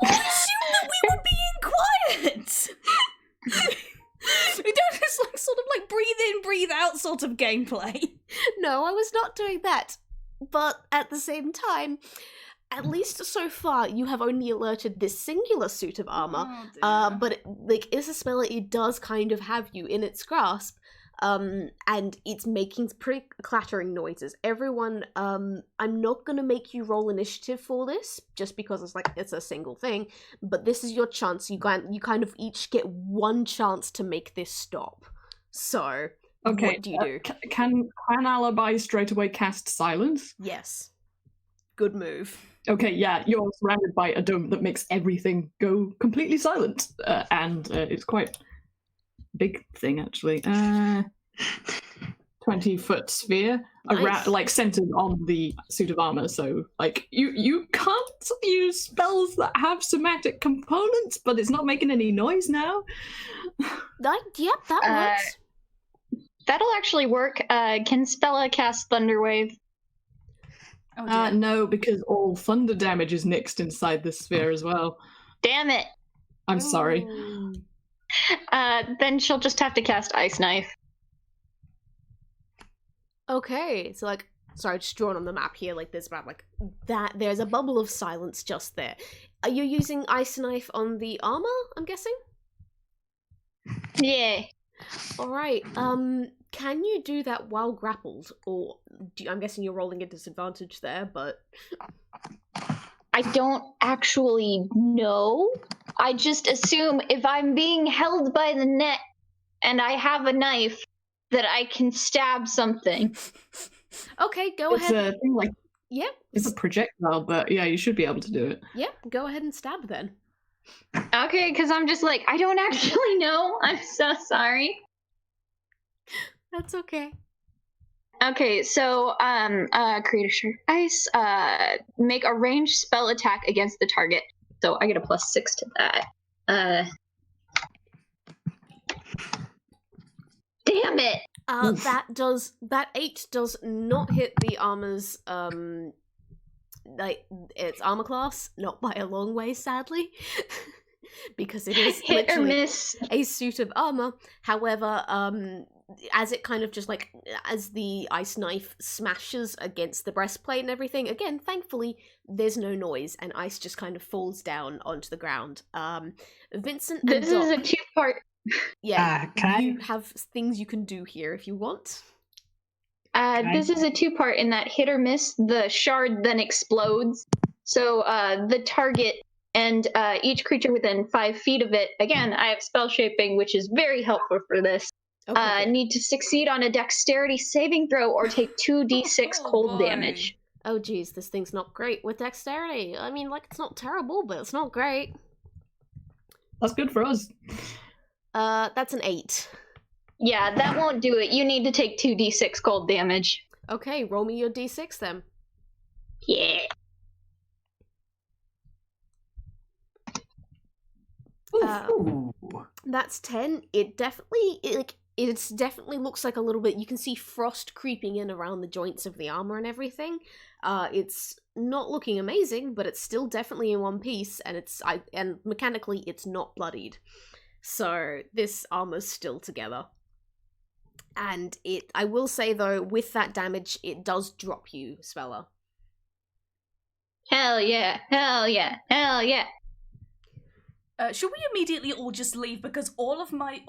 Well, I assumed that we were being quiet. We don't just like sort of like breathe in, breathe out sort of gameplay.
No, I was not doing that. But at the same time, at least so far, you have only alerted this singular suit of armor. But Isaspella, it does kind of have you in its grasp. And it's making pretty clattering noises. Everyone, I'm not gonna make you roll initiative for this, just because it's a single thing, but this is your chance. You kind of each get one chance to make this stop. So,
Okay,
what do you do?
Can Alibi straight away cast silence?
Yes. Good move.
Okay, yeah, you're surrounded by a dome that makes everything go completely silent, and it's quite big thing actually. 20-foot sphere
Nice.
around, like centered on the suit of armor. So like you can't use spells that have somatic components, but it's not making any noise now.
Yep, that works.
That'll actually work. Can Spella cast Thunderwave?
Oh, dear.
No, because all thunder damage is nixed inside this sphere as well.
Damn it.
I'm sorry.
Ooh.
Then she'll just have to cast Ice Knife.
Okay, so sorry, just drawn on the map here, there's about that. There's a bubble of silence just there. Are you using Ice Knife on the armor, I'm guessing?
Yeah.
Alright, can you do that while grappled? Or, I'm guessing you're rolling a disadvantage there, but...
I don't actually know. I just assume if I'm being held by the neck and I have a knife, that I can stab something.
Okay, go
It's
ahead.
a thing like
Yep.
it's a projectile, but yeah, you should be able to do it.
Yep, go ahead and stab then.
Okay, because I'm just I don't actually know. I'm so sorry.
That's okay.
Okay, so create a shard of ice, make a ranged spell attack against the target. So I get a +6 to that. Damn it!
That 8 does not hit the armor's its armor class, not by a long way, sadly. Because it is
Hit or
literally
miss.
a suit of armor. However, as it kind of just as the ice knife smashes against the breastplate and everything, again, thankfully, there's no noise, and ice just kind of falls down onto the ground. Vincent and
This is a
Doc,
2-part.
yeah,
Can
you
I?
have things you can do here if you want.
This is a 2-part in that hit or miss. The shard then explodes. So the target and each creature within 5 feet of it, again, I have spell shaping, which is very helpful for this,
Okay, good.
need to succeed on a dexterity saving throw or take 2d6
Oh,
cold
boy.
damage.
Oh geez, this thing's not great with dexterity. I mean, it's not terrible, but it's not great.
That's good for us.
That's an 8.
Yeah, that won't do it. You need to take 2d6 cold damage.
Okay, roll me your d6 then.
Yeah.
Ooh.
That's 10. It definitely looks like a little bit. You can see frost creeping in around the joints of the armor and everything. It's not looking amazing, but it's still definitely in one piece, and and mechanically it's not bloodied. So this armor's still together. And I will say though, with that damage, it does drop you, Spella.
Hell yeah. Hell yeah. Hell yeah.
Should we immediately all just leave, because all of my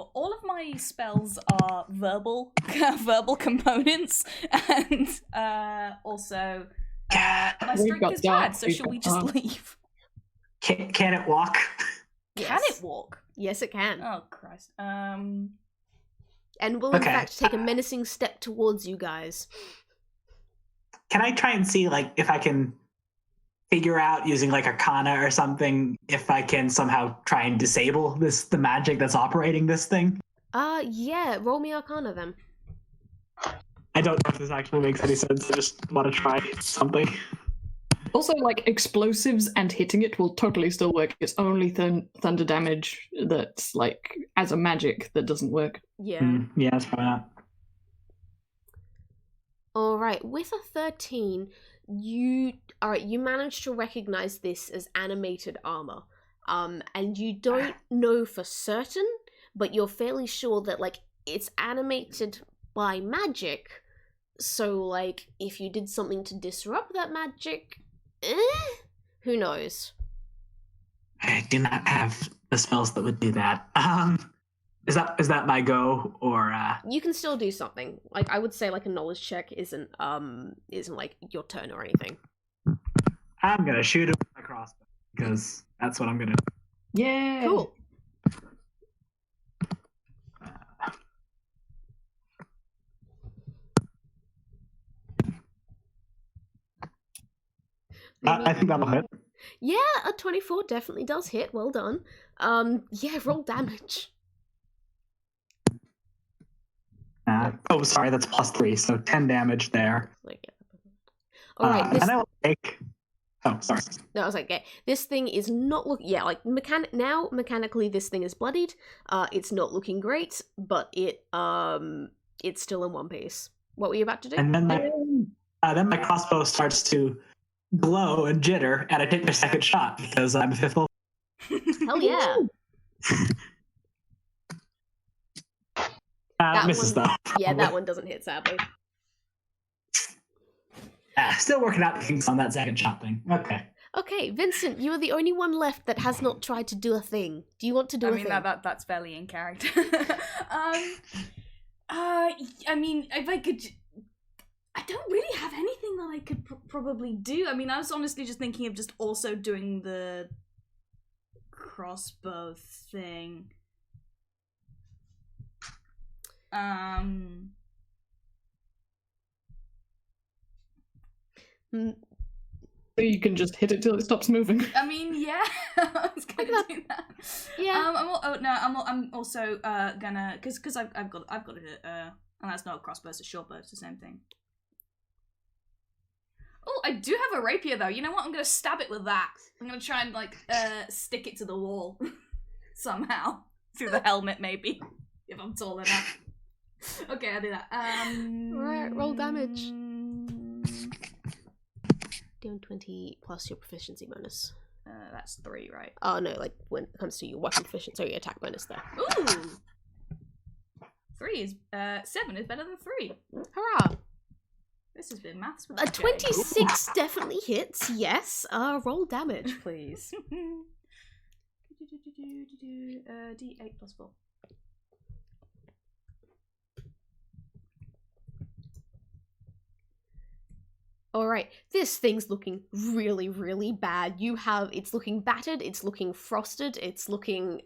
spells are verbal components, and also my
We've
strength
got
is
dark,
bad. So
we've
should we
got
just
dark.
leave?
Can it walk?
Can
Yes.
it walk?
Yes, it can.
Oh Christ.
And will in
Okay.
fact take a menacing step towards you guys.
Can I try and see if I can figure out using Arcana or something if I can somehow try and disable the magic that's operating this thing?
Yeah, roll me Arcana then.
I don't know if this actually makes any sense. I just want to try something.
Also, explosives and hitting it will totally still work. It's only thunder damage that's as a magic that doesn't work.
Yeah.
Yeah, that's probably not.
Alright, with a 13, you managed to recognize this as animated armor. And you don't know for certain, but you're fairly sure that, like, it's animated by magic. So, like, if you did something to disrupt that magic, who knows?
I do not have the spells that would do that. Is that my go, or
You can still do something. Like, I would say, like, a knowledge check isn't like your turn or anything.
I'm gonna shoot him with my crossbow because that's what I'm gonna do.
Yeah.
Cool.
I think that'll hit.
Yeah, a 24 definitely does hit. Well done. Yeah, roll damage.
Sorry, that's +3, so 10 damage there.
Like, yeah. All right.
And I will take. Oh, sorry.
No, I was like, yeah, this thing is not look. Yeah, like mechanically, this thing is bloodied. It's not looking great, but it's still in one piece. What were you about to do?
And then my crossbow starts to glow and jitter, and I take my second shot because I'm a 5th level.
Hell yeah!
Misses though.
Yeah, that one doesn't hit, sadly.
Still working out the things on that second shot thing. Okay.
Okay, Vincent, you are the only one left that has not tried to do a thing. Do you want to do a thing?
That's fairly in character. I mean, if I could, I don't really have anything that I could probably do. I mean, I was honestly just thinking of just also doing the crossbow thing.
So you can just hit it till it stops moving.
I mean, yeah, I was gonna do that.
Yeah.
I'm also gonna because I've got it. And that's not a crossbow; it's a short bow. It's the same thing. Oh, I do have a rapier though. You know what? I'm gonna stab it with that. I'm gonna try and like stick it to the wall somehow through the helmet, maybe if I'm tall enough. Okay, I'll do that.
Right, roll damage. Doing 20 plus your proficiency bonus.
That's 3, right?
Oh no, like when it comes to your weapon proficiency, so your attack bonus there.
Ooh! 3 is 7 is better than 3.
Hurrah!
This has been maths.
A 26 definitely hits. Yes. Roll damage, please.
D8 plus 4.
Alright, this thing's looking really, really bad. It's looking battered, it's looking frosted, it's looking,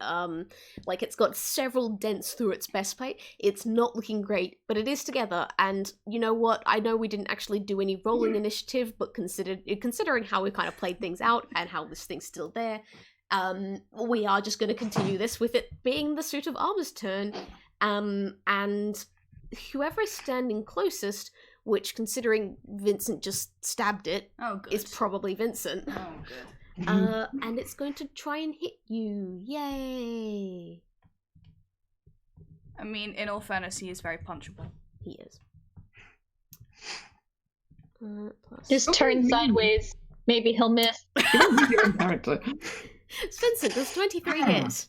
like it's got several dents through its best plate. It's not looking great, but it is together, and you know what? I know we didn't actually do any rolling initiative, but considering how we kind of played things out, and how this thing's still there, we are just going to continue this with it being the suit of armor's turn, and whoever is standing closest, which, considering Vincent just stabbed it, is probably Vincent.
Oh, good.
And it's going to try and hit you. Yay!
I mean, in all fairness, he is very punchable.
He is.
Just turn sideways. Maybe he'll miss.
Vincent, does 23 hit?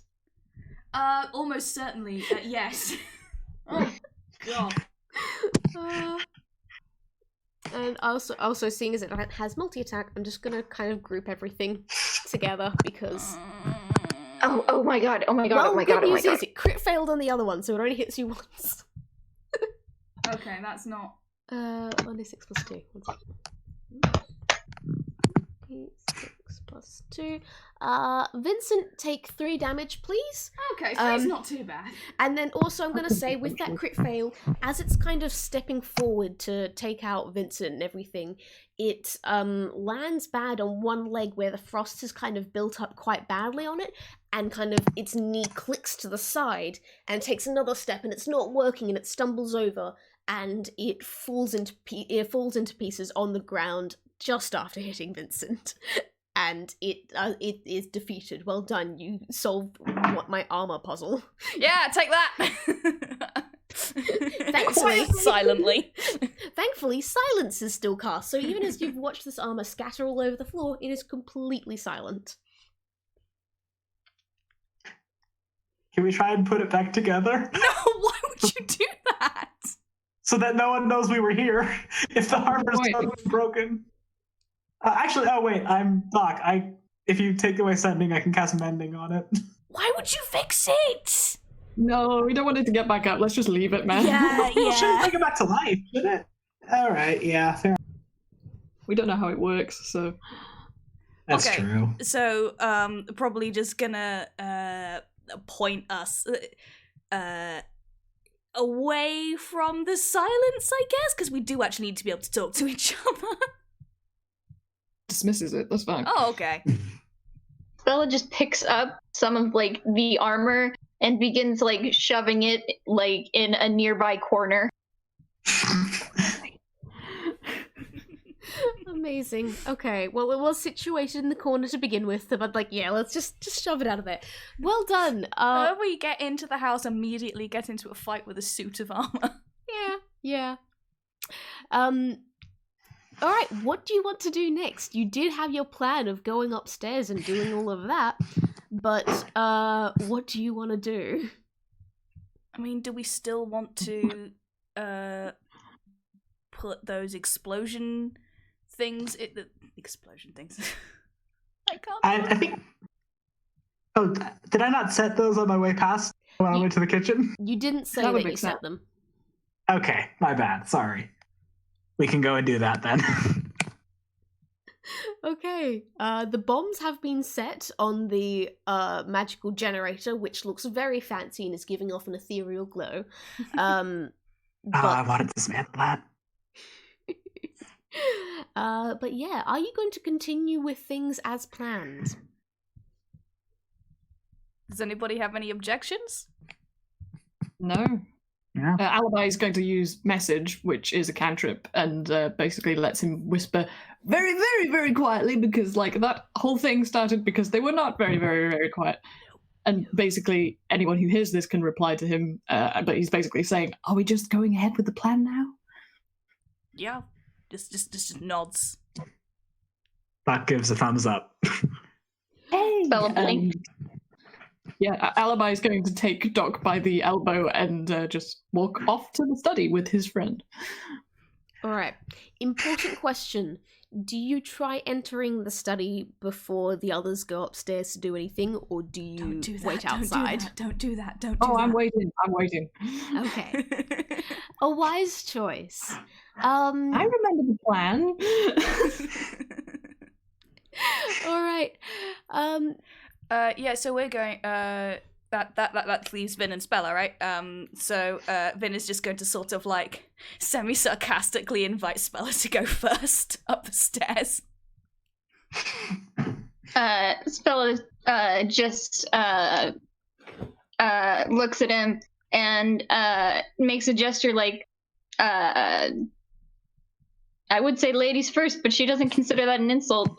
Almost certainly, yes. Oh, God.
And also seeing as it has multi-attack, I'm just gonna kind of group everything together because...
Oh my god, oh my god,
well,
oh my god, oh my god.
Is it crit failed on the other one, so it only hits you once.
Okay, that's not...
1d6 plus 2. 6 plus 2. Vincent, take 3 damage, please.
Okay, 3's not too bad.
And then also I'm going to say, with that crit fail, as it's kind of stepping forward to take out Vincent and everything, it lands bad on one leg where the frost has kind of built up quite badly on it, and kind of its knee clicks to the side and takes another step, and it's not working, and it stumbles over, and it falls into pieces on the ground just after hitting Vincent. And it is defeated. Well done, you solved my armor puzzle.
Yeah, take that!
Thankfully.
Silently.
thankfully, silence is still cast, so even as you've watched this armor scatter all over the floor, it is completely silent.
Can we try and put it back together?
No, why would you do that?
So that no one knows we were here if the armor's totally broken. Actually, oh wait, I'm Doc. If you take away sending, I can cast mending on it.
Why would you fix it?
No, we don't want it to get back up. Let's just leave it, man.
Yeah,
Shouldn't take it back to life, should it? All right, yeah, fair.
We don't know how it works, so
That's
Okay.
true.
So, probably just gonna point us away from the silence, I guess, because we do actually need to be able to talk to each other.
dismisses it. That's fine.
Oh, okay.
Bella just picks up some of like the armor and begins like shoving it like in a nearby corner.
Amazing. Okay, well, it was situated in the corner to begin with, but like, yeah, let's just shove it out of there. Well done.
We get into the house, immediately get into a fight with a suit of armor.
Yeah. All right, what do you want to do next? You did have your plan of going upstairs and doing all of that, but what do you want to do?
I mean, do we still want to put those explosion things? Explosion things.
I think. Oh, did I not set those on my way past when I went to the kitchen?
You didn't say
That would
that you
make
set
sense.
them.
Okay, my bad. Sorry. We can go and do that then.
Okay, the bombs have been set on the magical generator, which looks very fancy and is giving off an ethereal glow.
I wanted to dismantle that.
But yeah, are you going to continue with things as planned?
Does anybody have any objections?
No.
Yeah.
Alibi is going to use message, which is a cantrip, and basically lets him whisper very, very, very quietly, because like that whole thing started because they were not very, very, very quiet. And basically anyone who hears this can reply to him, but he's basically saying, are we just going ahead with the plan now?
Yeah. Just nods.
Doc gives a thumbs up.
Hey!
Bella blink.
Yeah, Alibi is going to take Doc by the elbow and just walk off to the study with his friend.
All right. Important question. Do you try entering the study before the others go upstairs to do anything, or do you
Don't do that.
wait outside?
Don't do that. Don't do that.
Oh, I'm waiting.
Okay. A wise choice.
I remember the plan.
All right.
Yeah, so we're going that leaves Vin and Spella, right? So Vin is just going to sort of like semi-sarcastically invite Spella to go first up the stairs.
Spella just looks at him and makes a gesture like I would say ladies first, but she doesn't consider that an insult.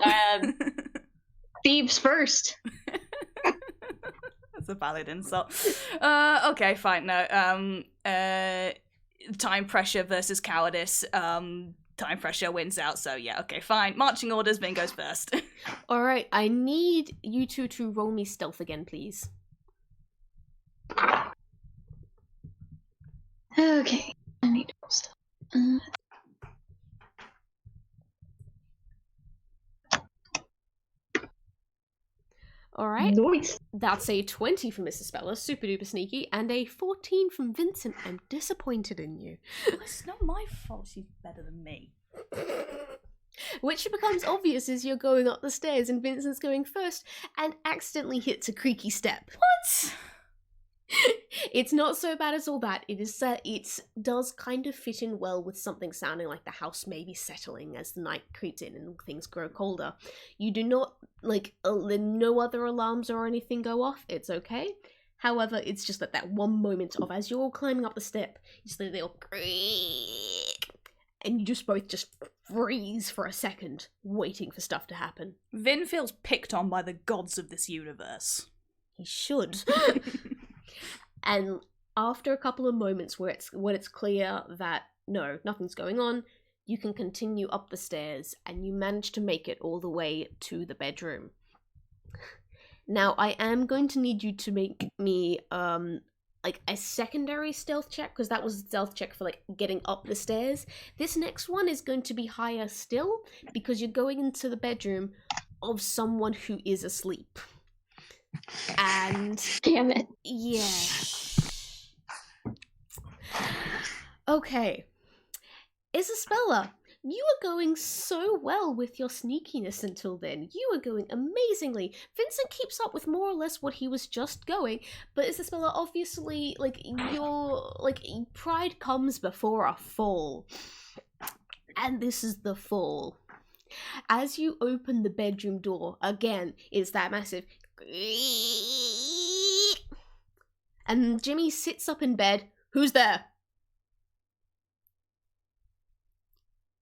Thieves first.
That's a valid insult. Okay, fine. No. Time pressure versus cowardice. Time pressure wins out. So yeah. Okay, fine. Marching orders. Vin goes first.
All right. I need you two to roll me stealth again, please.
Okay. I need to roll stuff.
All right.
Nice.
That's a 20 from Mrs. Speller, super duper sneaky, and a 14 from Vincent. I'm disappointed in you.
It's not my fault. She's better than me.
Which becomes obvious as you're going up the stairs and Vincent's going first and accidentally hits a creaky step.
What?
It's not so bad as all that. It is it does kind of fit in well with something sounding like the house may be settling as the night creeps in and things grow colder. You do not, like, no other alarms or anything go off. It's okay. However, it's just that one moment of, as you're all climbing up the step, you just they all creak, and you just both just freeze for a second, waiting for stuff to happen.
Vin feels picked on by the gods of this universe.
He should. And after a couple of moments when it's clear that no, nothing's going on. You can continue up the stairs, and you manage to make it all the way to the bedroom. Now, I am going to need you to make me, like, a secondary stealth check, because that was a stealth check for, like, getting up the stairs. This next one is going to be higher still, because you're going into the bedroom of someone who is asleep. And...
Damn it.
yeah. Okay. Isaspella, you were going so well with your sneakiness until then. You were going amazingly. Vincent keeps up with more or less what he was just going, but Isaspella, obviously, like, your, like, pride comes before a fall. And this is the fall. As you open the bedroom door, again, it's that massive... and Jimmy sits up in bed. Who's there?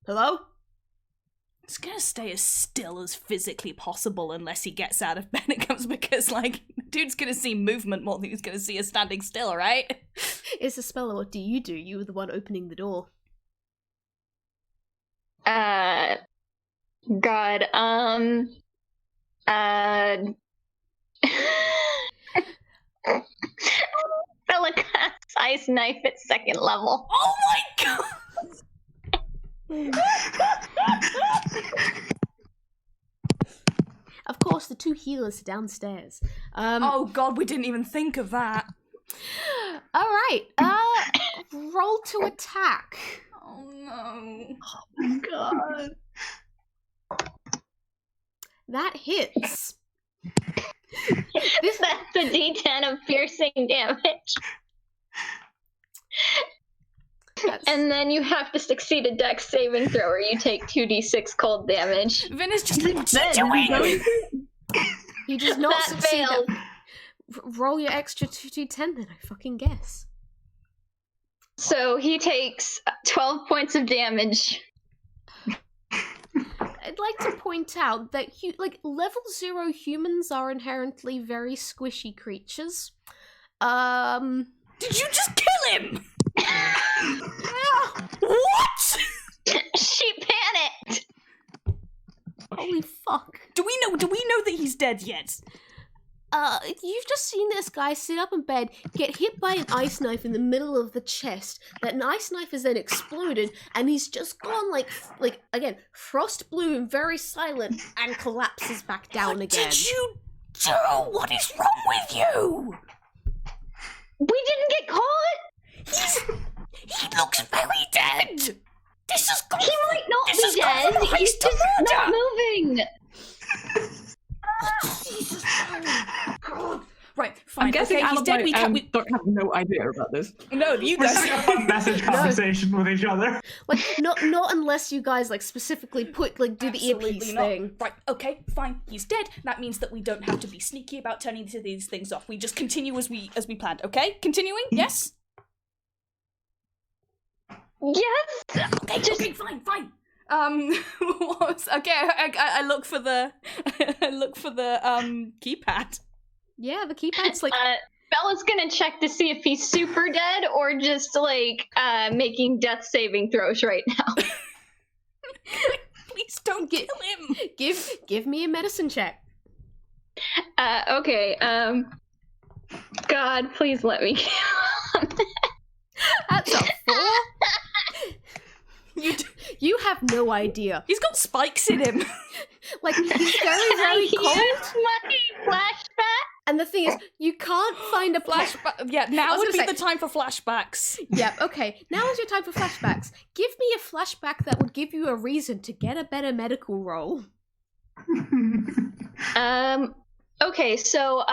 Hello?
It's gonna stay as still as physically possible unless he gets out of bed and comes, because, like, dude's gonna see movement more than he's gonna see us standing still, right?
Isaspella, what do? You were the one opening the door.
God, Bella casts Ice Knife at 2nd level.
Oh my god!
Of course, the two healers are downstairs.
Oh god, we didn't even think of that.
Alright, roll to attack.
Oh no.
Oh my god.
That hits.
That's a D10 of piercing damage. And then you have to succeed a dex saving throw, or you take 2d6 cold damage.
Vin is just like, what's he doing?
You just not
That
succeed.
failed.
Roll your extra 2d10 then, I fucking guess.
So he takes 12 points of damage.
I'd like to point out that, like, level 0 humans are inherently very squishy creatures.
Did you just kill him? What?
She panicked!
Holy fuck.
Do we know that he's dead yet?
You've just seen this guy sit up in bed, get hit by an ice knife in the middle of the chest. That an ice knife has then exploded, and he's just gone like again, frost blue and very silent, and collapses back down again.
What did you do? What is wrong with you?
We didn't get caught!
He looks very dead. This is
He might not be dead! He's just not moving!
Right, fine.
I'm guessing
okay, he's dead. We can't.
don't have no idea about this.
No, you
We're
guys.
having a fun message conversation with each other.
Like, not unless you guys, like, specifically do the
Absolutely
earpiece
not.
thing.
Right, okay, fine. He's dead. That means that we don't have to be sneaky about turning these things off. We just continue as we planned. Okay, continuing. Yes.
Yes!
Okay, fine. What was, okay, I look for the keypad.
Yeah, the keypad's like...
Bella's gonna check to see if he's super dead or just, like, making death saving throws right now.
Please don't kill him.
Give me a medicine check.
Okay, God, please let me kill him.
That's a 4. You have no idea.
He's got spikes in him.
Like, he's very, very cold.
Use my flashback.
And the thing is, you can't find a
Flashback. Yeah, now would be the time for flashbacks.
Yeah, okay. Now is your time for flashbacks. Give me a flashback that would give you a reason to get a better medical roll.
Okay, so,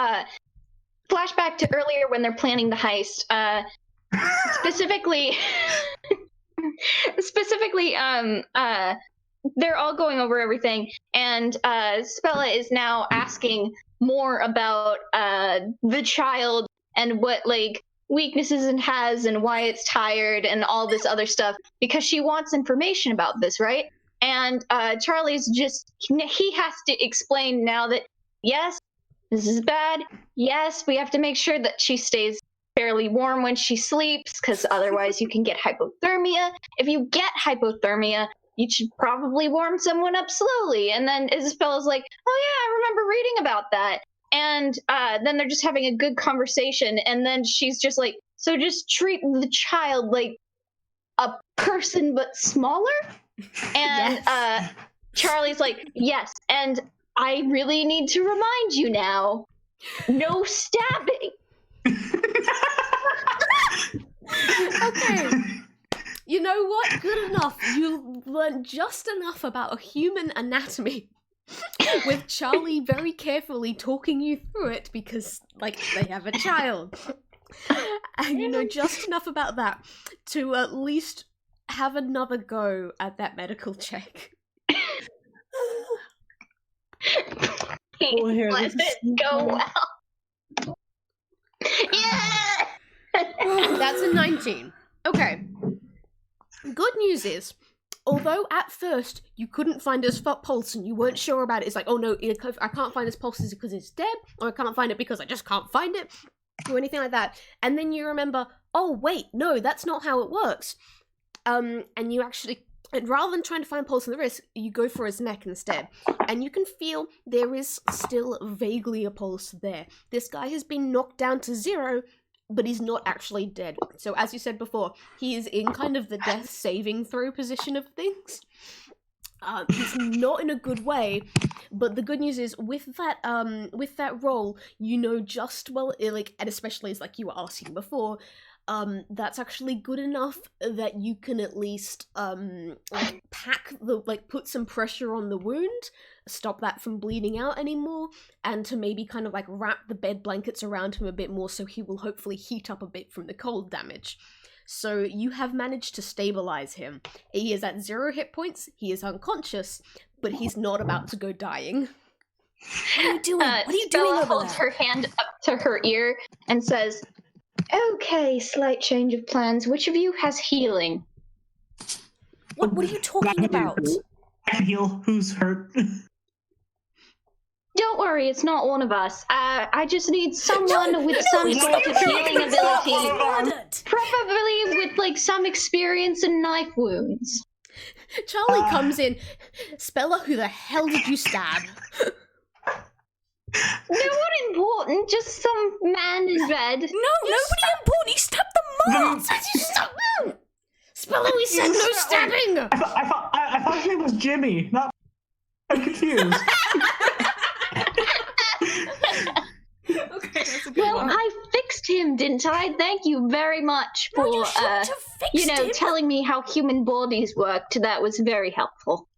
flashback to earlier when they're planning the heist. Specifically, they're all going over everything, and Spella is now asking more about the child and what, like, weaknesses it has and why it's tired and all this other stuff, because she wants information about this, right? And Charlie's just, he has to explain now that, yes, this is bad. Yes, we have to make sure that she stays fairly warm when she sleeps, because otherwise you can get hypothermia. If you get hypothermia, you should probably warm someone up slowly. And then Isasabella's like, oh yeah, I remember reading about that. And then they're just having a good conversation. And then she's just like, so just treat the child like a person but smaller? And
Yes.
Charlie's like, yes, and I really need to remind you now, no stabbing.
Okay. You know what? Good enough. You learned just enough about human anatomy with Charlie very carefully talking you through it because, like, they have a child. And you know just enough about that to at least have another go at that medical check.
We'll hear
Let
this.
it go out. Yeah!
That's a 19. Okay. Good news is, although at first you couldn't find his pulse and you weren't sure about it, it's like, oh no, I can't find his pulse because it's dead, or I can't find it because I just can't find it, or anything like that. And then you remember, oh wait, no, that's not how it works. And you actually, and rather than trying to find pulse in the wrist, you go for his neck instead. And you can feel there is still vaguely a pulse there. This guy has been knocked down to 0, but he's not actually dead. So as you said before, he is in kind of the death saving throw position of things. He's not in a good way, but the good news is with that roll, you know just well, like, and especially as like you were asking before, that's actually good enough that you can at least put some pressure on the wound, stop that from bleeding out anymore, and to maybe kind of like wrap the bed blankets around him a bit more so he will hopefully heat up a bit from the cold damage. So you have managed to stabilize him. He is at 0 hit points, he is unconscious, but he's not about to go dying.
What are you doing? What are you
Stella
doing over
holds
there?
her hand up to her ear and says, okay, slight change of plans. Which of you has healing?
What are you talking about?
I can heal. Who's hurt?
Don't worry, it's not one of us. I just need someone with some
it's
sort of
not
healing
me.
ability.
Murdered.
Probably with like some experience in knife wounds.
Charlie comes in. Spella, who the hell did you stab?
No one important, just some man in bed.
No, nobody important. He stabbed the mom.
Spella, we said no stabbing!
I thought his name was Jimmy. Not. I'm confused.
Okay, that's a good
Well,
one.
I fixed him, didn't I? Thank you very much for,
You shouldn't have fixed him.
telling me how human bodies worked. That was very helpful.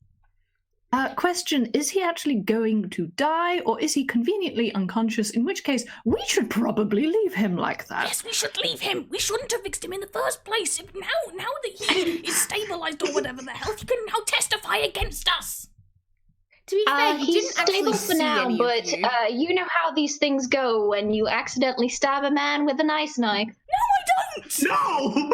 Question, is he actually going to die, or is he conveniently unconscious, in which case we should probably leave him like that?
Yes, we should leave him. We shouldn't have fixed him in the first place. Now that he is stabilized or whatever the hell, he can now testify against us.
To be fair, he
He's
didn't actually
stable for
see
now,
any
but
of you.
you know how these things go when you accidentally stab a man with an ice knife.
No, I don't.
No.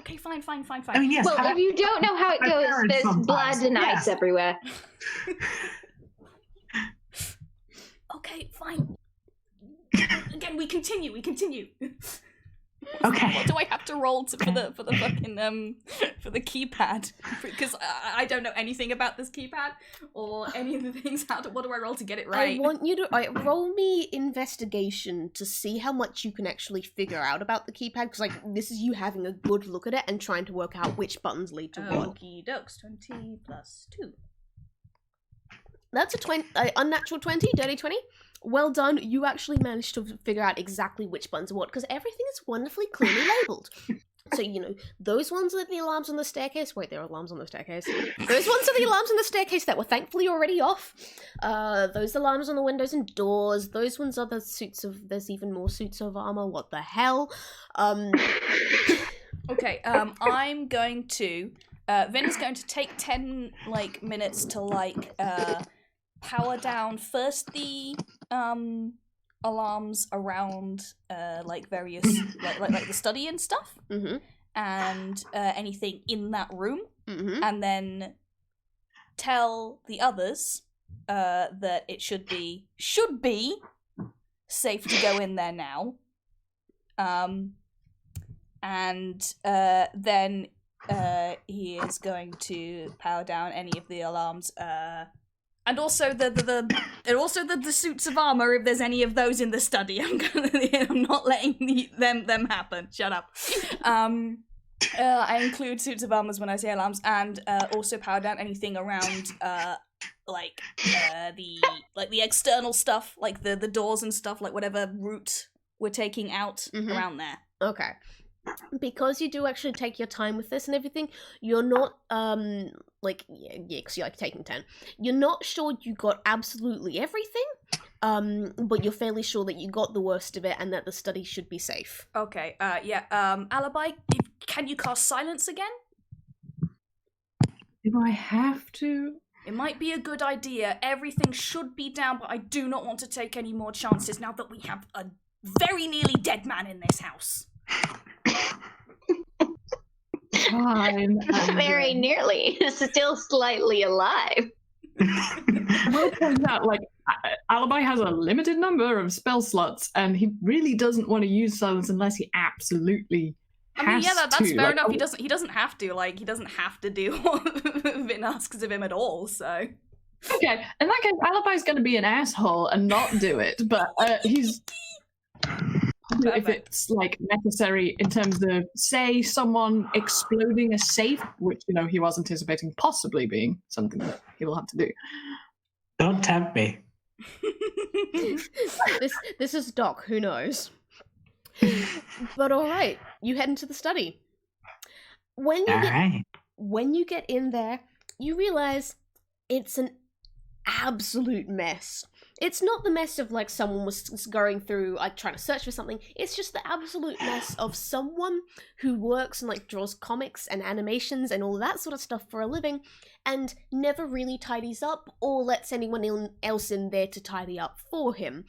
Okay, fine.
I mean, yes.
Well, if you don't know how it
my
goes,
parents
there's
sometimes,
blood and
yes.
ice everywhere.
Okay, fine. Again, we continue.
Okay.
What do I have to roll for the fucking for the keypad? Because I don't know anything about this keypad or any of the things. What do I roll to get it right?
I want you to roll me investigation to see how much you can actually figure out about the keypad, because like this is you having a good look at it and trying to work out which buttons lead to what.
Okie dokes, 20 plus 2.
That's a unnatural 20, dirty 20. Well done, you actually managed to figure out exactly which buttons are what, because everything is wonderfully clearly labelled. So, you know, those ones are the alarms on the staircase. Wait, there are alarms on the staircase. Those ones are the alarms on the staircase that were thankfully already off. Those alarms on the windows and doors. Those ones are the suits of... There's even more suits of armour. What the hell?
Okay, I'm going to... Vin is going to take 10, minutes to, power down first the, alarms around, various, the study and stuff.
Mm-hmm.
And, anything in that room.
Mm-hmm.
And then tell the others, that it should be safe to go in there now. And then he is going to power down any of the alarms, and also the suits of armor if there's any of those in the study. I'm not letting them happen. Shut up. I include suits of armor when I say alarms, and also power down anything around the external stuff, like the doors and stuff, like whatever route we're taking out around there.
Okay. Because you do actually take your time with this and everything, you're not, because you're, taking 10. You're not sure you got absolutely everything, but you're fairly sure that you got the worst of it and that the study should be safe.
Okay, Alibi, can you cast Silence again?
Do I have to?
It might be a good idea. Everything should be down, but I do not want to take any more chances now that we have a very nearly dead man in this house.
Fine.
Very nearly. Still slightly alive.
I will point out, Alibi has a limited number of spell slots, and he really doesn't want to use silence unless he absolutely has to.
That's fair enough. He doesn't have to. He doesn't have to do what Vin asks of him at all. So.
Okay, in that case, Alibi's going to be an asshole and not do it, but he's. If it's necessary in terms of, say, someone exploding a safe, which he was anticipating possibly being something that he will have to do.
Don't tempt me.
This is Doc. Who knows? But all right, you head into the study. When you get in there, you realize it's an absolute mess. It's not the mess of someone was going through trying to search for something. It's just the absolute mess of someone who works and draws comics and animations and all that sort of stuff for a living and never really tidies up or lets anyone else in there to tidy up for him.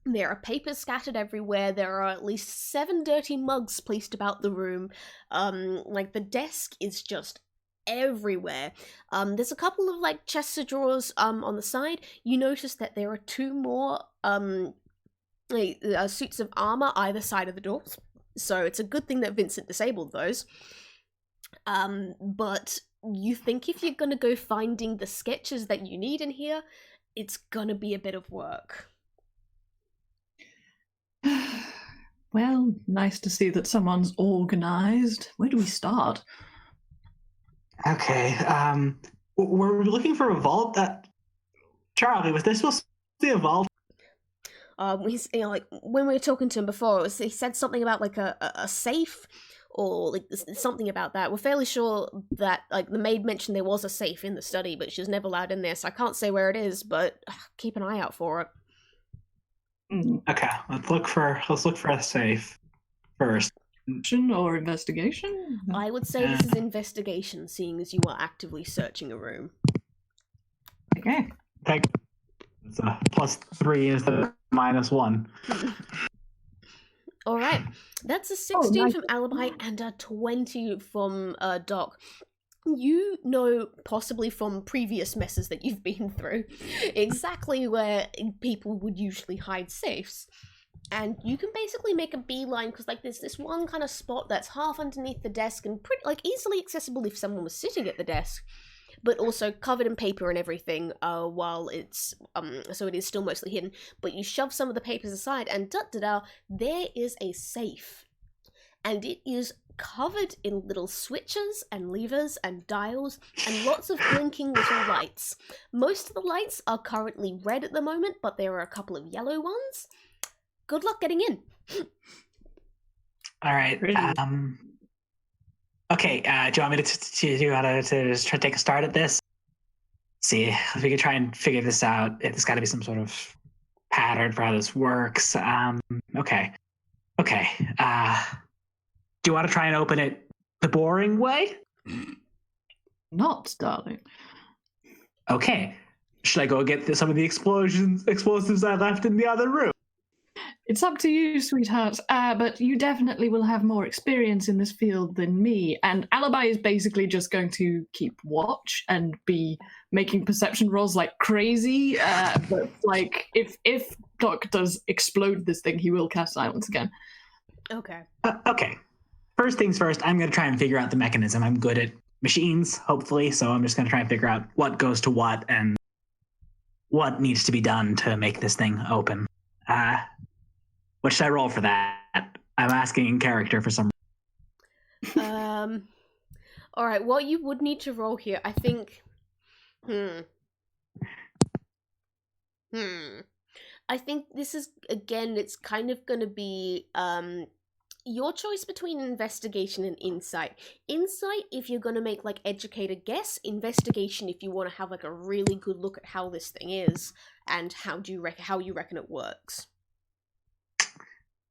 There are papers scattered everywhere. There are at least 7 dirty mugs placed about the room. The desk is just everywhere. There's a couple of chests of drawers on the side. You notice that there are 2 more suits of armor either side of the doors. So it's a good thing that Vincent disabled those. But you think if you're gonna go finding the sketches that you need in here, it's gonna be a bit of work.
Well, nice to see that someone's organized. Where do we start?
Okay, we're looking for a vault. Charlie, was this supposed to be a vault?
He's, when we were talking to him before, he said something about a safe or something about that. We're fairly sure that the maid mentioned there was a safe in the study, but she was never allowed in there, so I can't say where it is, but keep an eye out for it.
Okay, let's look for a safe first.
Or investigation?
I would say this is investigation, seeing as you are actively searching a room.
Okay.
It's a +3 instead of -1.
All right, that's a 16
nice.
from Alibi and a 20 from Doc. You know, possibly from previous messes that you've been through, exactly where people would usually hide safes. And you can basically make a beeline because there's this one kind of spot that's half underneath the desk and pretty easily accessible if someone was sitting at the desk, but also covered in paper and everything while it's so it is still mostly hidden. But you shove some of the papers aside and there is a safe, and it is covered in little switches and levers and dials and lots of blinking little lights. Most of the lights are currently red at the moment, but there are a couple of yellow ones. Good luck getting in.
All right. Okay. Do you want me to just try to take a start at this? See if we can try and figure this out. There's got to be some sort of pattern for how this works. Okay. Do you want to try and open it the boring way?
Not, darling.
Okay. Should I go get some of the explosives I left in the other room?
It's up to you, sweetheart. But you definitely will have more experience in this field than me. And Alibi is basically just going to keep watch and be making perception rolls like crazy. But like, if Doc does explode this thing, he will cast silence again.
Okay.
Okay. First things first, I'm going to try and figure out the mechanism. I'm good at machines, hopefully, so I'm just going to try and figure out what goes to what and what needs to be done to make this thing open. What should I roll for that? I'm asking in character for some
All right. What you would need to roll here, I think. I think this is again. It's kind of going to be your choice between investigation and insight. Insight if you're going to make like educated guess. Investigation if you want to have like a really good look at how this thing is and how you reckon it works.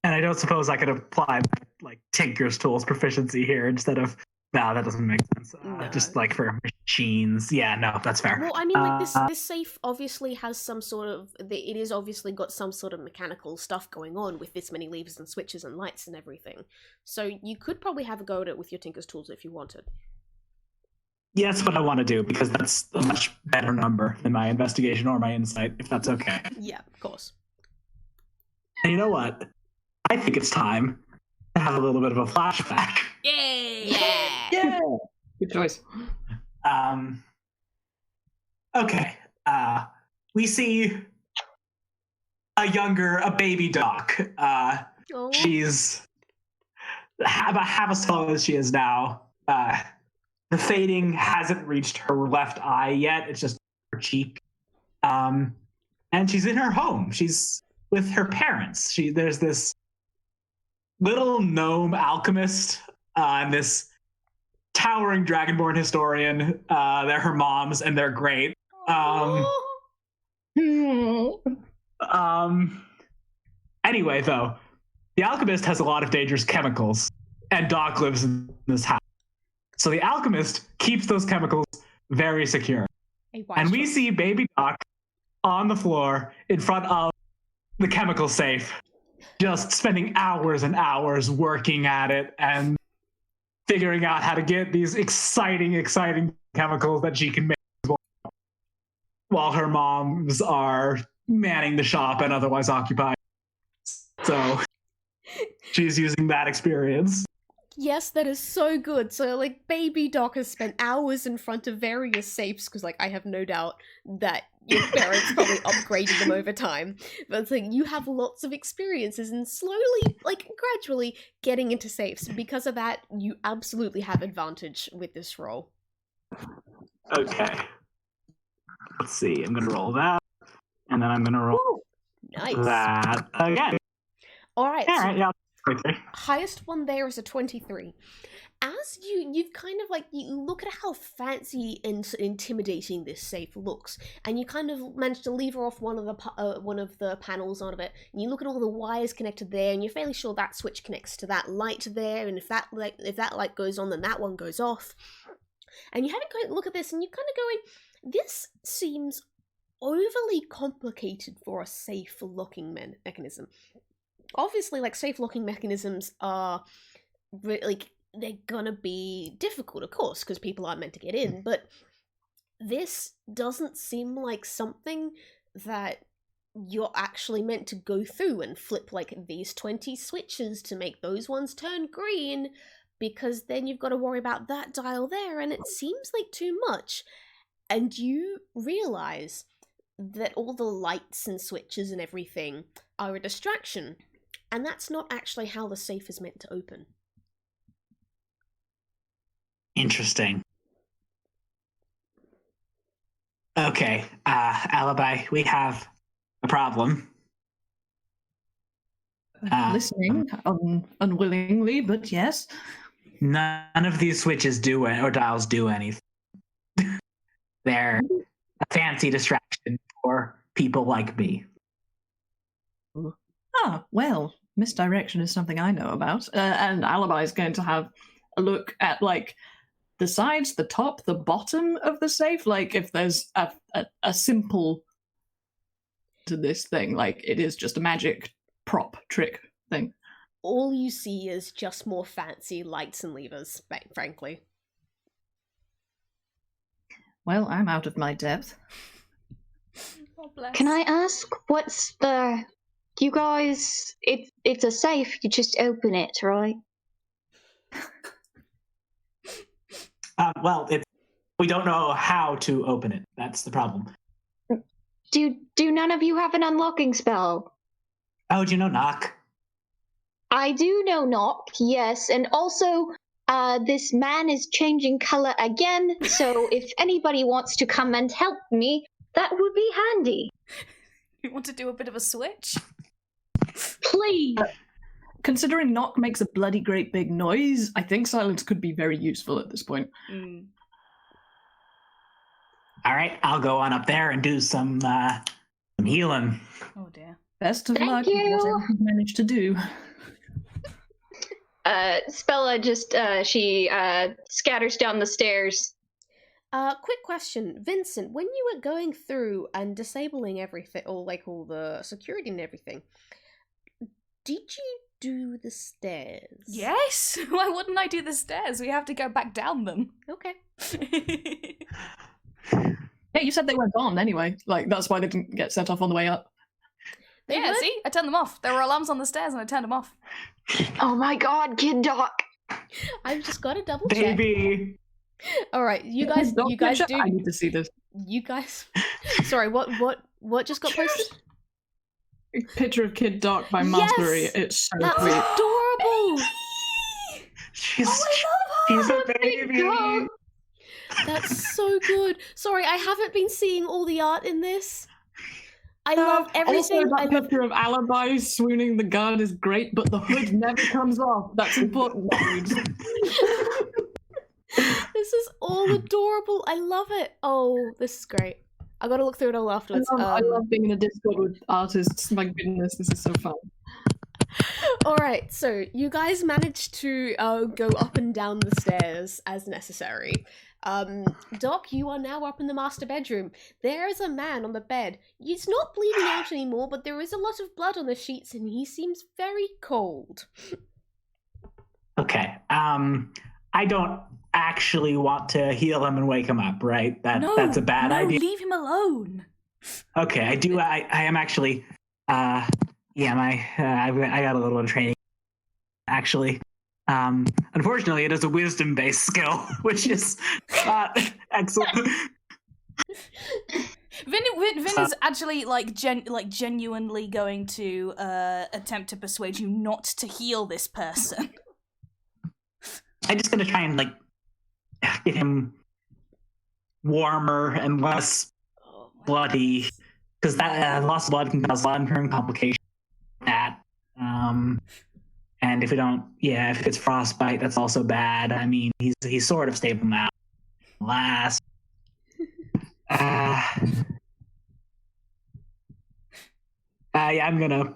And I don't suppose I could apply like Tinker's Tools proficiency here instead of. No, that doesn't make sense.
No.
Just like for machines. Yeah, no, that's fair.
Well, I mean, like this safe obviously has some sort of. It is obviously got some sort of mechanical stuff going on with this many levers and switches and lights and everything. So you could probably have a go at it with your Tinker's Tools if you wanted.
Yeah, that's what I want to do because that's a much better number than my investigation or my insight, if that's okay.
Yeah, of course.
And you know what? I think it's time to have a little bit of a flashback.
Yay!
Yeah. Good choice.
Okay. We see a baby Doc.
Oh.
She's about half as tall as she is now. The fading hasn't reached her left eye yet. It's just her cheek. And she's in her home. She's with her parents. There's this little gnome alchemist and this towering dragonborn historian. They're her moms, and they're great. Anyway, though, the alchemist has a lot of dangerous chemicals, and Doc lives in this house. So the alchemist keeps those chemicals very secure. And we see baby Doc on the floor in front of the chemical safe, just spending hours and hours working at it and figuring out how to get these exciting chemicals that she can make while her moms are manning the shop and otherwise occupied. So she's using that experience.
Yes, that is so good. So, like, baby Doc has spent hours in front of various safes, because, like, I have no doubt that your parents probably upgraded them over time. But it's like, you have lots of experiences and slowly, like, gradually getting into safes. Because of that, you absolutely have advantage with this roll.
Okay. Let's see. I'm going to roll that. And then I'm going to roll that again.
Alright,
All right, yeah.
highest one there is a 23. As you've kind of like, you look at how fancy and intimidating this safe looks, and you kind of manage to lever off one of the panels out of it, and you look at all the wires connected there, and you're fairly sure that switch connects to that light there, and if that light goes on, then that one goes off. And you have a look at this, and you're kind of going, this seems overly complicated for a safe locking mechanism. Obviously, like, safe locking mechanisms are like, they're gonna be difficult, of course, because people aren't meant to get in, but this doesn't seem like something that you're actually meant to go through and flip like these 20 switches to make those ones turn green, because then you've got to worry about that dial there, and it seems like too much. And you realize that all the lights and switches and everything are a distraction. And that's not actually how the safe is meant to open.
Interesting. Okay, Alibi, we have a problem.
Listening unwillingly, but yes.
None of these switches or dials do anything. They're a fancy distraction for people like me.
Ah, well, misdirection is something I know about. And Alibi is going to have a look at, like, the sides, the top, the bottom of the safe. Like, if there's a simple to this thing, like, it is just a magic prop trick thing.
All you see is just more fancy lights and levers, frankly.
Well, I'm out of my depth.
Oh, bless.
Can I ask what's the? You guys, it's a safe. You just open it, right?
Well, we don't know how to open it. That's the problem.
Do none of you have an unlocking spell?
Oh, do you know knock?
I do know knock, yes, and also this man is changing color again, so if anybody wants to come and help me, that would be handy.
You want to do a bit of a switch?
Please.
Considering knock makes a bloody great big noise, I think silence could be very useful at this point.
All right, I'll go on up there and do some healing.
Oh dear.
Best of
Thank
luck
you.
with whatever you manage to do.
Spella just she scatters down the stairs.
Quick question, Vincent. When you were going through and disabling everything, or like all the security and everything, did you do the stairs?
Yes. Why wouldn't I do the stairs? We have to go back down them.
Okay.
Yeah, you said they were gone anyway. Like, that's why they didn't get set off on the way up.
They
Yeah,
weren't-
see? I turned them off. There were alarms on the stairs and I turned them off.
Oh my god, Kid Doc.
I've just got to double check.
Baby.
All right, you guys do.
I need to see this.
You guys. Sorry, what just got posted?
Picture of Kid Doc by
Yes!
Mossery. It's so
That's
sweet.
adorable.
She's
I love her.
a baby.
God.
That's so good. Sorry, I haven't been seeing all the art in this. I love everything.
Also,
I
that
love.
picture of Alibi swooning the guard is great, but the hood never comes off. That's important.
This is all adorable. I love it. Oh, this is great. I gotta look through it all afterwards.
I love being in a Discord with artists. My goodness, this is so fun.
All right, so you guys managed to go up and down the stairs as necessary. Doc, you are now up in the master bedroom. There is a man on the bed. He's not bleeding out anymore, but there is a lot of blood on the sheets, and he seems very cold.
Okay. I don't actually want to heal him and wake him up, right? That's a bad idea.
Leave him alone.
Okay, I do. I am actually. I got a little bit of training. Actually, unfortunately, it is a wisdom-based skill, which is not excellent.
Vin is actually genuinely going to attempt to persuade you not to heal this person.
I'm just gonna try and get him warmer and less bloody, because that loss of blood can cause long-term complications. And if we don't, if it's frostbite, that's also bad. I mean, he's sort of stable now. Last, I'm gonna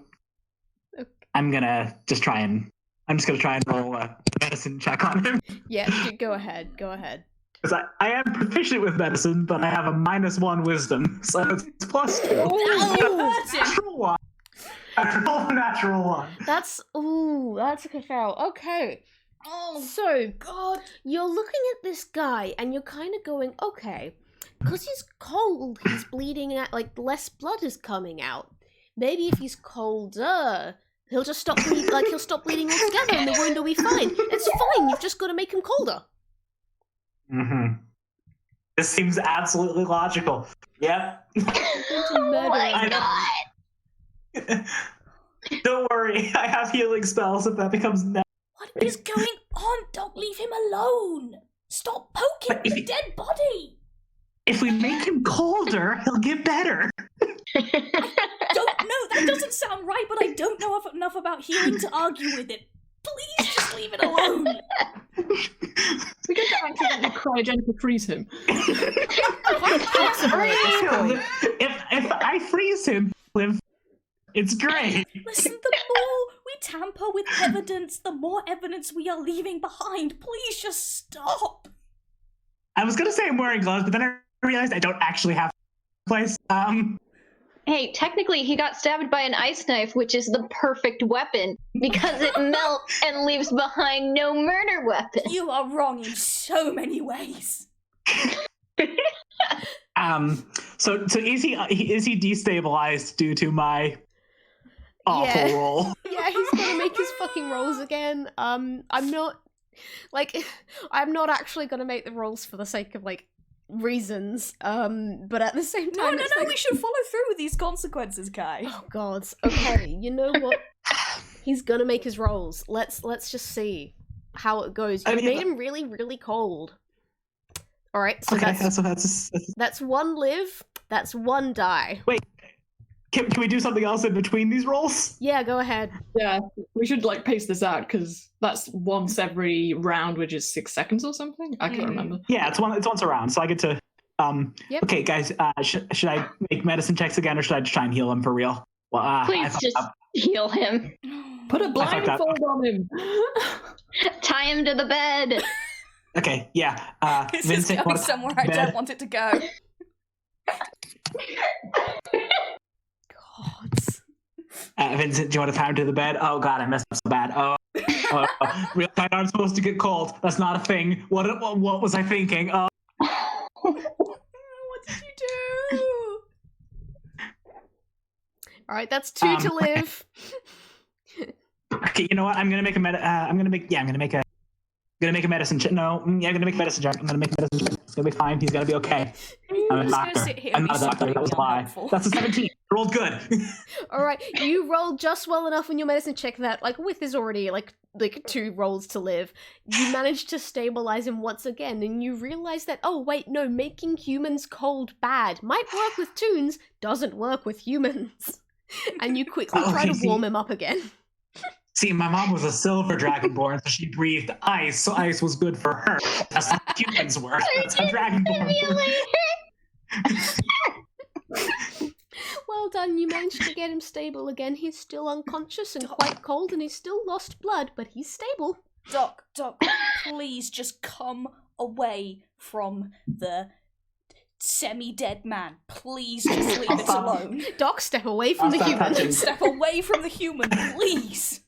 just try and roll a medicine check on him.
Yeah, go ahead.
Because I am proficient with medicine, but I have a -1 wisdom, so it's +2.
Oh,
Natural one. Natural one.
that's a good fail. Okay.
Oh,
So,
God.
you're looking at this guy and you're kind of going, okay, because he's cold, he's bleeding out, less blood is coming out. Maybe if he's colder, he'll just stop bleeding, he'll stop bleeding altogether and the wound will be fine. It's fine, you've just got to make him colder.
Mm-hmm. This seems absolutely logical. Yep.
Oh my god.
Don't worry, I have healing spells if that becomes necessary.
What is going on? Don't leave him alone. Stop poking
But if
the
he-
dead body.
If we make him colder, he'll get better.
Don't know. That doesn't sound right, but I don't know enough about healing to argue with it. Please just leave it alone.
We could accidentally cryogenically freeze him.
Possibly at this point.
If I freeze him, it's great.
Listen, the more we tamper with evidence, the more evidence we are leaving behind. Please just stop.
I was gonna say I'm wearing gloves, but then I realized I don't actually have a place.
Hey, technically he got stabbed by an ice knife, which is the perfect weapon because it melts and leaves behind no murder weapon.
You are wrong in so many ways.
So is he destabilized due to my awful
Yeah.
roll?
Yeah, he's gonna make his fucking rolls again. I'm not actually gonna make the rolls for the sake of like reasons. But at the same time,
No,
it's like,
we should follow through with these consequences, Kai.
oh god. Okay, you know what? He's gonna make his rolls. Let's just see how it goes. You made him really, really cold. All right, so
Okay,
that's 1 live. That's 1 die.
Wait, can we do something else in between these rolls?
Yeah, go ahead.
Yeah, we should like pace this out because that's once every round, which is 6 seconds or something. I can't remember.
Yeah, it's once a round, so I get to.
Yep.
Okay, guys, should I make medicine checks again, or should I just try and heal him for real? Well, I
Please
fucked
just
up.
heal him.
Put a
fucked up.
blindfold on him.
Tie him to the bed.
Okay, yeah.
This
Vincent,
is going
wanna
somewhere I
bed?
don't want it to go.
Gods.
Vincent, do you want to tie him to the bed? Oh god, I messed up so bad. Oh, real tight aren't supposed to get cold. That's not a thing. What was I thinking?
What did you do?
All right, that's 2 to live.
Okay, you know what? I'm gonna make a medicine check. No, I'm gonna make a medicine check. I'm gonna make a medicine check. It's gonna be fine. He's gonna be okay. I'm a
just gonna
doctor.
sit here
I'm
and
not a
be
doctor. That was a
completely
lie.
unhelpful.
That's a 17. Rolled good.
All right, you rolled just well enough in your medicine check that, like, with his already like 2 rolls to live, you managed to stabilize him once again, and you realize that, oh wait, no, making humans cold bad might work with toons, doesn't work with humans. And you quickly try to warm him up again.
See, my mom was a silver dragonborn, so she breathed ice, so ice was good for her. That's how humans work. That's how dragonborn work.
Well done, you managed to get him stable again. He's still unconscious and quite cold, and he's still lost blood, but he's stable.
Doc, please just come away from the semi-dead man. Please just leave it alone.
Doc, step away from the human.
Touching.
Step away from the human, please.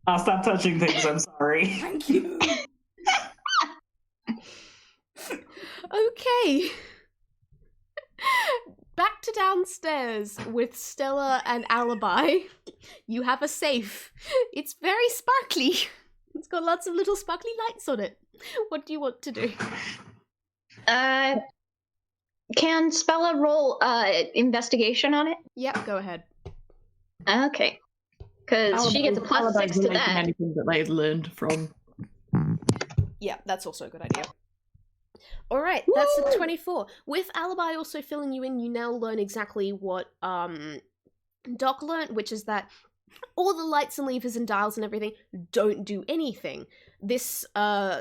I'll stop touching things, I'm sorry.
Thank you.
Okay. Back to downstairs with Stella and Alibi. You have a safe. It's very sparkly. It's got lots of little sparkly lights on it. What do you want to do?
Can Spella roll investigation on it?
Yep, go ahead.
Okay. Because she gets a plus 6 to that.
Anything that they've learned from.
Yeah, that's also a good idea. Alright, that's a 24. With Alibi also filling you in, you now learn exactly what Doc learned, which is that all the lights and levers and dials and everything don't do anything. This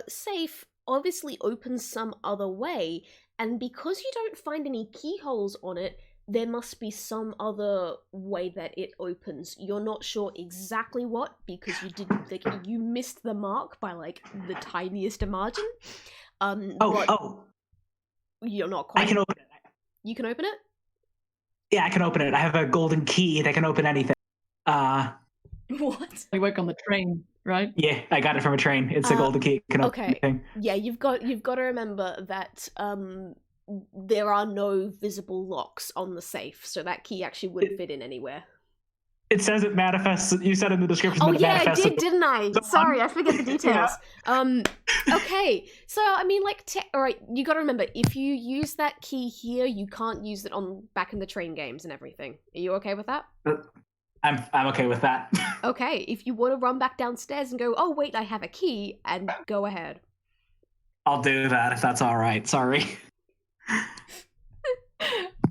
safe obviously opens some other way, and because you don't find any keyholes on it, there must be some other way that it opens. You're not sure exactly what, because you didn't think you missed the mark by like the tiniest margin. You're not quite.
I can open it.
You can open it?
Yeah, I can open it. I have a golden key that can open anything.
What?
They work on the train, right?
Yeah, I got it from a train. It's a golden key. It can open anything.
Yeah, you've got to remember that there are no visible locks on the safe, so that key actually wouldn't fit in anywhere.
It says it manifests. You said in the description.
Oh
that it
yeah, I
manifests
did, didn't I? Sorry, I forget the details.
Yeah.
Okay, so I mean, like, all right, you got to remember, if you use that key here, you can't use it on back in the train games and everything. Are you okay with that?
I'm okay with that.
Okay, if you want to run back downstairs and go, oh wait, I have a key, and go ahead.
I'll do that if that's all right. Sorry.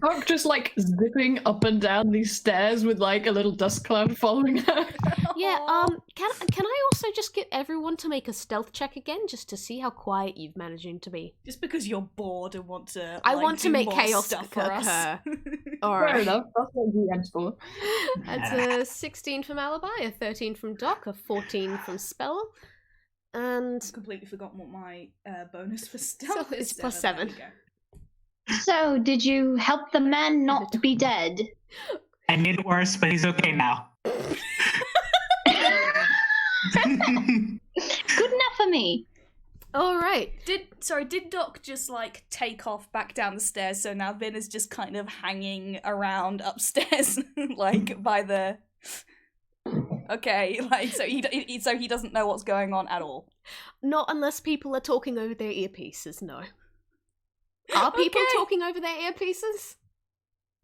Doc just like zipping up and down these stairs with like a little dust cloud following her.
Yeah, can I also just get everyone to make a stealth check again, just to see how quiet you've managing to be?
Just because you're bored and want to.
I
like,
want to
do
make
more
chaos
stuff for
occur.
us.
All
Fair
right.
enough. That's what GM's for.
That's a 16 from Alibi, a 13 from Doc, a 14 from Spell, and
I've completely forgotten what my bonus for stealth
So
is.
it's plus
There we
7.
go.
So, did you help the man not be dead?
I made it worse, but he's okay now.
Good enough for me.
All right.
Did Doc just like take off back down the stairs? So now Vin is just kind of hanging around upstairs, like by the. Okay, like so he doesn't know what's going on at all.
Not unless people are talking over their earpieces. No. Are people talking over their earpieces?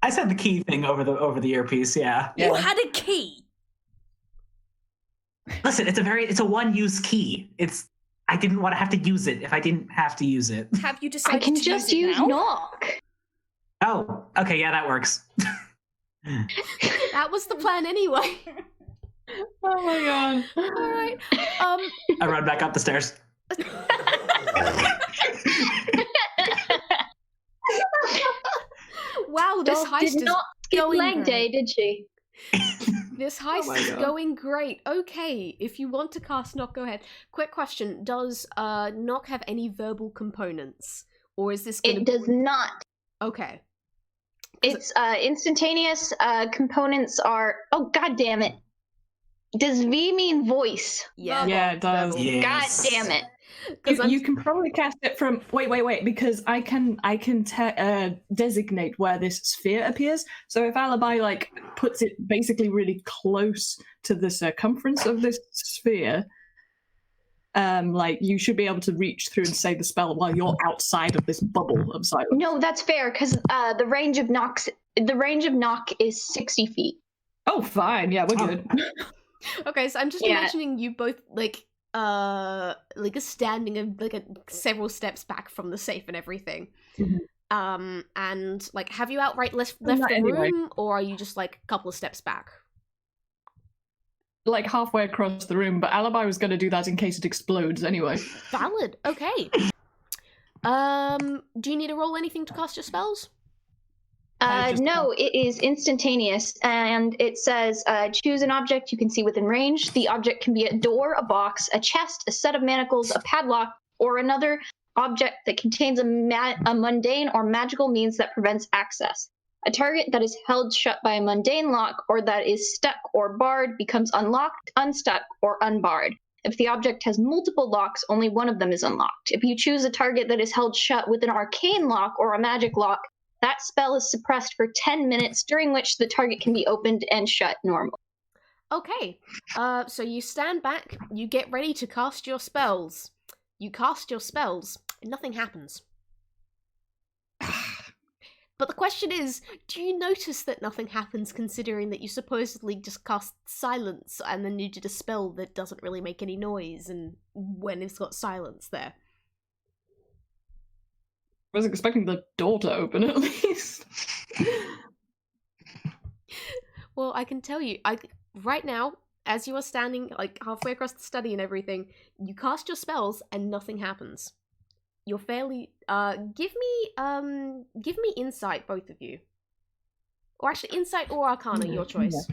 I said the key thing over the earpiece. Yeah.
You had a key.
Listen, it's a one-use key. I didn't want to have to use it if I didn't have to use it.
Have you decided
I can
to
just
use it now?
knock.
Oh, okay, yeah, that works.
That was the plan anyway.
Oh my god.
All right.
I run back up the stairs.
Wow, this
Dog
heist
did
is
not skip
going
leg
great.
day, did she?
This heist
my
is
God.
going great. Okay, if you want to cast Knock, go ahead. Quick question: does Knock have any verbal components, or is this?
It does not.
Okay.
Its instantaneous components are. Oh, god damn it! Does V mean voice?
Yeah.
Yeah, it does.
verbal.
Yes.
God damn it!
You can probably cast it from wait, because I can designate where this sphere appears. So if Alibi like puts it basically really close to the circumference of this sphere, like you should be able to reach through and say the spell while you're outside of this bubble of silence.
No, that's fair because the range of knock is 60 feet.
Oh, fine. Yeah, we're good.
Okay, so I'm just
Yeah.
imagining you both like a standing several steps back from the safe and everything.
Mhm.
And like, have you outright left
Not
the
anyway.
room, or are you just like a couple of steps back?
Like halfway across the room, but Alibi was going to do that in case it explodes anyway.
Valid. Okay. Do you need to roll anything to cast your spells?
No, it is instantaneous, and it says choose an object you can see within range. The object can be a door, a box, a chest, a set of manacles, a padlock, or another object that contains a mundane or magical means that prevents access. A target that is held shut by a mundane lock or that is stuck or barred becomes unlocked, unstuck, or unbarred. If the object has multiple locks, only one of them is unlocked. If you choose a target that is held shut with an arcane lock or a magic lock, that spell is suppressed for 10 minutes, during which the target can be opened and shut normally.
Okay. So you stand back, you get ready to cast your spells. You cast your spells, and nothing happens. But the question is, do you notice that nothing happens, considering that you supposedly just cast silence and then you did a spell that doesn't really make any noise, and when it's got silence there?
I was expecting the door to open at least.
Well, I can tell you, right now, as you are standing like halfway across the study and everything, you cast your spells and nothing happens. You're fairly give me insight, both of you. Or actually insight or arcana, your choice.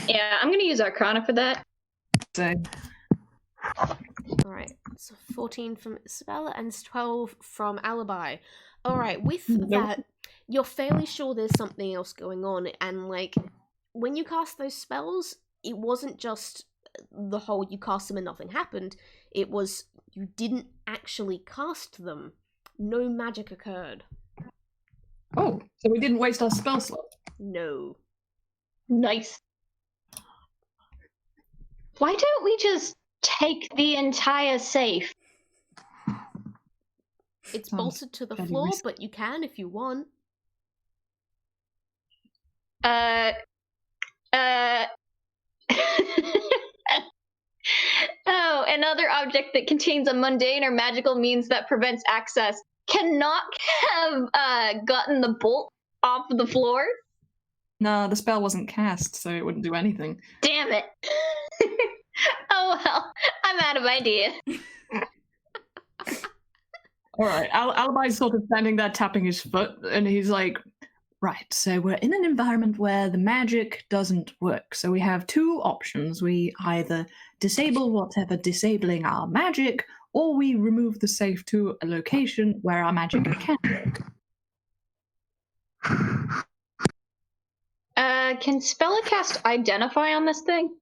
Yeah, I'm gonna use Arcana for that.
So,
Alright, so 14 from Isabella and 12 from Alibi. Alright, with
Nope.
that, you're fairly sure there's something else going on, and like, when you cast those spells, it wasn't just the whole you cast them and nothing happened, it was you didn't actually cast them. No magic occurred.
oh, so we didn't waste our spell slot.
No.
Nice. Why don't we just take the entire safe?
It's
Sounds
bolted to the
very
floor,
risky.
but you can if you want.
Oh, another object that contains a mundane or magical means that prevents access cannot have gotten the bolt off the floor.
No, the spell wasn't cast, so it wouldn't do anything.
Damn it. Oh well, I'm out of ideas.
All right, Alibi's sort of standing there tapping his foot, and he's like, right, so we're in an environment where the magic doesn't work. So we have two options. We either disable whatever disabling our magic, or we remove the safe to a location where our magic can work.
Can Spellcast identify on this thing?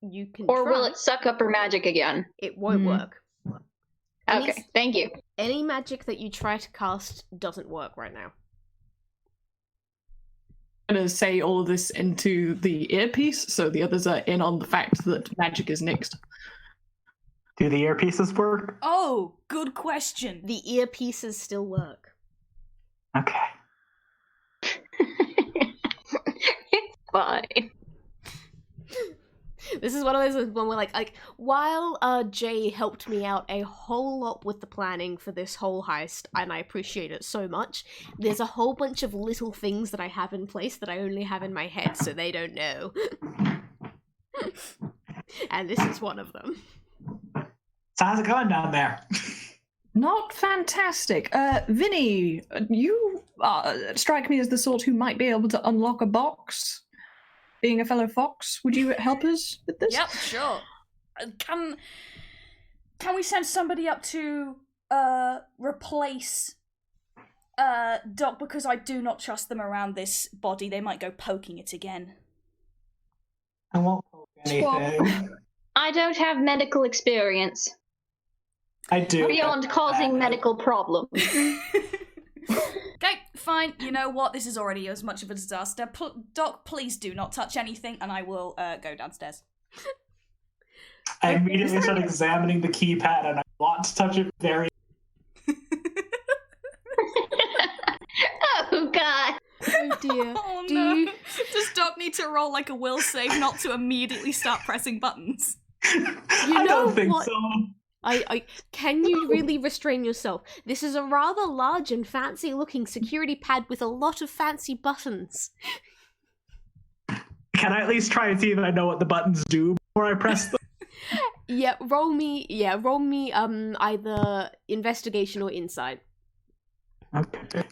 You can
Or
try.
will it suck up her magic again?
It won't
Hmm.
work. Any-
Okay, thank you.
Any magic that you try to cast doesn't work right now.
I'm going to say all of this into the earpiece so the others are in on the fact that magic is nixed.
Do the earpieces work?
Oh, good question.
The earpieces still work.
Okay.
It's fine.
This is one of those when we're like while Jay helped me out a whole lot with the planning for this whole heist, and I appreciate it so much, there's a whole bunch of little things that I have in place that I only have in my head, so they don't know. And this is one of them.
So how's it going down there?
Not fantastic. Vinny, you strike me as the sort who might be able to unlock a box. Being a fellow fox, would you help us with this?
Yep, sure. Can we send somebody up to replace Doc, because I do not trust them around this body. They might go poking it again.
I won't poke anything.
I don't have medical experience
I do.
beyond causing medical problems.
Okay, fine. You know what? This is already as much of a disaster. Doc, please do not touch anything, and I will go downstairs.
I immediately start examining the keypad, and I want to touch it very.
Oh god.
Oh dear.
Oh
Do
no.
you-
Does Doc need to roll like a will save not to immediately start pressing buttons?
I
know
don't think
what?
so.
Can you really restrain yourself? This is a rather large and fancy looking security pad with a lot of fancy buttons.
Can I at least try and see if I know what the buttons do before I press them?
Roll me either investigation or insight.
Okay.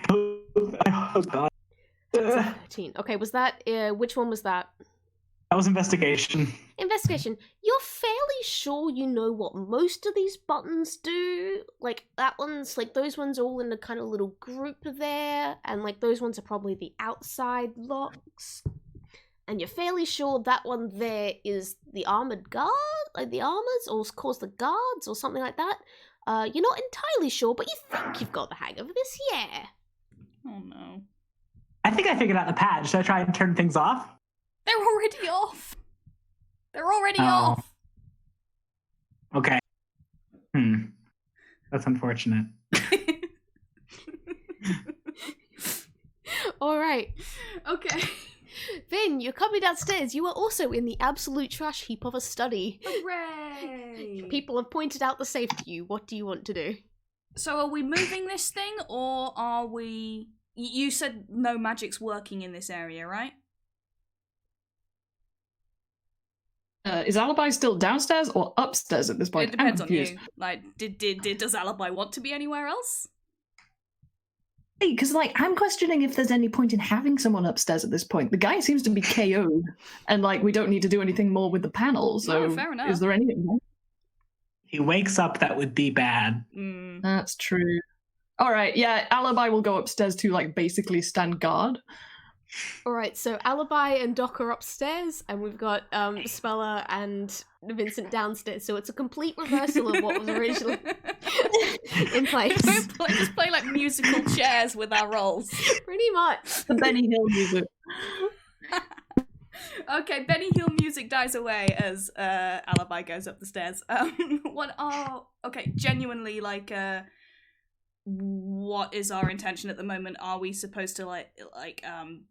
Oh god.
13. Okay, was that which one was that?
That was investigation.
Investigation. You're fairly sure you know what most of these buttons do? Like, that one's, like, those ones are all in a kind of little group there, and, like, those ones are probably the outside locks. And you're fairly sure that one there is the armored guard? Like, the armors? Or cause the guards? Or something like that? You're not entirely sure, but you think you've got the hang of this, yeah.
Oh no.
I think I figured out the pad. Should I try and turn things off?
They're already off. They're already
Oh.
off.
Okay. That's unfortunate.
Alright. Okay. Vin, you're coming downstairs. You are also in the absolute trash heap of a study.
Hooray!
People have pointed out the safe to you. What do you want to do?
So are we moving this thing, or are we... You said no magic's working in this area, right?
Is Alibi still downstairs or upstairs at this point?
It depends
I'm
on
confused.
you. Like, does Alibi want to be anywhere else?
Because, like, I'm questioning if there's any point in having someone upstairs at this point. The guy seems to be KO'd, and, like, we don't need to do anything more with the panel, so
No, fair enough.
is there anything more?
He wakes up, that would be bad.
That's true. Alright, yeah, Alibi will go upstairs to, like, basically stand guard.
Alright, so Alibi and Doc are upstairs, and we've got Spella and Vincent downstairs, so it's a complete reversal of what was originally in place.
Just play like musical chairs with our roles.
Pretty much.
The Benny Hill music.
Okay, Benny Hill music dies away as Alibi goes up the stairs. Okay, genuinely, like, what is our intention at the moment? Are we supposed to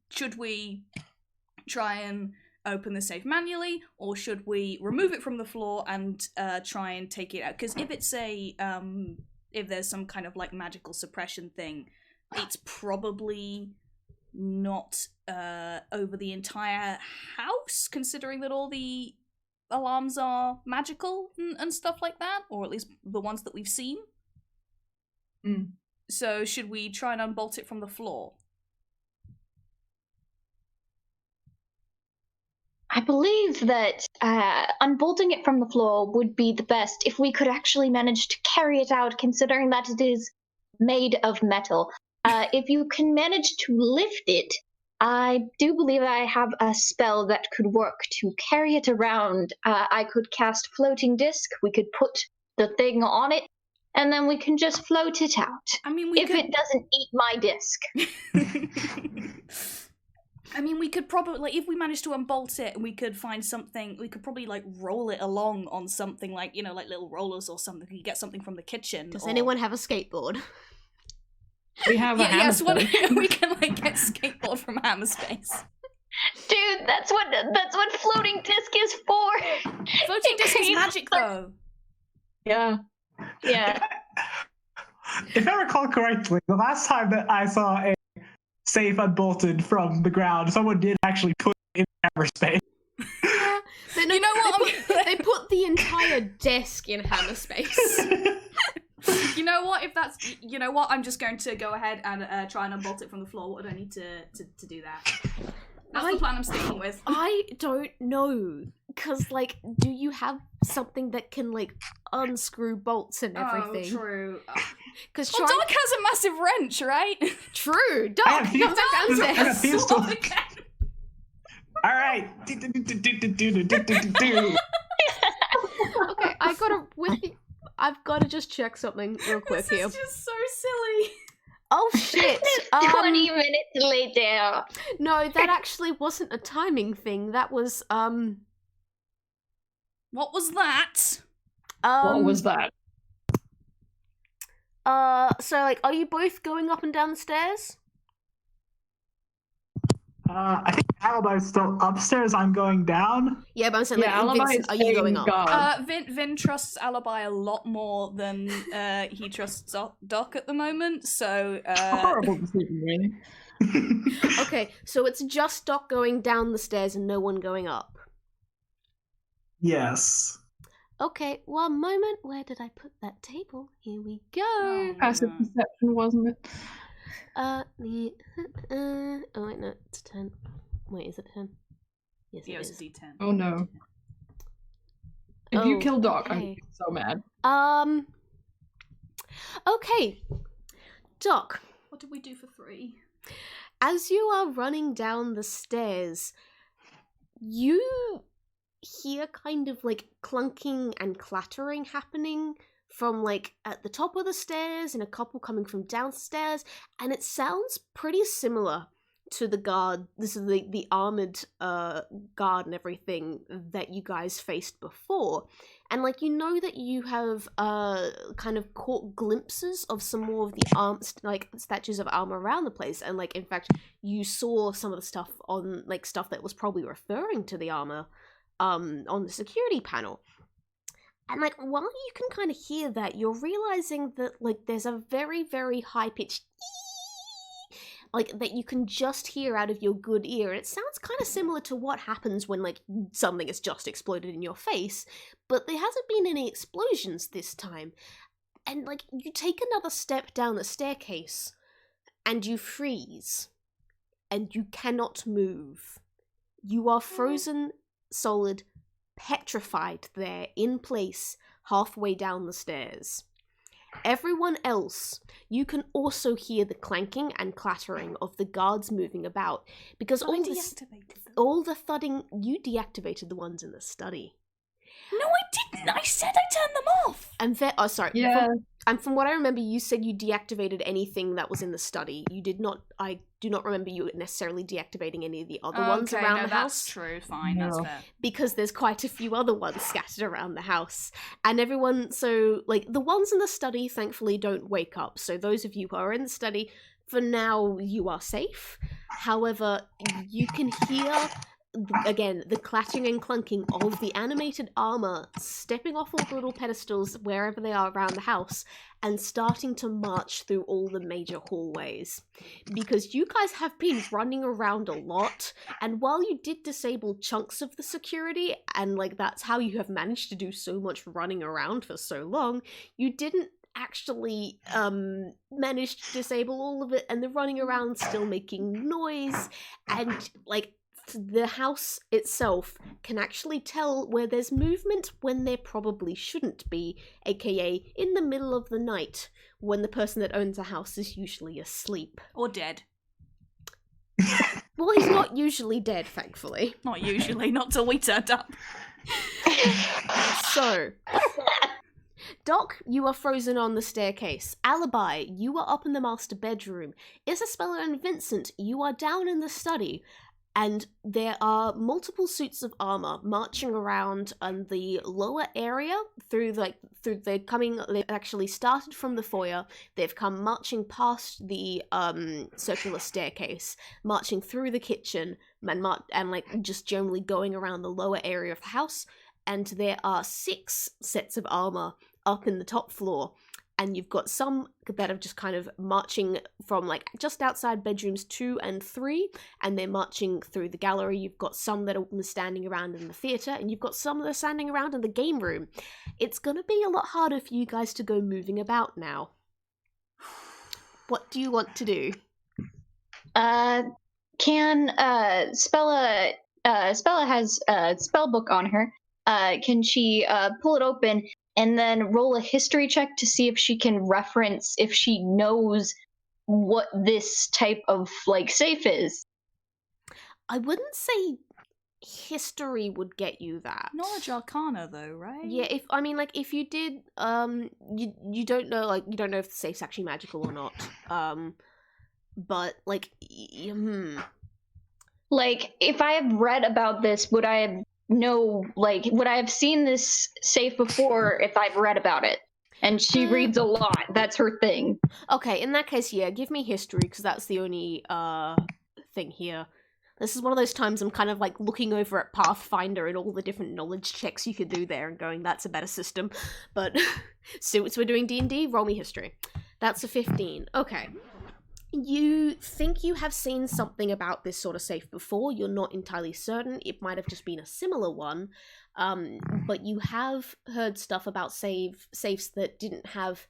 should we try and open the safe manually, or should we remove it from the floor and try and take it out? Because if it's if there's some kind of like magical suppression thing, it's probably not over the entire house, considering that all the alarms are magical and stuff like that, or at least the ones that we've seen. So should we try and unbolt it from the floor?
I believe that unbolting it from the floor would be the best if we could actually manage to carry it out, considering that it is made of metal. If you can manage to lift it, I do believe I have a spell that could work to carry it around. I could cast Floating Disc, we could put the thing on it, and then we can just float it out.
I mean,
If it doesn't eat my disc.
I mean, we could probably, like, if we managed to unbolt it, we could find something, we could probably, like, roll it along on something like, you know, like little rollers or something. We could get something from the kitchen.
Does anyone have a skateboard?
We have a
yes,
hamster.
we can, like, get skateboard from Hammerspace.
Dude, that's what floating disc is for.
Floating disc is magic, though.
Yeah.
Yeah.
If I recall correctly, the last time that I saw a safe unbolted from the ground, someone did actually put it in Hammerspace.
Yeah, you know what? They put the entire desk in Hammerspace.
You know what? If that's, you know what? I'm just going to go ahead and try and unbolt it from the floor. What do I need to do that? That's the plan I'm sticking with.
I don't know, cause like, do you have something that can like unscrew bolts and everything?
Oh, true.
Because
Well, Doc has a massive wrench, right?
True,
I
Doc,
have thieves-
come
I have
downstairs.
thieves tools. All right.
Okay, I've gotta just check something real quick
This
here.
is just so silly.
Oh shit!
20 minutes later.
No, that actually wasn't a timing thing. That was
What was that?
What was that?
So like, are you both going up and down the stairs?
I think Alibi's still upstairs. I'm going down.
Yeah, but I'm saying,
Yeah,
like,
Alibi
Vincent,
is
are you going up?
guard.
Vin trusts Alibi a lot more than he trusts Doc at the moment, so
Horrible decision, really.
Okay, so it's just Doc going down the stairs and no one going up.
Yes.
Okay, one moment. Where did I put that table? Here we go.
Oh.
Passive perception, wasn't it?
Oh wait, no, it's 10. Wait, is it 10? Yes,
Yeah,
it
it's a
is.
D10.
Oh no. If you
Oh,
kill Doc, I'm
okay.
gonna be so mad.
Okay. Doc,
What did we do for 3?
as you are running down the stairs, you hear kind of like clunking and clattering happening from like at the top of the stairs and a couple coming from downstairs, and it sounds pretty similar to the guard. This is the armored guard and everything that you guys faced before. And like, you know that you have kind of caught glimpses of some more of the like statues of armor around the place, and like in fact you saw some of the stuff on like stuff that was probably referring to the armor on the security panel. And like, while you can kind of hear that, you're realizing that like there's a very, very high pitched like that you can just hear out of your good ear. And it sounds kind of similar to what happens when like something has just exploded in your face, but there hasn't been any explosions this time. And like, you take another step down the staircase and you freeze and you cannot move. You are frozen solid, petrified there in place halfway down the stairs. Everyone else, you can also hear the clanking and clattering of the guards moving about, because
I
all
deactivated them.
the thudding, you deactivated the ones in the study.
No, I didn't. I said I turned them off.
And sorry.
Yeah.
From what I remember, you said you deactivated anything that was in the study. You did not. I do not remember you necessarily deactivating any of the other ones around the house.
That's true. Fine, that's
No.
fair.
Because there's quite a few other ones scattered around the house. And everyone, so, like, the ones in the study, thankfully, don't wake up. So those of you who are in the study, for now, you are safe. However, you can hear, again, the clattering and clunking of the animated armor stepping off all the little pedestals wherever they are around the house and starting to march through all the major hallways. Because you guys have been running around a lot, and while you did disable chunks of the security, and like that's how you have managed to do so much running around for so long, you didn't actually manage to disable all of it, and the running around still making noise, and like the house itself can actually tell where there's movement when there probably shouldn't be, aka in the middle of the night when the person that owns a house is usually asleep.
Or dead.
Well, he's not usually dead, thankfully.
Not usually, not till we turned up.
So, Doc, you are frozen on the staircase. Alibi, you are up in the master bedroom. Isaspella and Vincent, you are down in the study. And there are multiple suits of armor marching around on the lower area they've actually started from the foyer. They've come marching past the circular staircase, marching through the kitchen, and just generally going around the lower area of the house. And there are 6 sets of armor up in the top floor. And you've got some that are just kind of marching from just outside bedrooms 2 and 3, and they're marching through the gallery. You've got some that are standing around in the theatre, and you've got some that are standing around in the game room. It's going to be a lot harder for you guys to go moving about now. What do you want to do?
Can Spella has a spell book on her. Can she pull it open and then roll a history check to see if she can reference, if she knows what this type of safe is?
I wouldn't say history would get you that.
Knowledge Arcana, though, right?
Yeah, if you did, you don't know, you don't know if the safe's actually magical or not. But
if I have read about this, would I have seen this safe before if I've read about it? And she reads a lot. That's her thing.
Okay, in that case, yeah, give me history, because that's the only thing here. This is one of those times I'm kind of looking over at Pathfinder and all the different knowledge checks you could do there and going, that's a better system. But since we're doing D&D, roll me history. That's a 15. Okay. You think you have seen something about this sort of safe before. You're not entirely certain. It might have just been a similar one. But you have heard stuff about safes that didn't have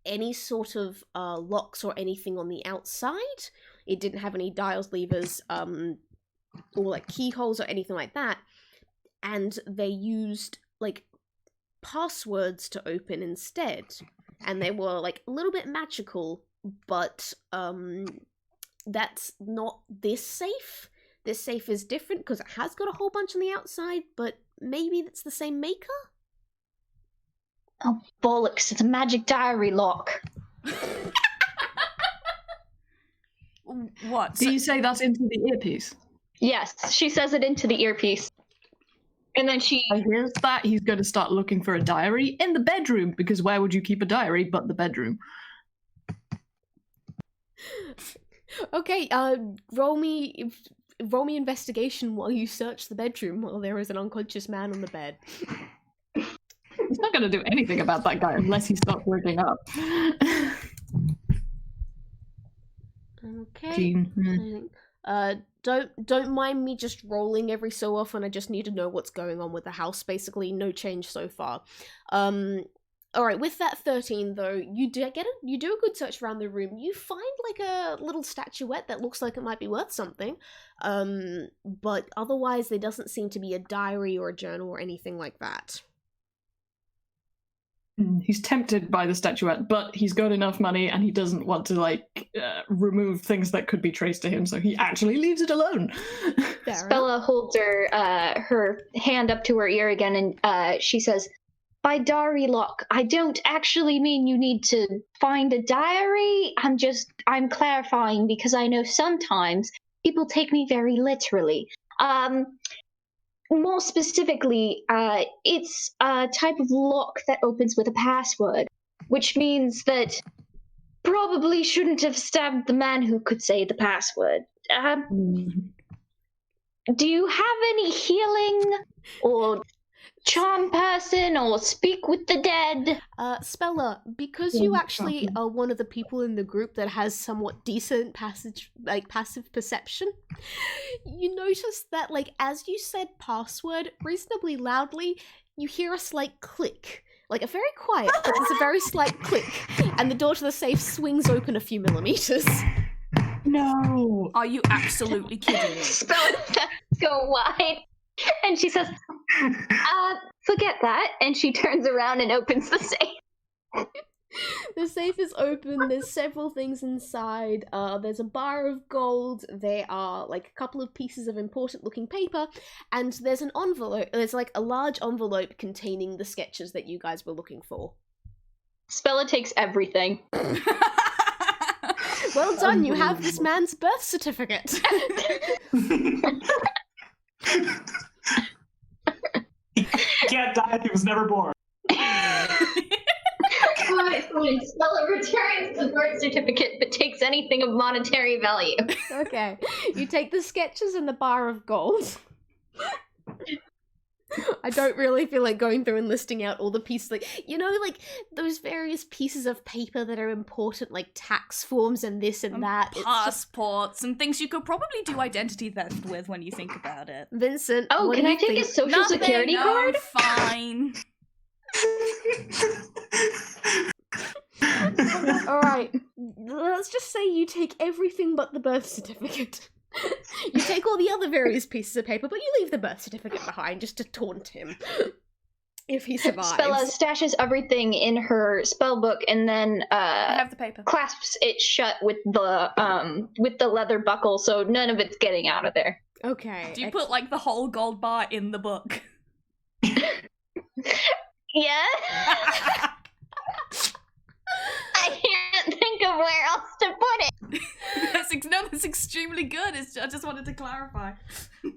any sort of locks or anything on the outside. It didn't have any dials, levers, or keyholes or anything like that. And they used passwords to open instead. And they were a little bit magical. But that's not this safe. This safe is different because it has got a whole bunch on the outside, but maybe it's the same maker?
Oh, bollocks, it's a magic diary lock.
What?
Do you say that's into the earpiece?
Yes, she says it into the earpiece. And then she...
Here's that. He's going to start looking for a diary in the bedroom, because where would you keep a diary but the bedroom?
Okay, roll me investigation while you search the bedroom while there is an unconscious man on the bed.
He's not going to do anything about that guy unless he starts waking up.
Okay. Don't mind me just rolling every so often. I just need to know what's going on with the house. Basically, no change so far. Alright, with that 13 though, you do a good search around the room. You find a little statuette that looks like it might be worth something. But otherwise there doesn't seem to be a diary or a journal or anything like that.
He's tempted by the statuette, but he's got enough money and he doesn't want to remove things that could be traced to him, so he actually leaves it alone.
Spella holds her hand up to her ear again, and she says, "By diary lock, I don't actually mean you need to find a diary. I'm clarifying because I know sometimes people take me very literally. More specifically, it's a type of lock that opens with a password, which means that probably shouldn't have stabbed the man who could say the password. Do you have any healing or charm person or speak with the dead?"
Spella, because you actually are one of the people in the group that has somewhat decent passive perception, you notice that as you said password reasonably loudly, you hear a slight click. A very quiet, but there's a very slight click, and the door to the safe swings open a few millimeters.
No.
Are you absolutely kidding me?
go wide. And she says, forget that. And she turns around and opens the safe.
The safe is open. There's several things inside. There's a bar of gold. There are like a couple of pieces of important looking paper, and there's an envelope. There's like a large envelope containing the sketches that you guys were looking for.
Spella takes everything.
Well done, you have this man's birth certificate.
He can't die. He was never born.
Fine. Spella returns the birth certificate but takes anything of monetary value.
Okay, you take the sketches and the bar of gold. I don't really feel like going through and listing out all the pieces, like, you know, like, those various pieces of paper that are important, like tax forms and this and that.
Passports and things you could probably do identity theft with when you think about it.
Vincent,
Oh,
what
can
do
I
you
take
think?
his social security
No,
card?
fine.
Alright, let's just say you take everything but the birth certificate. You take all the other various pieces of paper, but you leave the birth certificate behind just to taunt him. If he survives.
Spella stashes everything in her spell book and then
I have the paper.
clasps it shut with the leather buckle, so none of it's getting out of there.
Okay.
Do you put like the whole gold bar in the book?
Yeah. I can't think of where else to put it.
That's extremely good. I just wanted to clarify.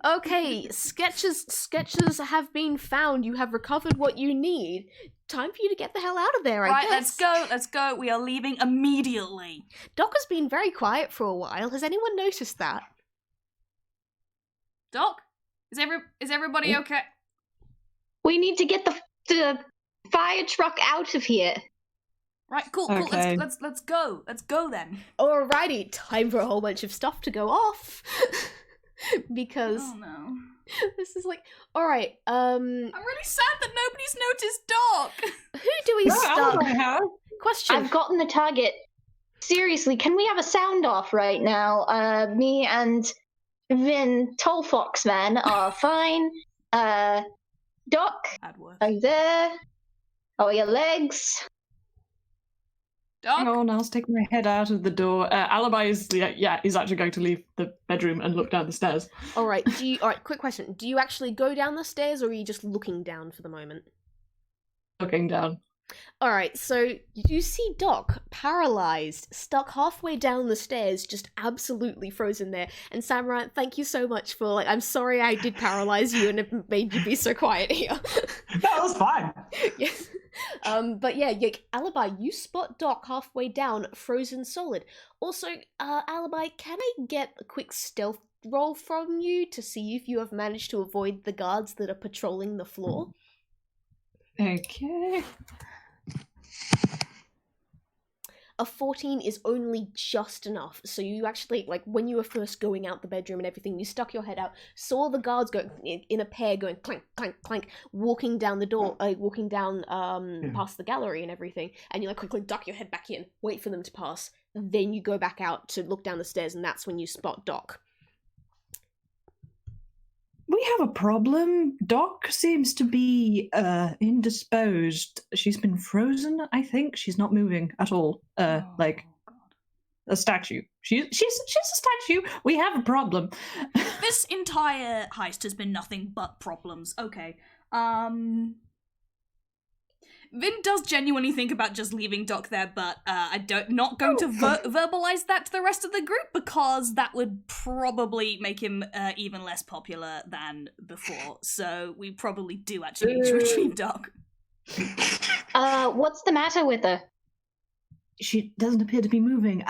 Okay, sketches have been found. You have recovered what you need. Time for you to get the hell out of there, I guess.
Let's go. We are leaving immediately.
Doc has been very quiet for a while. Has anyone noticed that?
Doc? Is everybody okay?
We need to get the fire truck out of here.
Right, cool.
Okay.
Let's go. Let's go then.
Alrighty, time for a whole bunch of stuff to go off. Because
Oh no.
this is like, alright,
I'm really sad that nobody's noticed Doc.
who do we start?
have.
Question.
I've gotten the target. Seriously, can we have a sound off right now? Me and Vin Tollfox man are fine. Doc,
Adworth.
are you there? How are your legs?
Doc?
Hang on, I'll stick my head out of the door. Alibi is actually going to leave the bedroom and look down the stairs.
Alright, quick question. Do you actually go down the stairs or are you just looking down for the moment?
Looking down.
Alright, so you see Doc, paralyzed, stuck halfway down the stairs, just absolutely frozen there. And Samaranth, thank you so much for, like, I'm sorry I did paralyze you and it made you be so quiet here.
That was fine.
Yes. But yeah, Alibi, you spot Doc halfway down, frozen solid. Also, Alibi, can I get a quick stealth roll from you to see if you have managed to avoid the guards that are patrolling the floor?
Okay.
A 14 is only just enough. So you actually, like, when you were first going out the bedroom and everything, you stuck your head out, saw the guards go in a pair going clank, clank, clank, walking down the door, walking down past the gallery and everything, and you like quickly duck your head back in, wait for them to pass, then you go back out to look down the stairs, and that's when you spot Doc.
We have a problem. Doc seems to be indisposed. She's been frozen, I think. She's not moving at all. Like a statue. She's a statue. We have a problem.
This entire heist has been nothing but problems. Okay. Vin does genuinely think about just leaving Doc there, but not going to verbalize that to the rest of the group because that would probably make him even less popular than before. So we probably do actually need to retrieve Doc.
What's the matter with her?
She doesn't appear to be moving.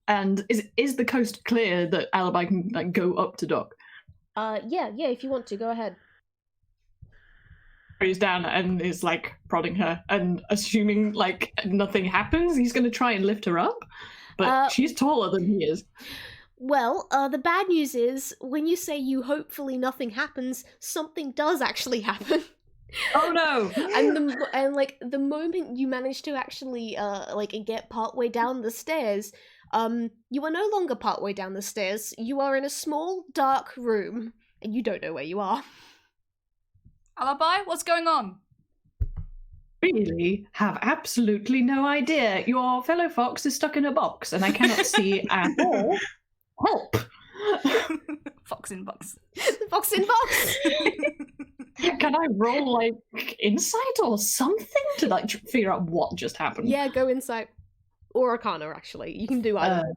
And is the coast clear that Alibi can like go up to Doc?
Yeah, if you want to, go ahead.
He's down and is like prodding her and assuming like nothing happens, he's going to try and lift her up, but she's taller than he is.
Well, the bad news is when you say you hopefully nothing happens, something does actually happen.
Oh no!
And the moment you manage to actually get partway down the stairs, you are no longer partway down the stairs. You are in a small dark room and you don't know where you are.
Alibi, what's going on?
Really have absolutely no idea. Your fellow fox is stuck in a box, and I cannot see at all. Help!
Fox in box.
Fox in box!
Can I roll like insight or something to like figure out what just happened?
Yeah, go insight. Or Arcana, actually. You can do either.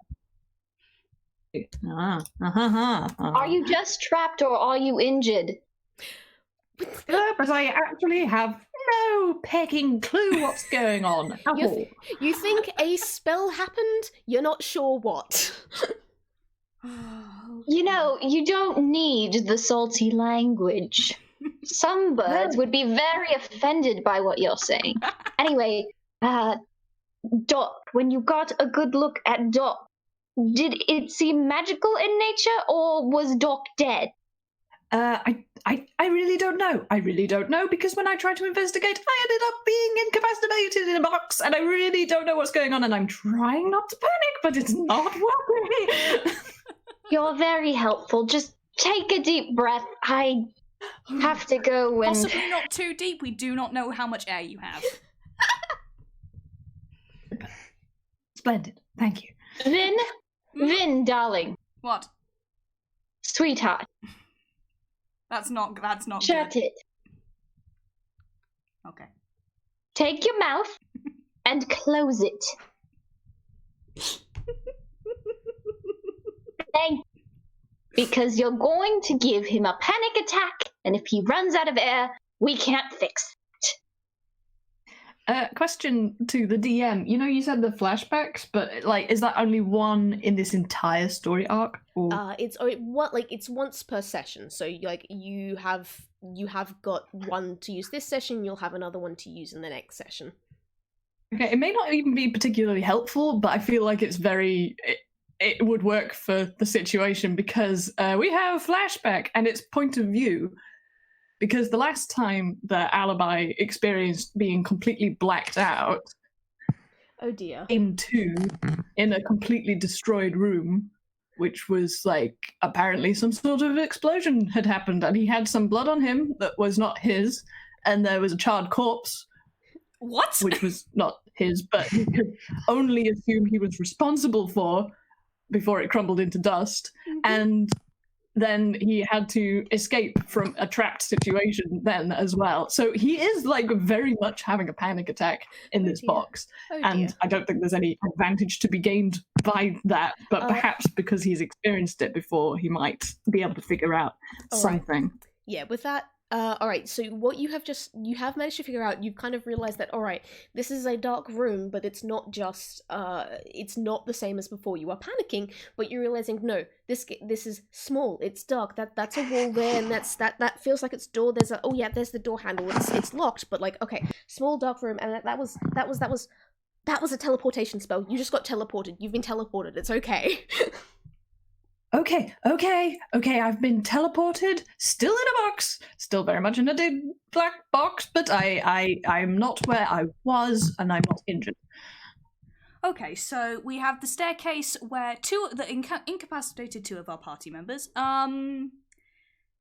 Are you just trapped or are you injured?
But I actually have no pegging clue what's going on at all.
You think a spell happened, you're not sure what.
You know, you don't need the salty language. Some birds would be very offended by what you're saying. Anyway, Doc, when you got a good look at Doc, did it seem magical in nature, or was Doc dead?
I really don't know. I really don't know, because when I tried to investigate, I ended up being incapacitated in a box, and I really don't know what's going on, and I'm trying not to panic, but it's not working.
You're very helpful. Just take a deep breath. I have to go and...
Possibly not too deep. We do not know how much air you have.
Splendid. Thank you.
Vin, darling.
What?
Sweetheart.
That's not
Shut
good.
it.
Okay.
Take your mouth and close it. Thank you. Because you're going to give him a panic attack, and if he runs out of air, we can't fix it.
Question to the DM. You know, you said the flashbacks, but like, is that only one in this entire story arc? Or...
It's once per session. So you have got one to use this session. You'll have another one to use in the next session.
Okay, it may not even be particularly helpful, but I feel like it's very. It would work for the situation, because we have a flashback and it's point of view. Because the last time that Alibi experienced being completely blacked out,
oh dear,
in a completely destroyed room, which was like apparently some sort of explosion had happened, and he had some blood on him that was not his, and there was a charred corpse.
What?
Which was not his, but he could only assume he was responsible for before it crumbled into dust.
Mm-hmm.
And then he had to escape from a trapped situation then as well. So he is like very much having a panic attack in this box. And I don't think there's any advantage to be gained by that, but perhaps because he's experienced it before, he might be able to figure out something.
Right. Yeah, with that, alright, so what you have managed to figure out, you've kind of realized that, alright, this is a dark room, but it's not just, it's not the same as before. You are panicking, but you're realizing, no, this is small, it's dark, that's a wall there, and that feels like it's door, there's the door handle, it's locked, but like, okay, small dark room, and that was a teleportation spell. You just got teleported, you've been teleported, it's okay.
Okay, I've been teleported, still in a box, still very much in a black box, but I'm not where I was, and I'm not injured.
Okay, so we have the staircase where incapacitated two of our party members.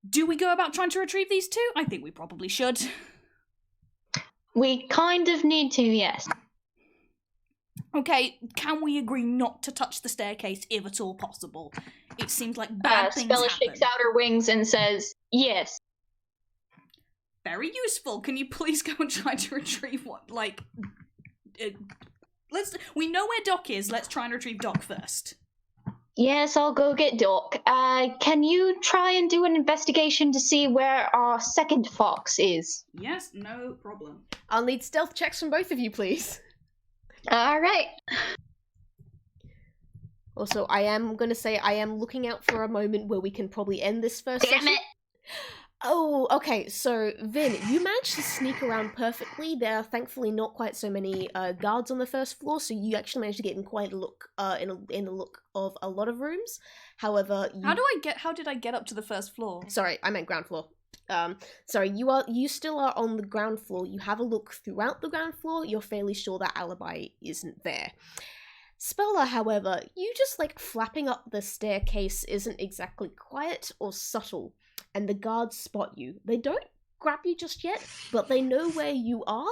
Do we go about trying to retrieve these two? I think we probably should.
We kind of need to, yes.
Okay, can we agree not to touch the staircase if at all possible? It seems like bad things
Spella
happen.
shakes out her wings and says, yes.
Very useful. Can you please go and try to retrieve what, like... we know where Doc is. Let's try and retrieve Doc first.
Yes, I'll go get Doc. Can you try and do an investigation to see where our second fox is?
Yes, no problem.
I'll need stealth checks from both of you, please.
All right.
Also, I am going to say I am looking out for a moment where we can probably end this first
Damn
session.
it!
Oh, okay, so Vin, you managed to sneak around perfectly. There are thankfully not quite so many guards on the first floor, so you actually managed to get in quite a look, in a look of a lot of rooms. However,
how did I get up to the first floor?
Sorry, I meant ground floor. Sorry, you still are on the ground floor. You have a look throughout the ground floor. You're fairly sure that Alibi isn't there. Spella, however, you just like flapping up the staircase isn't exactly quiet or subtle. and the guards spot you. They don't grab you just yet, but they know where you are,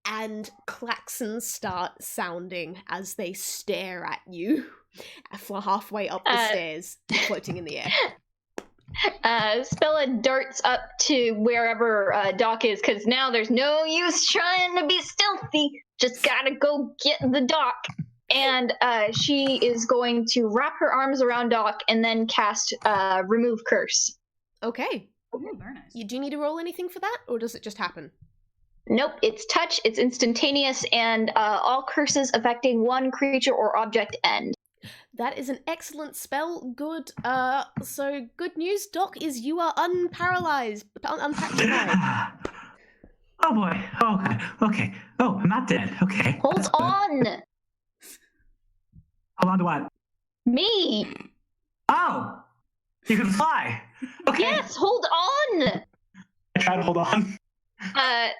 and klaxons start sounding as they stare at you for halfway up the stairs, floating in the air.
Spella darts up to wherever Doc is, because now there's no use trying to be stealthy. Just gotta go get the Doc. And she is going to wrap her arms around Doc and then cast Remove Curse.
Okay.
Ooh, very nice.
Do you need to roll anything for that, or does it just happen?
Nope, it's touch, it's instantaneous, and all curses affecting one creature or object end.
That is an excellent spell. Good. So good news, Doc, is you are unparalyzed. Unpetrified.
Oh boy. Okay. Oh, I'm not dead. Okay.
Hold
That's good.
on!
Hold on to what?
Me!
Oh! You can fly! Okay.
Yes, hold on!
I try to hold on.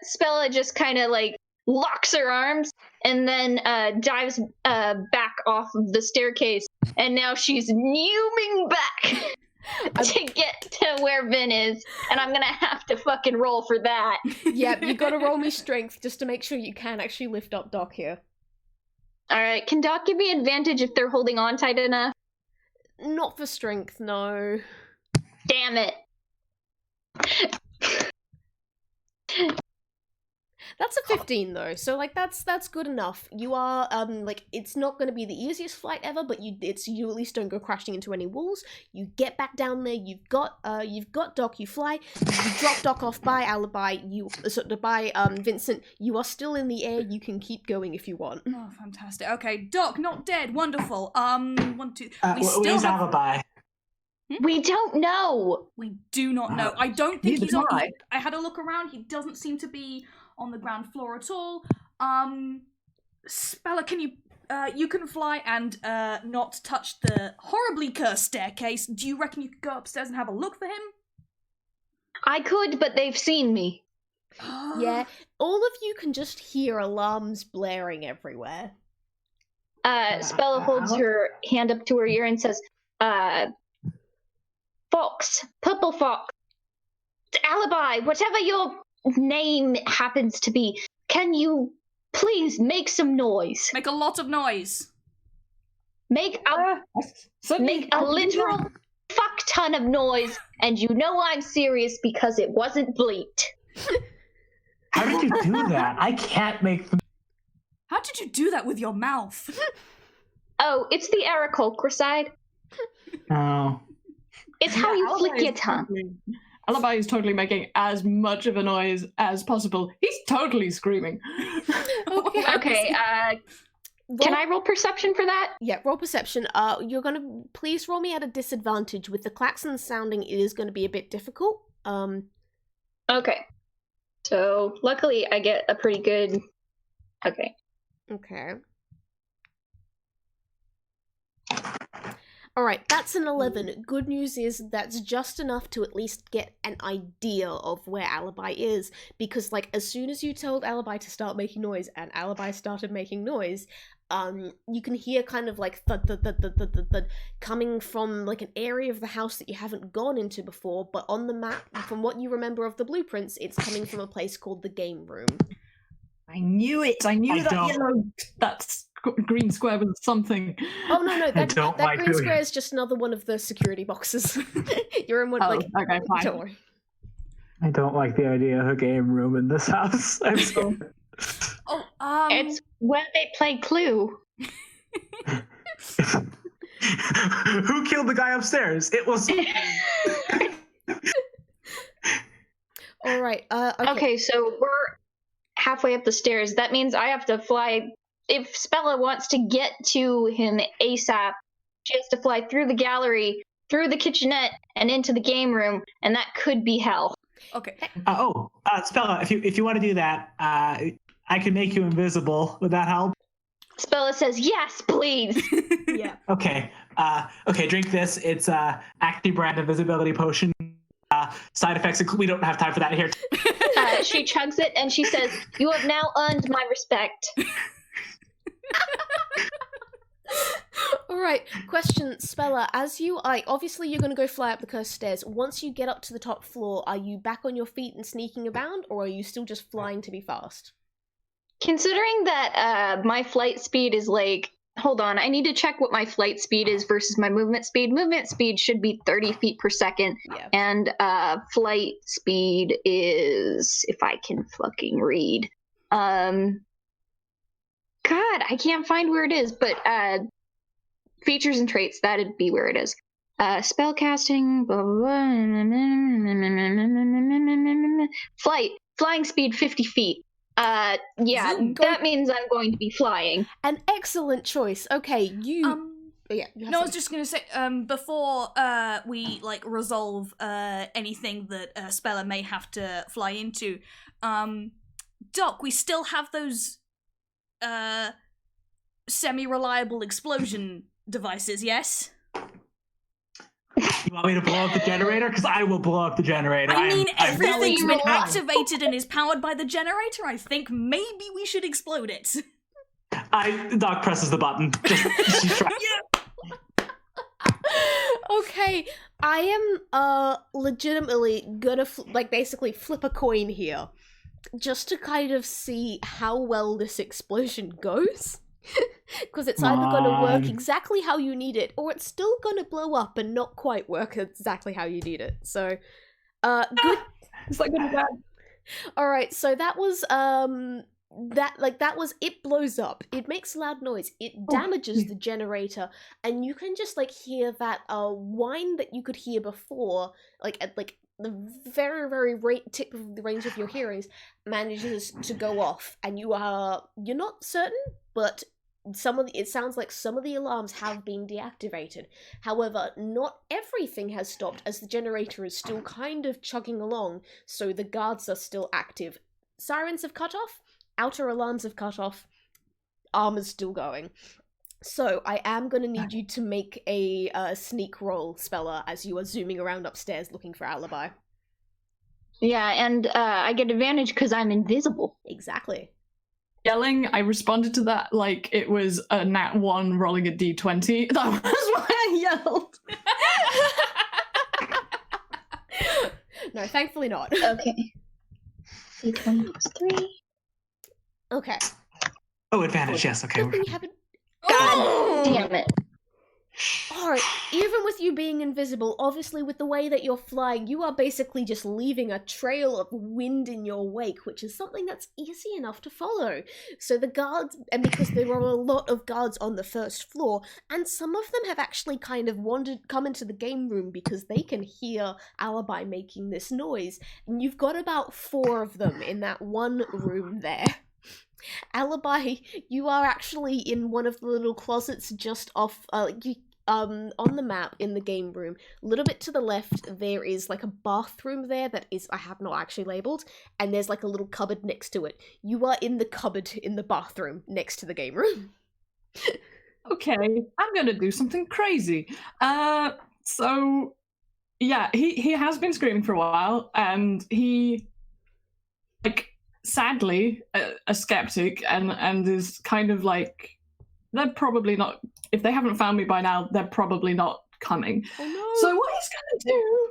Spella just kind of like locks her arms and then dives back off of the staircase, and now she's zooming back to get to where Vin is, and I'm gonna have to fucking roll for that.
Yep, you gotta roll me strength just to make sure you can actually lift up Doc here.
Alright, can Doc give me advantage if they're holding on tight enough?
Not for strength, no.
Damn it.
That's a 15 though, so like that's good enough. You are like, it's not going to be the easiest flight ever, but you at least don't go crashing into any walls. You get back down there. You've got Doc. You fly. You drop Doc off by Alibi. By Vincent. You are still in the air. You can keep going if you want.
Oh, fantastic. Okay, Doc, not dead. Wonderful. 1, 2. We still
where's
have.
Alibi?
We don't know.
We do not know. I don't think
Neither
he's on.
do I.
I had a look around. He doesn't seem to be on the ground floor at all. Spella, can you can fly and not touch the horribly cursed staircase. Do you reckon you could go upstairs and have a look for him?
I could, but they've seen me.
Yeah, all of you can just hear alarms blaring everywhere.
Spella holds her hand up to her ear and says, Fox, Purple Fox, Alibi, whatever your name happens to be, can you please make some noise?
Make a lot of noise.
Make a literal fuck ton of noise, and you know I'm serious because it wasn't bleeped.
How did you do that? I can't make the...
How did you do that with your mouth?
Oh, it's the Aarakocra side.
Oh.
It's how you flick your tongue.
Alibi is totally making as much of a noise as possible. He's totally screaming.
Okay, can I roll perception for that?
Yeah, roll perception. You're gonna please roll me at a disadvantage. With the klaxon sounding, it is going to be a bit difficult.
Okay. So luckily I get a pretty good. Okay.
Okay. Alright, that's an 11. Good news is that's just enough to at least get an idea of where Alibi is, because, like, as soon as you told Alibi to start making noise, and Alibi started making noise, you can hear kind of, like, thud, thud, thud, thud, thud, thud, thud, coming from, like, an area of the house that you haven't gone into before, but on the map, from what you remember of the blueprints, it's coming from a place called the game room.
I knew it. I knew that green square was something.
Oh no, that
like
green square is just another one of the security boxes. You're in one,
Oh,
like,
okay, fine.
don't worry.
I don't like the idea of a game room in this house. I'm so...
Oh,
It's where they play Clue.
Who killed the guy upstairs? It was...
Alright,
Okay, so we're halfway up the stairs. That means I have to fly. If Spella wants to get to him ASAP, she has to fly through the gallery, through the kitchenette, and into the game room, and that could be hell.
okay.
Spella, if you want to do that, I can make you invisible. Would that help?
Spella says, yes, please.
yeah.
Okay. Drink this. It's Acne brand invisibility potion. Side effects include... We don't have time for that here.
She chugs it, and she says, you have now earned my respect.
All right. Question, Spella. As you, obviously you're gonna go fly up the cursed stairs. Once you get up to the top floor, are you back on your feet and sneaking around, or are you still just flying to be fast?
Considering that my flight speed is like, hold on, I need to check what my flight speed is versus my movement speed. Movement speed should be 30 feet per second,
Yeah.
and flight speed is, if I can fucking read, God, I can't find where it is, but features and traits, that'd be where it is. Spellcasting, blah, blah, blah, flying speed 50 feet. Yeah, that means I'm going to be flying.
An excellent choice. Okay, you. Yeah. You have
No, I was
something.
just gonna say, before we resolve anything that Spella may have to fly into, Doc, we still have those semi-reliable explosion devices, yes?
You want me to blow up the generator? Because I will blow up the generator.
I mean, everything's been
rely-
activated and is powered by the generator. I think maybe we should explode it.
Doc presses the button. She's trying.
Okay, I am legitimately gonna basically flip a coin here, just to kind of see how well this explosion goes. Because it's either gonna work exactly how you need it, or it's still gonna blow up and not quite work exactly how you need it. So, good.
It's like good bad.
All right, so that was that was it. Blows up. It makes a loud noise. It damages the generator, and you can just hear that whine that you could hear before, at the very very tip of the range of your hearings, manages to go off, and you're not certain, but it sounds like some of the alarms have been deactivated. However, not everything has stopped, as the generator is still kind of chugging along, so the guards are still active. Sirens have cut off, outer alarms have cut off, armor's still going. So I am going to need you to make a sneak roll, Spella, as you are zooming around upstairs looking for Alibi.
Yeah, and I get advantage because I'm invisible.
Exactly.
Yelling, I responded to that like it was a nat 1 rolling a d20. That was why I yelled.
No, thankfully not.
Okay. D20 plus 3.
Okay.
Oh, advantage, yes, okay.
Good thing you haven't.
God damn it.
Alright, even with you being invisible, obviously with the way that you're flying, you are basically just leaving a trail of wind in your wake, which is something that's easy enough to follow. So the guards, and because there are a lot of guards on the first floor, and some of them have actually kind of come into the game room because they can hear Alibi making this noise, and you've got about 4 of them in that one room there. Alibi, you are actually in one of the little closets just off, on the map in the game room. A little bit to the left, there is a bathroom there that is, I have not actually labeled, and there's a little cupboard next to it. You are in the cupboard in the bathroom next to the game room.
Okay, I'm gonna do something crazy. So, yeah, he has been screaming for a while, and he, sadly, a skeptic, and is kind of they're probably not, if they haven't found me by now, they're probably not coming.
Oh no!
So what he's gonna do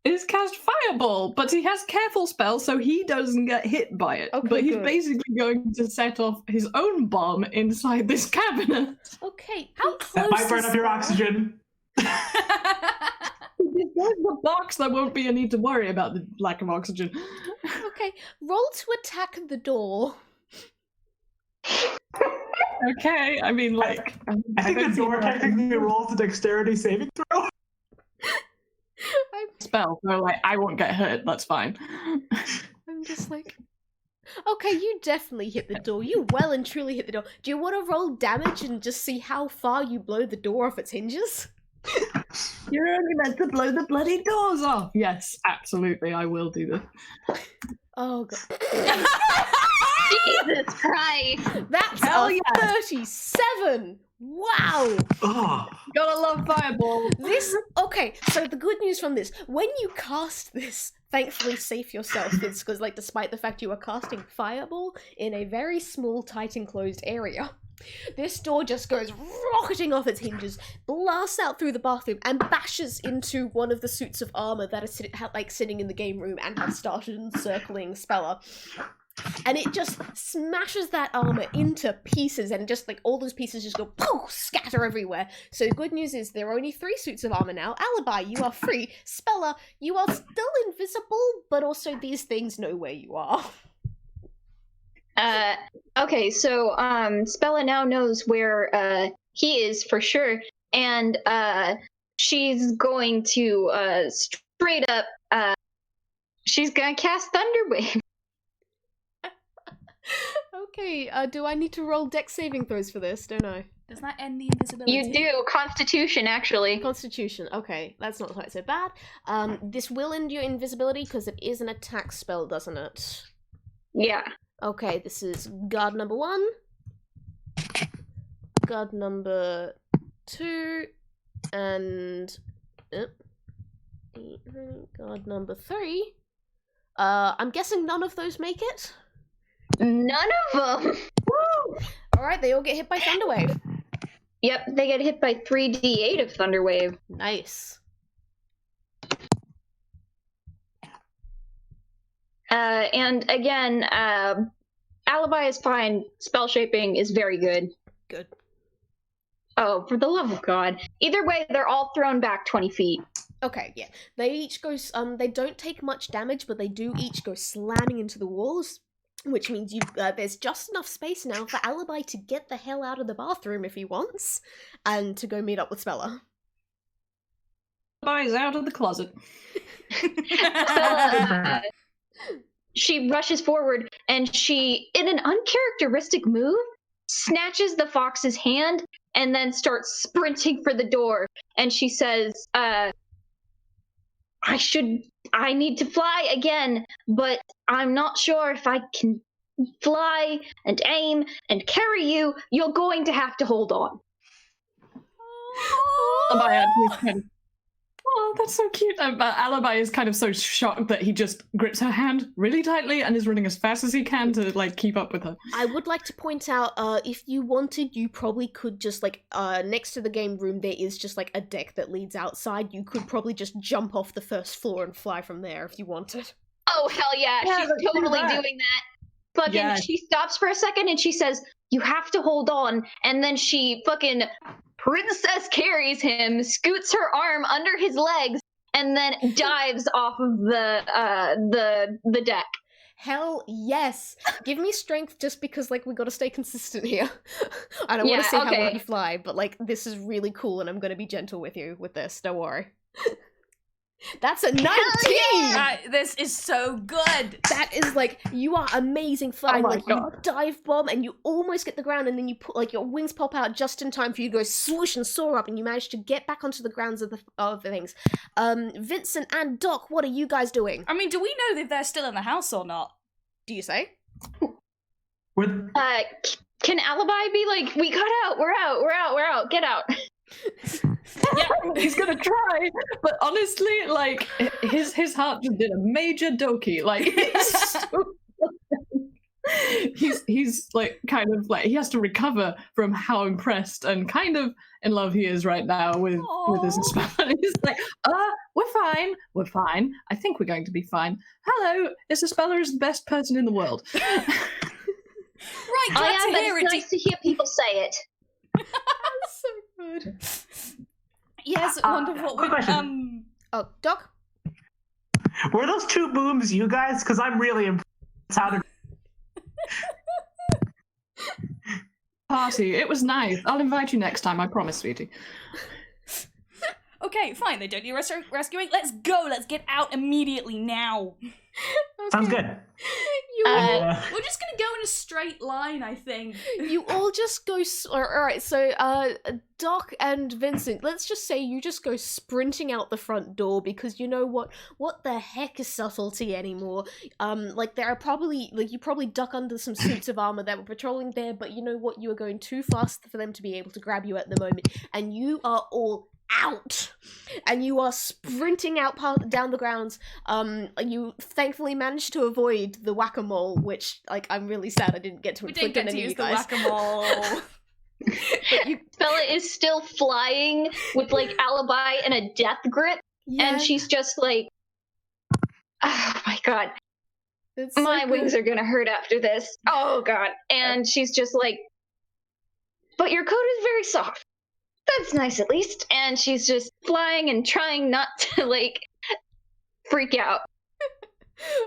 is cast Fireball, but he has Careful spell, so he doesn't get hit by it.
Okay,
but he's
good.
basically going to set off his own bomb inside this cabinet.
Okay,
How close
That might burn
is
up your
that?
oxygen.
If there's the box, there won't be a need to worry about the lack of oxygen.
okay, roll to attack the door.
Okay, I mean,
I think the door technically rolls a dexterity saving throw.
spell, so I won't get hurt. That's fine.
I'm just okay, you definitely hit the door. You well and truly hit the door. Do you want to roll damage and just see how far you blow the door off its hinges?
You're only meant to blow the bloody doors off. Yes, absolutely, I will do this.
Oh god.
Jesus Christ.
That's
Hell
a
yeah.
37! Wow!
Oh,
Gotta love Fireball.
Okay, so the good news from this, when you cast this, thankfully safe yourself, because despite the fact you are casting Fireball in a very small, tight enclosed area, This door just goes rocketing off its hinges, blasts out through the bathroom, and bashes into one of the suits of armor that are sitting in the game room and have started encircling Spella. And it just smashes that armor into pieces, and just all those pieces just go poof, scatter everywhere. So the good news is there are only 3 suits of armor now. Alibi, you are free. Spella, you are still invisible, but also these things know where you are.
Okay, so Spella now knows where he is for sure, and she's going to straight up she's gonna cast Thunderwave.
Okay, do I need to roll dex saving throws for this? Don't I?
Does that end the invisibility?
You do. Constitution, actually.
Constitution, okay, that's not quite so bad. This will end your invisibility because it is an attack spell, doesn't it?
Yeah.
Okay, this is guard number 1, guard number 2, and guard number 3. I'm guessing none of those make it?
None of them!
Woo! Alright, they all get hit by Thunderwave.
Yep, they get hit by 3d8 of Thunderwave.
Nice.
And again, Alibi is fine. Spell shaping is very good.
Good.
Oh, for the love of God. Either way, they're all thrown back 20 feet.
Okay, yeah. They each go, they don't take much damage, but they do each go slamming into the walls, which means there's just enough space now for Alibi to get the hell out of the bathroom if he wants, and to go meet up with Spella.
Alibi's out of the closet.
Spella, she rushes forward, and she, in an uncharacteristic move, snatches the fox's hand and then starts sprinting for the door. And she says, I need to fly again, but I'm not sure if I can fly and aim and carry you. You're going to have to hold on.
Alibi is kind of, oh, that's so cute. Alibi is kind of so shocked that he just grips her hand really tightly and is running as fast as he can to keep up with her.
I would like to point out, if you wanted, you probably could just next to the game room there is just a deck that leads outside. You could probably just jump off the first floor and fly from there if you wanted.
Oh, hell yeah, she's totally doing that. Fucking, yeah. She stops for a second and she says, you have to hold on, and then she fucking princess carries him, scoots her arm under his legs, and then dives off of the deck.
Hell yes! Give me strength just because we gotta stay consistent here. I don't want to see how long you fly, but this is really cool, and I'm gonna be gentle with you with this. Don't worry. That's a 19!
Yeah! This is so good!
That is you are amazing flying. You dive bomb and you almost get the ground, and then you put your wings pop out just in time for you to go swoosh and soar up, and you manage to get back onto the grounds of the things. Vincent and Doc, what are you guys doing?
I mean, do we know if they're still in the house or not?
Do you say?
Can Alibi be we got out, we're out, get out.
Yeah, he's gonna try, but honestly, his heart just did a major doki. He's he has to recover from how impressed and kind of in love he is right now with Isaspella. He's we're fine. I think we're going to be fine. Hello, Isaspella is the best person in the world.
Right, glad to hear it.
It's nice to hear people say it.
That's so good.
Yes, wonderful.
Quick question.
Oh, Doc?
Were those 2 booms you guys? Because I'm really impressed. How did...
Party, it was nice. I'll invite you next time, I promise, sweetie.
Okay, fine, they don't need rescuing. Let's go, let's get out immediately now.
Okay.
Sounds good.
We're just gonna go in a straight line, I think.
You all just go... Alright, so, Doc and Vincent, let's just say you just go sprinting out the front door, because you know what? What the heck is subtlety anymore? There are probably... you probably duck under some suits of armor that were patrolling there, but you know what? You are going too fast for them to be able to grab you at the moment, and you are all out, and you are sprinting out down the grounds. You thankfully managed to avoid the whack-a-mole, which I'm really sad I didn't get to
we
inflict
didn't
on
get to
any of
use
you
the
guys.
whack-a-mole.
But you,
Spella is still flying with like Alibi in a death grip,
yeah,
and she's just like, oh my god,
it's so
my wings
good.
are gonna hurt after this. Oh god. And she's just like, but your coat is very soft. That's nice at least. And she's just flying and trying not to like freak out.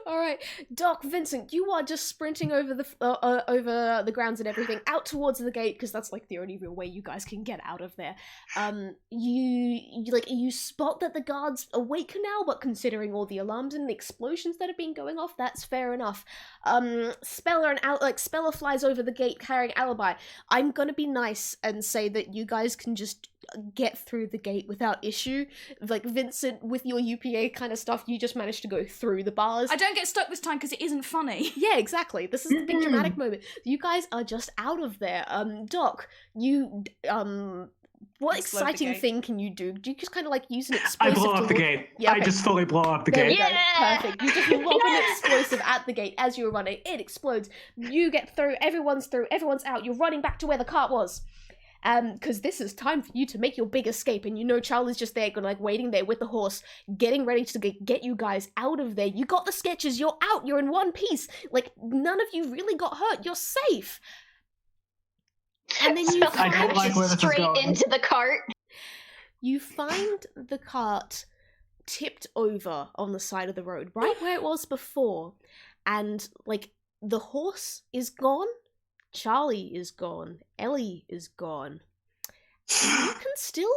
All right, Doc, Vincent, you are just sprinting over the grounds and everything out towards the gate because that's like the only real way you guys can get out of there. You spot that the guards awake now, but considering all the alarms and the explosions that have been going off, that's fair enough. Spella flies over the gate carrying Alibi. I'm gonna be nice and say that you guys can just get through the gate without issue. Like, Vincent, with your UPA kind of stuff, you just managed to go through the bars.
I don't get stuck this time because it isn't funny.
Yeah, exactly. This is the big dramatic moment. You guys are just out of there. Doc, you, what
Explode the
exciting
gate.
thing can you do? Do you just kind of like use an
I
explosive
blow up
to
the
launch-
gate.
Yeah,
I
okay.
just fully blow up the
There we
gate.
go.
Yeah!
Perfect. You just lob an explosive at the gate as you're running. It explodes. You get through. Everyone's out. You're running back to where the cart was. Because this is time for you to make your big escape, and you know Charlie's just there, like waiting there with the horse, getting ready to get you guys out of there. You got the sketches. You're out. You're in one piece. Like, none of you really got hurt. You're safe. And then you
Spella
I don't like where this is
straight
going.
into the cart.
You find the cart tipped over on the side of the road, right where it was before. And, like, the horse is gone. Charlie is gone. Ellie is gone. You can still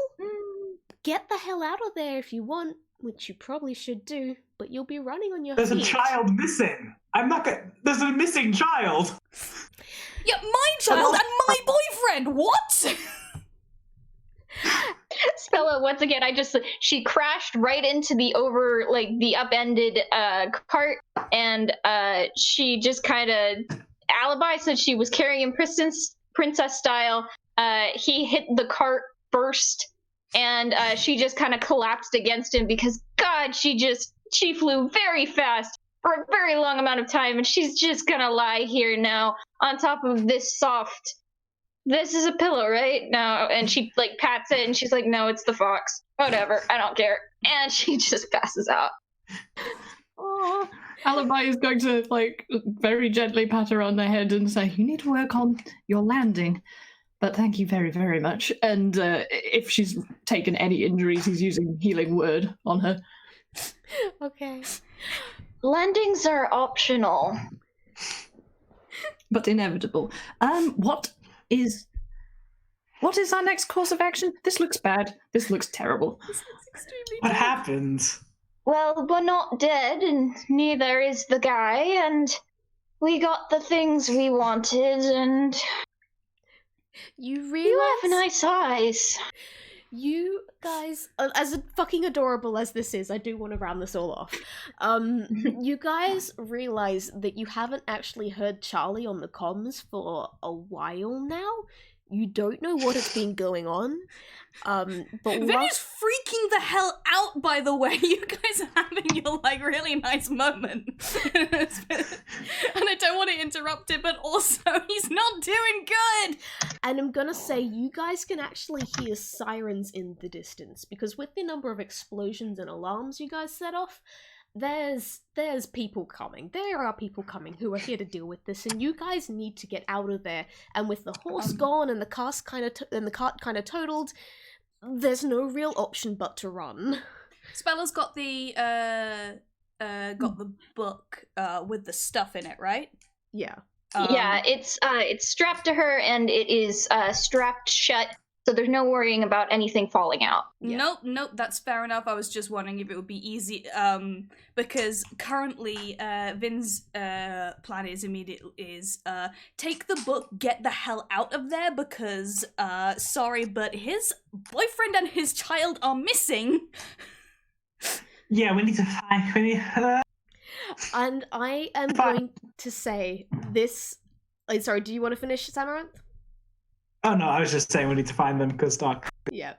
get the hell out of there if you want, which you probably should do, but you'll be running on your
There's a
feet.
child missing. I'm not gonna. There's a missing child.
Yeah, my child and my boyfriend. What?
Spella, once again, she crashed right into the upended cart, and she just kind of, Alibi said she was carrying him princess style. He hit the cart first, and she just kind of collapsed against him because, God, she flew very fast for a very long amount of time, and she's just gonna lie here now on top of this soft. This is a pillow, right? No, and she like pats it, and she's like, "No, it's the fox. Whatever, I don't care." And she just passes out.
Oh, Alibi is going to like very gently pat her on the head and say, "You need to work on your landing, but thank you very, very much." And if she's taken any injuries, he's using healing word on her.
Okay.
Landings are optional.
But inevitable. What is our next course of action? This looks bad. This looks terrible.
This looks extremely
What
dark.
happens?
Well, we're not dead, and neither is the guy, and we got the things we wanted, and
You
you have
realize
nice eyes.
you guys, as fucking adorable as this is, I do want to round this all off. You guys realize that you haven't actually heard Charlie on the comms for a while now. You don't know what has been going on. But
Vin is freaking the hell out, by the way. You guys are having your, like, really nice moment. And I don't want to interrupt it, but also, he's not doing good!
And I'm gonna say, you guys can actually hear sirens in the distance, because with the number of explosions and alarms you guys set off, there's people coming. There are people coming who are here to deal with this, and you guys need to get out of there. And with the horse gone and the cart kind of totaled, there's no real option but to run.
Spella's got the book with the stuff in it, right?
Yeah.
Yeah, it's strapped to her, and it is strapped shut, so there's no worrying about anything falling out.
Yeah.
Nope, that's fair enough. I was just wondering if it would be easy, because currently, Vin's plan is take the book, get the hell out of there, because, sorry, but his boyfriend and his child are missing.
Yeah, we need to find.
And I am going to say this. Sorry, do you want to finish, Samaranth?
Oh no, I was just saying we need to find them because Doc.
Yeah.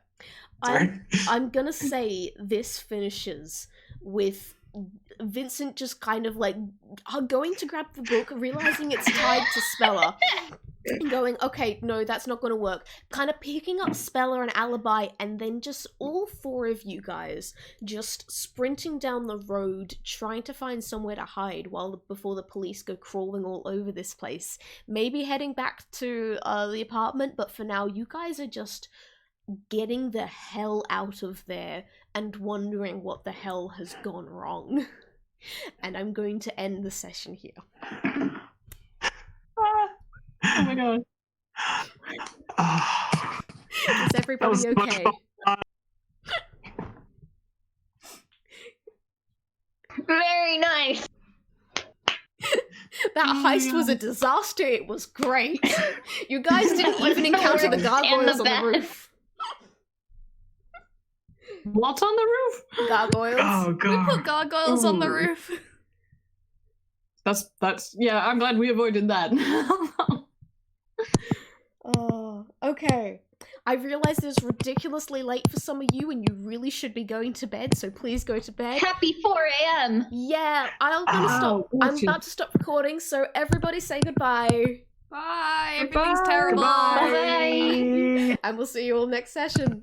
Sorry.
I'm gonna say this finishes with Vincent just kind of like going to grab the book, realizing it's tied to Spella, and going, okay, no, that's not going to work. Kind of picking up Spella and Alibi, and then just all four of you guys just sprinting down the road, trying to find somewhere to hide before the police go crawling all over this place. Maybe heading back to the apartment, but for now, you guys are just getting the hell out of there and wondering what the hell has gone wrong. And I'm going to end the session here.
Oh my god.
Is everybody okay?
Very nice.
That heist was a disaster. It was great. You guys didn't even encounter the gargoyles on the roof.
What's on the roof?
Gargoyles.
Oh
We
god.
put gargoyles on the
Ooh.
roof.
That's yeah, I'm glad we avoided that.
Oh, okay. I realize it's ridiculously late for some of you and you really should be going to bed, so please go to bed.
Happy 4 a.m.
Yeah, I'm gonna stop. I'm about to stop recording, so everybody say goodbye.
Bye. Everything's
Goodbye.
terrible.
Bye.
And we'll see you all next session.